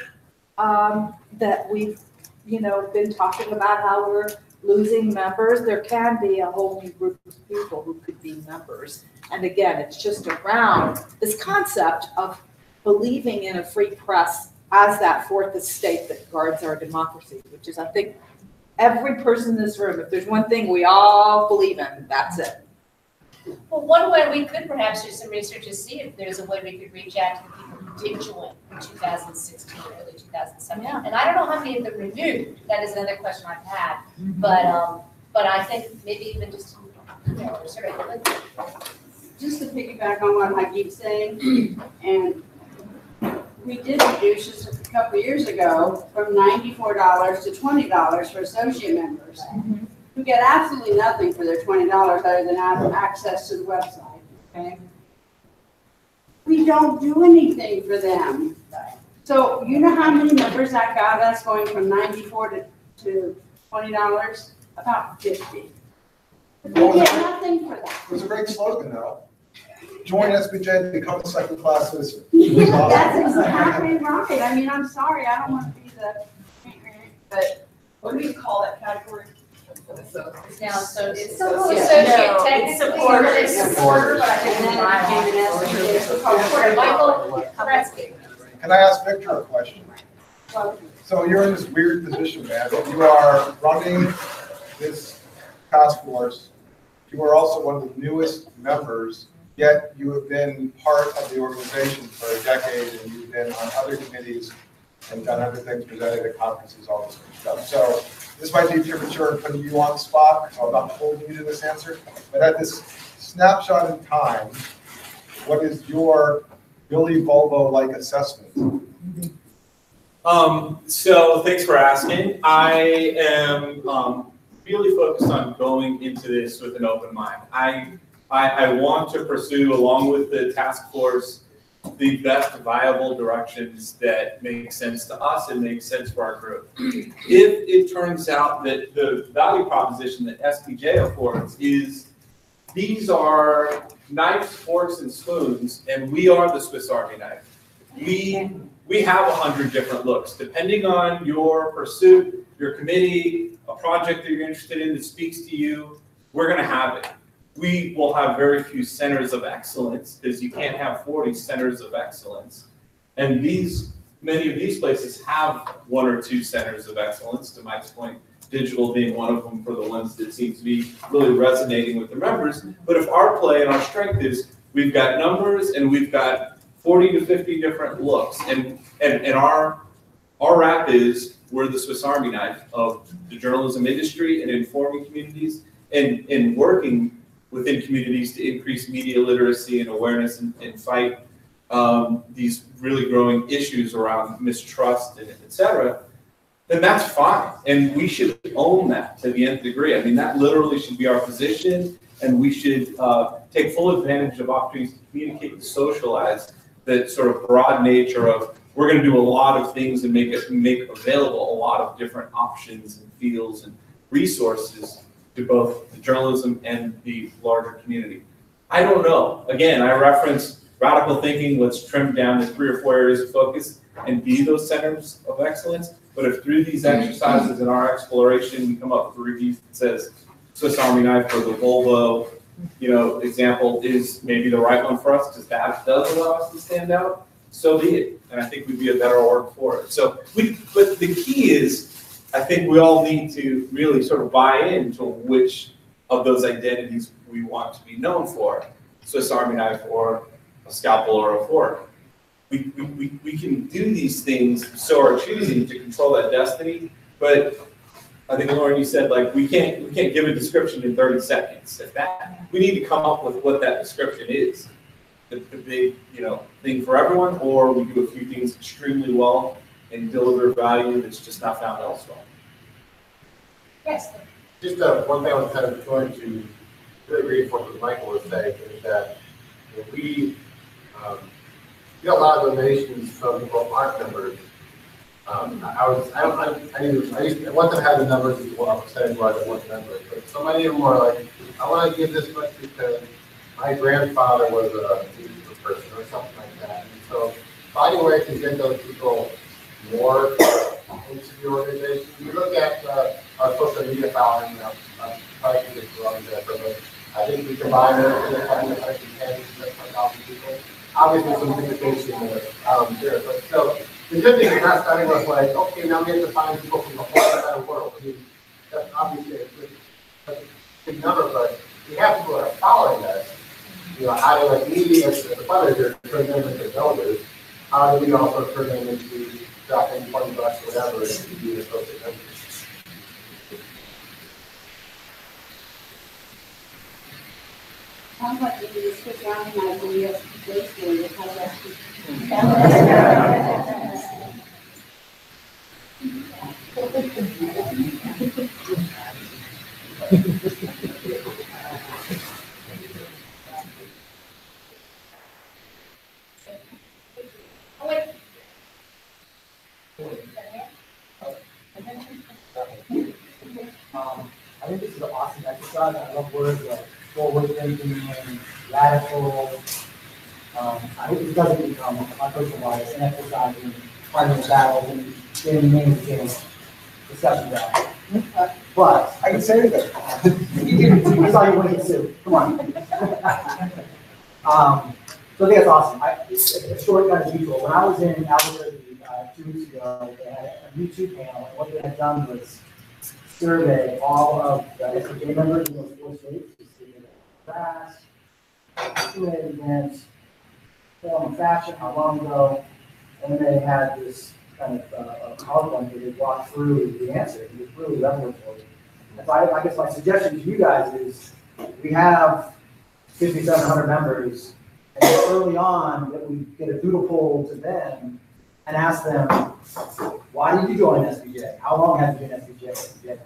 That we've, been talking about how we're losing members. There can be a whole new group of people who could be members And again, it's just around this concept of believing in a free press as that fourth estate that guards our democracy, which is, I think, every person in this room, if there's one thing we all believe in, that's it. Well, one way we could perhaps do some research is see if there's a way we could reach out to the people who did join in 2016, early 2017. Yeah. And I don't know how many of them renewed. That is another question I've had. But I think maybe even just, you know, sort of. Just to piggyback on what I keep saying, and we did reduce just a couple of years ago from $94 to $20 for associate members, who get absolutely nothing for their $20 other than have access to the website, okay? We don't do anything for them. So you know how many members that got us going from $94 to $20? About 50. We get nothing for that. It was a great slogan, though. Join SPJ, become a second-class citizen. Yeah, that's exactly right. I mean, I'm sorry, I don't want to be the, but What do you call that category? It's now, so it's Associate. associate, No, technically. it's supporter. It's supporter, but I think And then it it's became an SPJ. supporter. Michael Kresge. Can I ask Victor a question? So you're in this weird position, man. You are running this task force. You are also one of the newest members, yet you have been part of the organization for a decade, and you've been on other committees and done other things, presented at conferences, all this good stuff. So this might be premature and putting you on the spot, so I'm not holding you to this answer. But at this snapshot in time, what is your Billy Volvo-like assessment? So thanks for asking. I am really focused on going into this with an open mind. I want to pursue, along with the task force, the best viable directions that make sense to us and make sense for our group. If it turns out that the value proposition that SPJ affords is these are knives, forks, and spoons, and we are the Swiss Army knife. We have 100 different looks. Depending on your pursuit, your committee, a project that you're interested in that speaks to you, we're going to have it. We will have very few centers of excellence because you can't have 40 centers of excellence. And many of these places have one or two centers of excellence, to Mike's point, digital being one of them for the ones that seem to be really resonating with the members. But if our play and our strength is we've got numbers and we've got 40 to 50 different looks, and our rap is we're the Swiss Army knife of the journalism industry and informing communities and working within communities to increase media literacy and awareness and fight these really growing issues around mistrust and et cetera, then that's fine. And we should own that to the nth degree. I mean, that literally should be our position, and we should take full advantage of opportunities to communicate and socialize that sort of broad nature of we're going to do a lot of things and make available a lot of different options and fields and resources to both the journalism and the larger community. I don't know. Again, I reference radical thinking. Let's trim down to 3 or 4 areas of focus and be those centers of excellence. But if through these exercises and our exploration, we come up with a review that says Swiss Army knife or the Volvo, example is maybe the right one for us because that does allow us to stand out, so be it. And I think we'd be a better org for it. But the key is, I think we all need to really sort of buy into which of those identities we want to be known for, Swiss Army knife or a scalpel or a fork. We can do these things so are choosing to control that destiny, but I think, Lauren, you said, like, we can't give a description in 30 seconds. We need to come up with what that description is. The big, thing for everyone, or we do a few things extremely well and deliver value that's just not found elsewhere. Yes. Just one thing I was kind of going to really reinforce what Michael was saying is that we get a lot of donations from people who aren't members. I want to have the numbers as well, percentage-wise of what members, but so many of them are like, I want to give this much because my grandfather was a musical person or something like that. And so finding ways to get those people more into the organization. You look at our social media following, probably this wrong example, but I think we combine it with the 110,000 people. Obviously, some communication there, but so the good thing is not starting with like, okay, now we have to find people from the whole entire world. I mean, that's obviously a big number, but we have people that are following us. You know, how do like me as the fundraiser turn them into donors? How do we also turn them into dropping $20 whatever to be associate members? Sounds like you just sit down and I do your basically the kind I think this is an awesome exercise. I love words like forward thinking, radical. I hope it doesn't become a personal bias, an exercise in fighting battles and getting names against discussion about. But I can say that. I saw you winning too. Come on. So I think that's awesome. It's a short kind of detour. When I was in Albuquerque 2 weeks ago, they had a YouTube panel, and what they had done was survey all of the SPJ members in those 4 states to see the class, two-day events, form and fashion, how long ago, and then they had this kind of PowerPoint where they walked through the answer. It was really revelatory. And so I guess my suggestion to you guys is we have 5,700 members, and early on that we get a doodle poll to them and ask them, why did you join SPJ? How long have you been SPJ?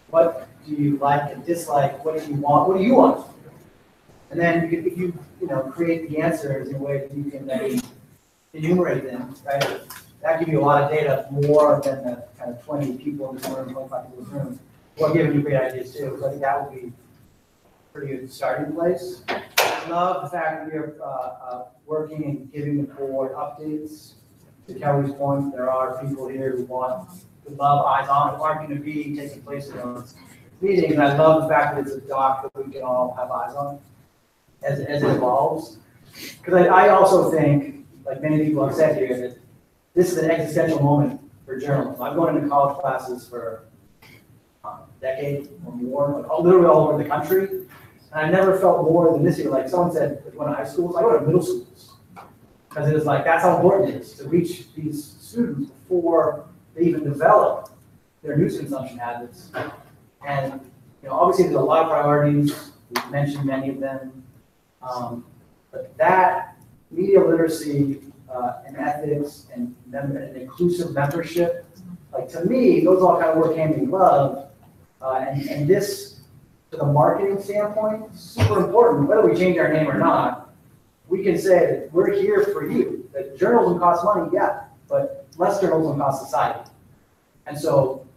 What do you like and dislike? What do you want? What do you want? And then if you create the answers in a way that you can then enumerate them, right? That gives you a lot of data, more than the kind of 20 people in this room, 25 people in this room, who are giving you great ideas too. So I think that would be a pretty good starting place. I love the fact that we are working and giving the board updates. To Kelly's point, there are people here who love eyes on, who aren't going to be taking place in those meetings. And I love the fact that it's a doc that we can all have eyes on as it evolves. Because I also think, like many people have said here, that this is an existential moment for journalism. I've gone into college classes for a decade or more, like literally all over the country. And I never felt more than this year. Like someone said, if you went to high schools, I go to middle schools. Because it was like, that's how important it is to reach these students before they even develop their news consumption habits. And obviously there's a lot of priorities. We've mentioned many of them. But that media literacy and ethics and inclusive membership, like to me, those all kind of work hand in glove. And this, to the marketing standpoint, super important. Whether we change our name or not, we can say that we're here for you. That journalism costs money, yeah, but less journalism costs society. And so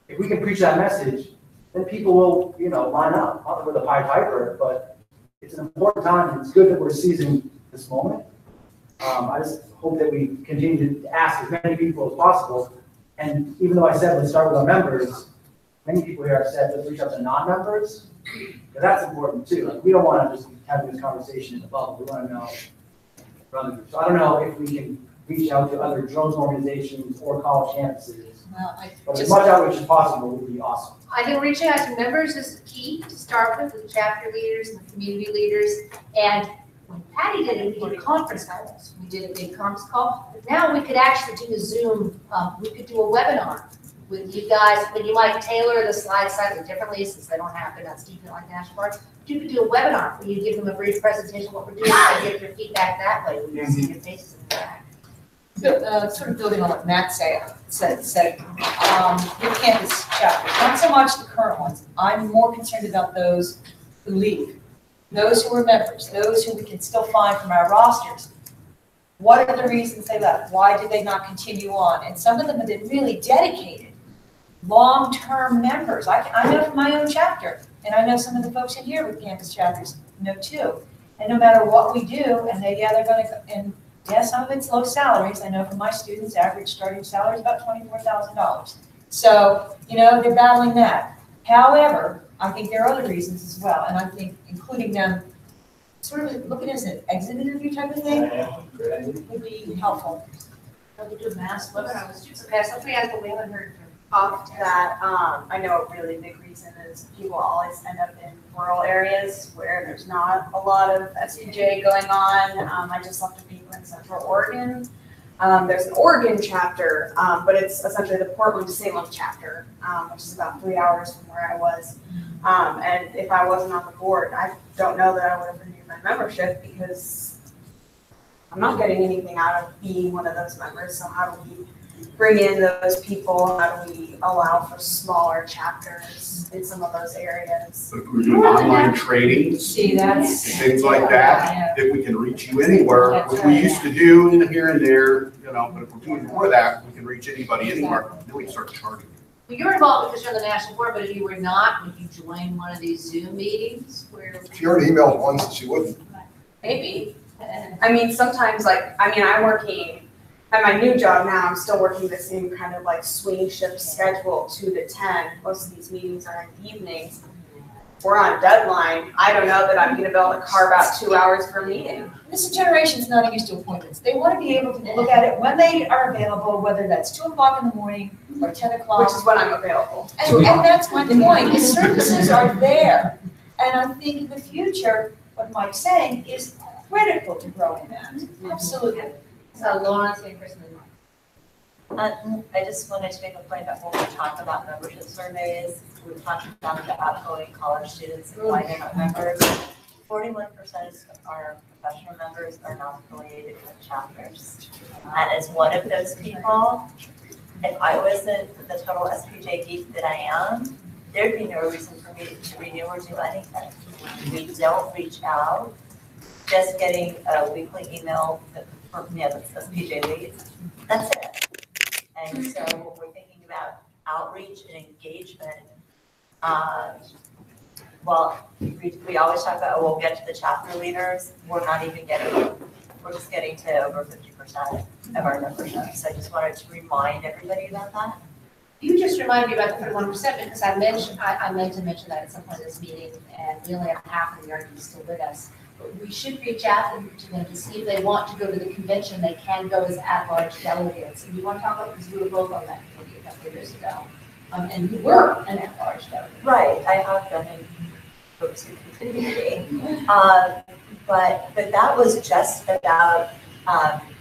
if we can preach that message, then people will, line up. Not that we're the Pied Piper, but it's an important time, and it's good that we're seizing this moment. I just hope that we continue to ask as many people as possible. And even though I said let's start with our members, many people here have said let's reach out to non-members. But that's important too. Like, we don't want to just be having this conversation in the bubble. We want to know from other groups. So I don't know if we can reach out to other journalism organizations or college campuses. Well, But as much outreach as possible would be awesome. I think reaching out to members is key to start with the chapter leaders and the community leaders. And when Patty did it, we did conference calls. We did a big conference call. But now we could actually do a Zoom, we could do a webinar with you guys, but you might tailor the slides slightly differently since they don't happen at Stephen like National Park. You could do a webinar where you give them a brief presentation of what we're doing and get your feedback that way. We can see your faces in the back. Sort of building on what Matt said, your campus chapters, not so much the current ones. I'm more concerned about those who leave, those who are members, those who we can still find from our rosters. What are the reasons they left? Why did they not continue on? And some of them have been really dedicated, long-term members. I know from my own chapter, and I know some of the folks in here with campus chapters know too. And no matter what we do, and they're going to, and yeah, some of it's low salaries. I know from my students, average starting salary is about $24,000. So, they're battling that. However, I think there are other reasons as well, and I think including them, sort of looking as an exit interview type of thing, would be helpful. We do mass webinar, let's do some mass, something else, but we haven't heard from. Off to that, I know a really big reason is people always end up in rural areas where there's not a lot of SPJ going on. I just left a paper in Central Oregon. There's an Oregon chapter, but it's essentially the Portland to Salem chapter, which is about 3 hours from where I was. And if I wasn't on the board, I don't know that I would have renewed my membership because I'm not getting anything out of being one of those members. So how do we bring in those people? How do we allow for smaller chapters in some of those areas? But if we're doing online trainings, and things like that, if we can reach you anywhere, which we used to do here and there, you know, but if we're doing more of that, we can reach anybody anywhere, then we can start charging. Well, you're involved because you're on the national board, but if you were not, would you join one of these Zoom meetings where? She already emailed once and she wouldn't. Maybe. I mean, sometimes I'm working at my new job now, I'm still working the same kind of like swing shift schedule 2 to 10. Most of these meetings are in the evenings. We're on deadline. I don't know that I'm gonna be able to carve out 2 hours for a meeting. This generation's not used to appointments. They want to be able to look at it when they are available, whether that's 2 o'clock in the morning or 10 o'clock. Which is when I'm available. And that's my point. The services are there. And I think in the future, what Mike's saying is critical to growing that. Absolutely. So Lawrence and Kristen. I just wanted to make a point about when we talk about membership surveys, we talked about the outgoing college students and why they're not members. 41% of our professional members are not affiliated with chapters. And as one of those people, if I wasn't the total SPJ geek that I am, there'd be no reason for me to renew or do anything. We don't reach out. Just getting a weekly email that says PJ leads. That's it. And so when we're thinking about outreach and engagement, well, we always talk about, oh, we'll get to the chapter leaders. We're not even getting, we're just getting to over 50% of our membership. So I just wanted to remind everybody about that. You just reminded me about the 31% because I meant to mention that at some point in this meeting, and we only have half of the audience still with us. But we should reach out to them to see if they want to go to the convention. They can go as at-large delegates. And we want to talk about, because we were both on that committee a couple of years ago. And we were an at-large delegate. Right, I have been in folks who continue to be. But that was just about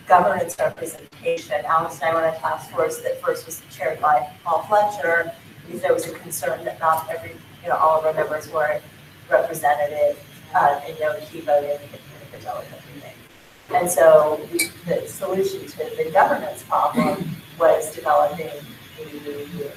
governance representation. Alice and I were on a task force that first was chaired by Paul Fletcher, because there was a concern that not every, all of our members weren't represented in key voting in the delegate meeting. And so the solution to the governance problem was developing the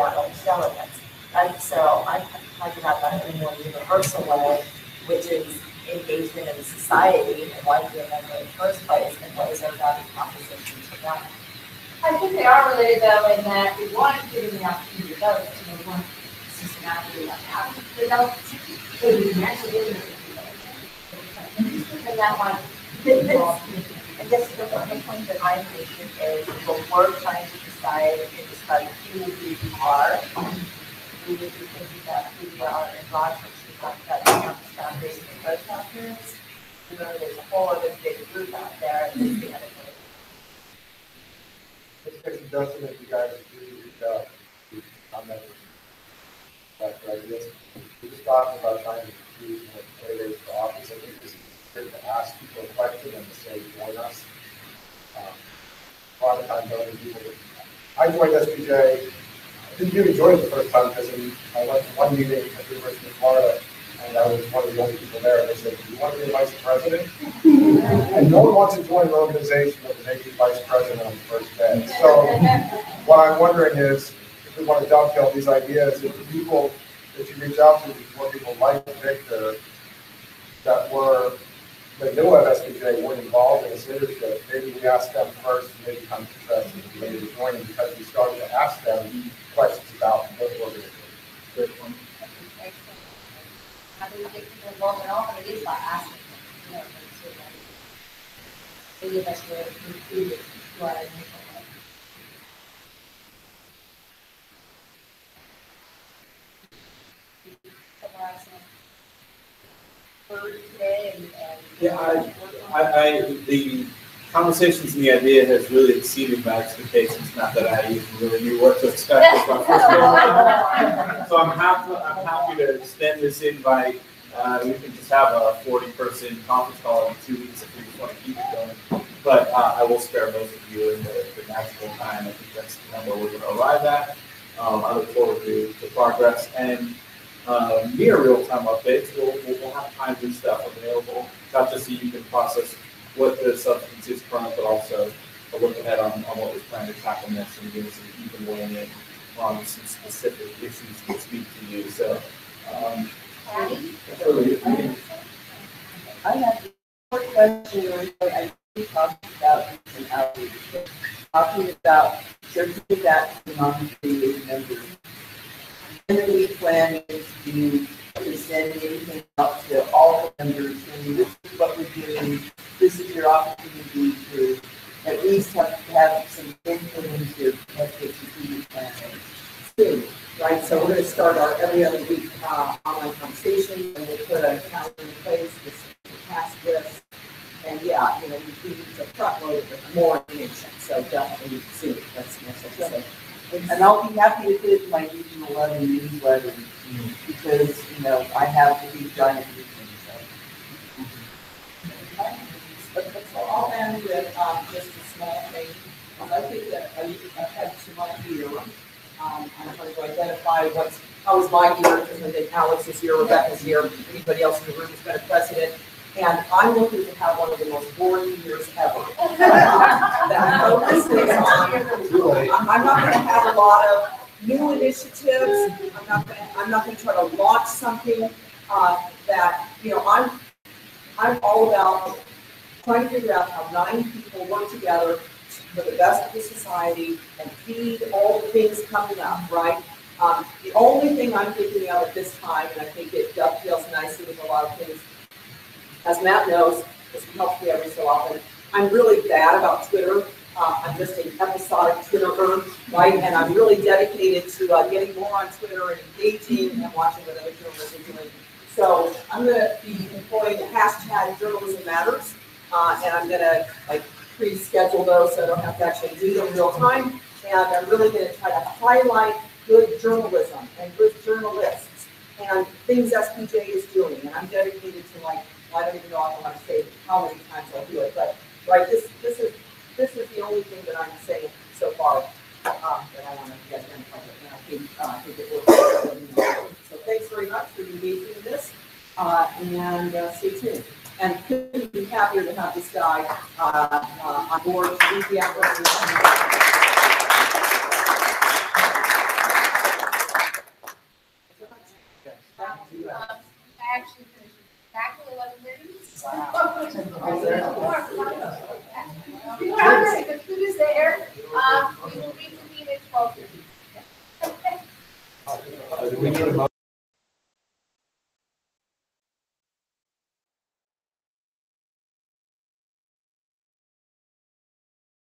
at-large delegates. And so I'm talking about that in a more universal way, which is engagement in society and why we are a member in the first place, and what is our value proposition to them. I think they are related though in that we want to give them the opportunity to vote, we want systematically have the delegates. So we can actually give them and that one. I guess the point that I'm making is what we're trying to decide is about who we are. We would be thinking about who we are in Rochester. We talked about the foundation and growth chapters. Remember, there's a whole other big group out there. And it's the other way. This person doesn't make you guys do on that. Right, this, we're just talking about trying to choose candidates for office. I think it's good to ask people a question and to say join us. A lot of times, other people. I joined SPJ. I didn't really join it the first time because I went to one meeting at the University of Florida, and I was one of the only people there. And they said, "Do you want to be vice president?" And no one wants to join an organization that would make you vice president on the first day. So, what I'm wondering is, if we want to dovetail these ideas, if the people that you reach out to, before people like Victor, that knew at SPJ weren't involved in this leadership, maybe we ask them first, and they become interested in maybe joining because we started to ask them questions about what organization. Good one. How do we get people involved in all of it is by asking them. Maybe that's where we do it. have some heard today and. Yeah, the conversations and the idea has really exceeded my expectations. Not that I even really knew what to expect with my first one. So I'm happy to extend this invite. We can just have a 40-person conference call in 2 weeks if we just want to keep it going. But I will spare most of you in the natural time. I think that's the number we're going to arrive at. I look forward to progress and near real-time updates. We'll have times and stuff available, not just so you can process what the substance is current, but also a look ahead on what we're trying to tackle next and give us an even weighing in on some specific issues that speak to you. So, I have a question. I think talking about an outreach, talking about circulating that among the members. And then we plan to send anything out to all the members, and this is what we're doing. This is your opportunity to at least have some input into SPJ planning soon, right? So we're going to start our every other week online conversation, and we'll put a calendar in place with some task lists. And yeah, we need to front load with more information. So definitely soon. That's necessary. And I'll be happy to put it in my Region 11 newsletter because, I have the big giant meeting. So I'll end with just a small thing. I think that I've had too much here. I'm trying to identify how was my year, because I think Alex is here, Rebecca's here, anybody else in the room has been a president. And I'm looking to have one of the most boring years ever. That focuses on, I'm not going to have a lot of new initiatives. I'm not going to try to launch something that, I'm all about trying to figure out how 9 people work together for the best of the society and feed all the things coming up, right? The only thing I'm thinking of at this time, and I think it dovetails nicely with a lot of things, as Matt knows, because he helps me every so often, I'm really bad about Twitter. I'm just an episodic Twitterer, right? And I'm really dedicated to getting more on Twitter and engaging and watching what other journalists are doing. So I'm going to be employing the hashtag Journalism Matters, and I'm going to pre-schedule those so I don't have to actually do them real time. And I'm really going to try to highlight good journalism and good journalists and things SPJ is doing. And I'm dedicated to I don't even know if I want to say how many times I'll do it, but this is the only thing that I'm saying so far that I want to get in public, and I think it works. So thanks very much for engaging in this, and stay tuned. And couldn't be happier to have this guy on board to lead the effort. I actually finished exactly 11 minutes. The food is there. We will reconvene at 12:30. Do we need a motion?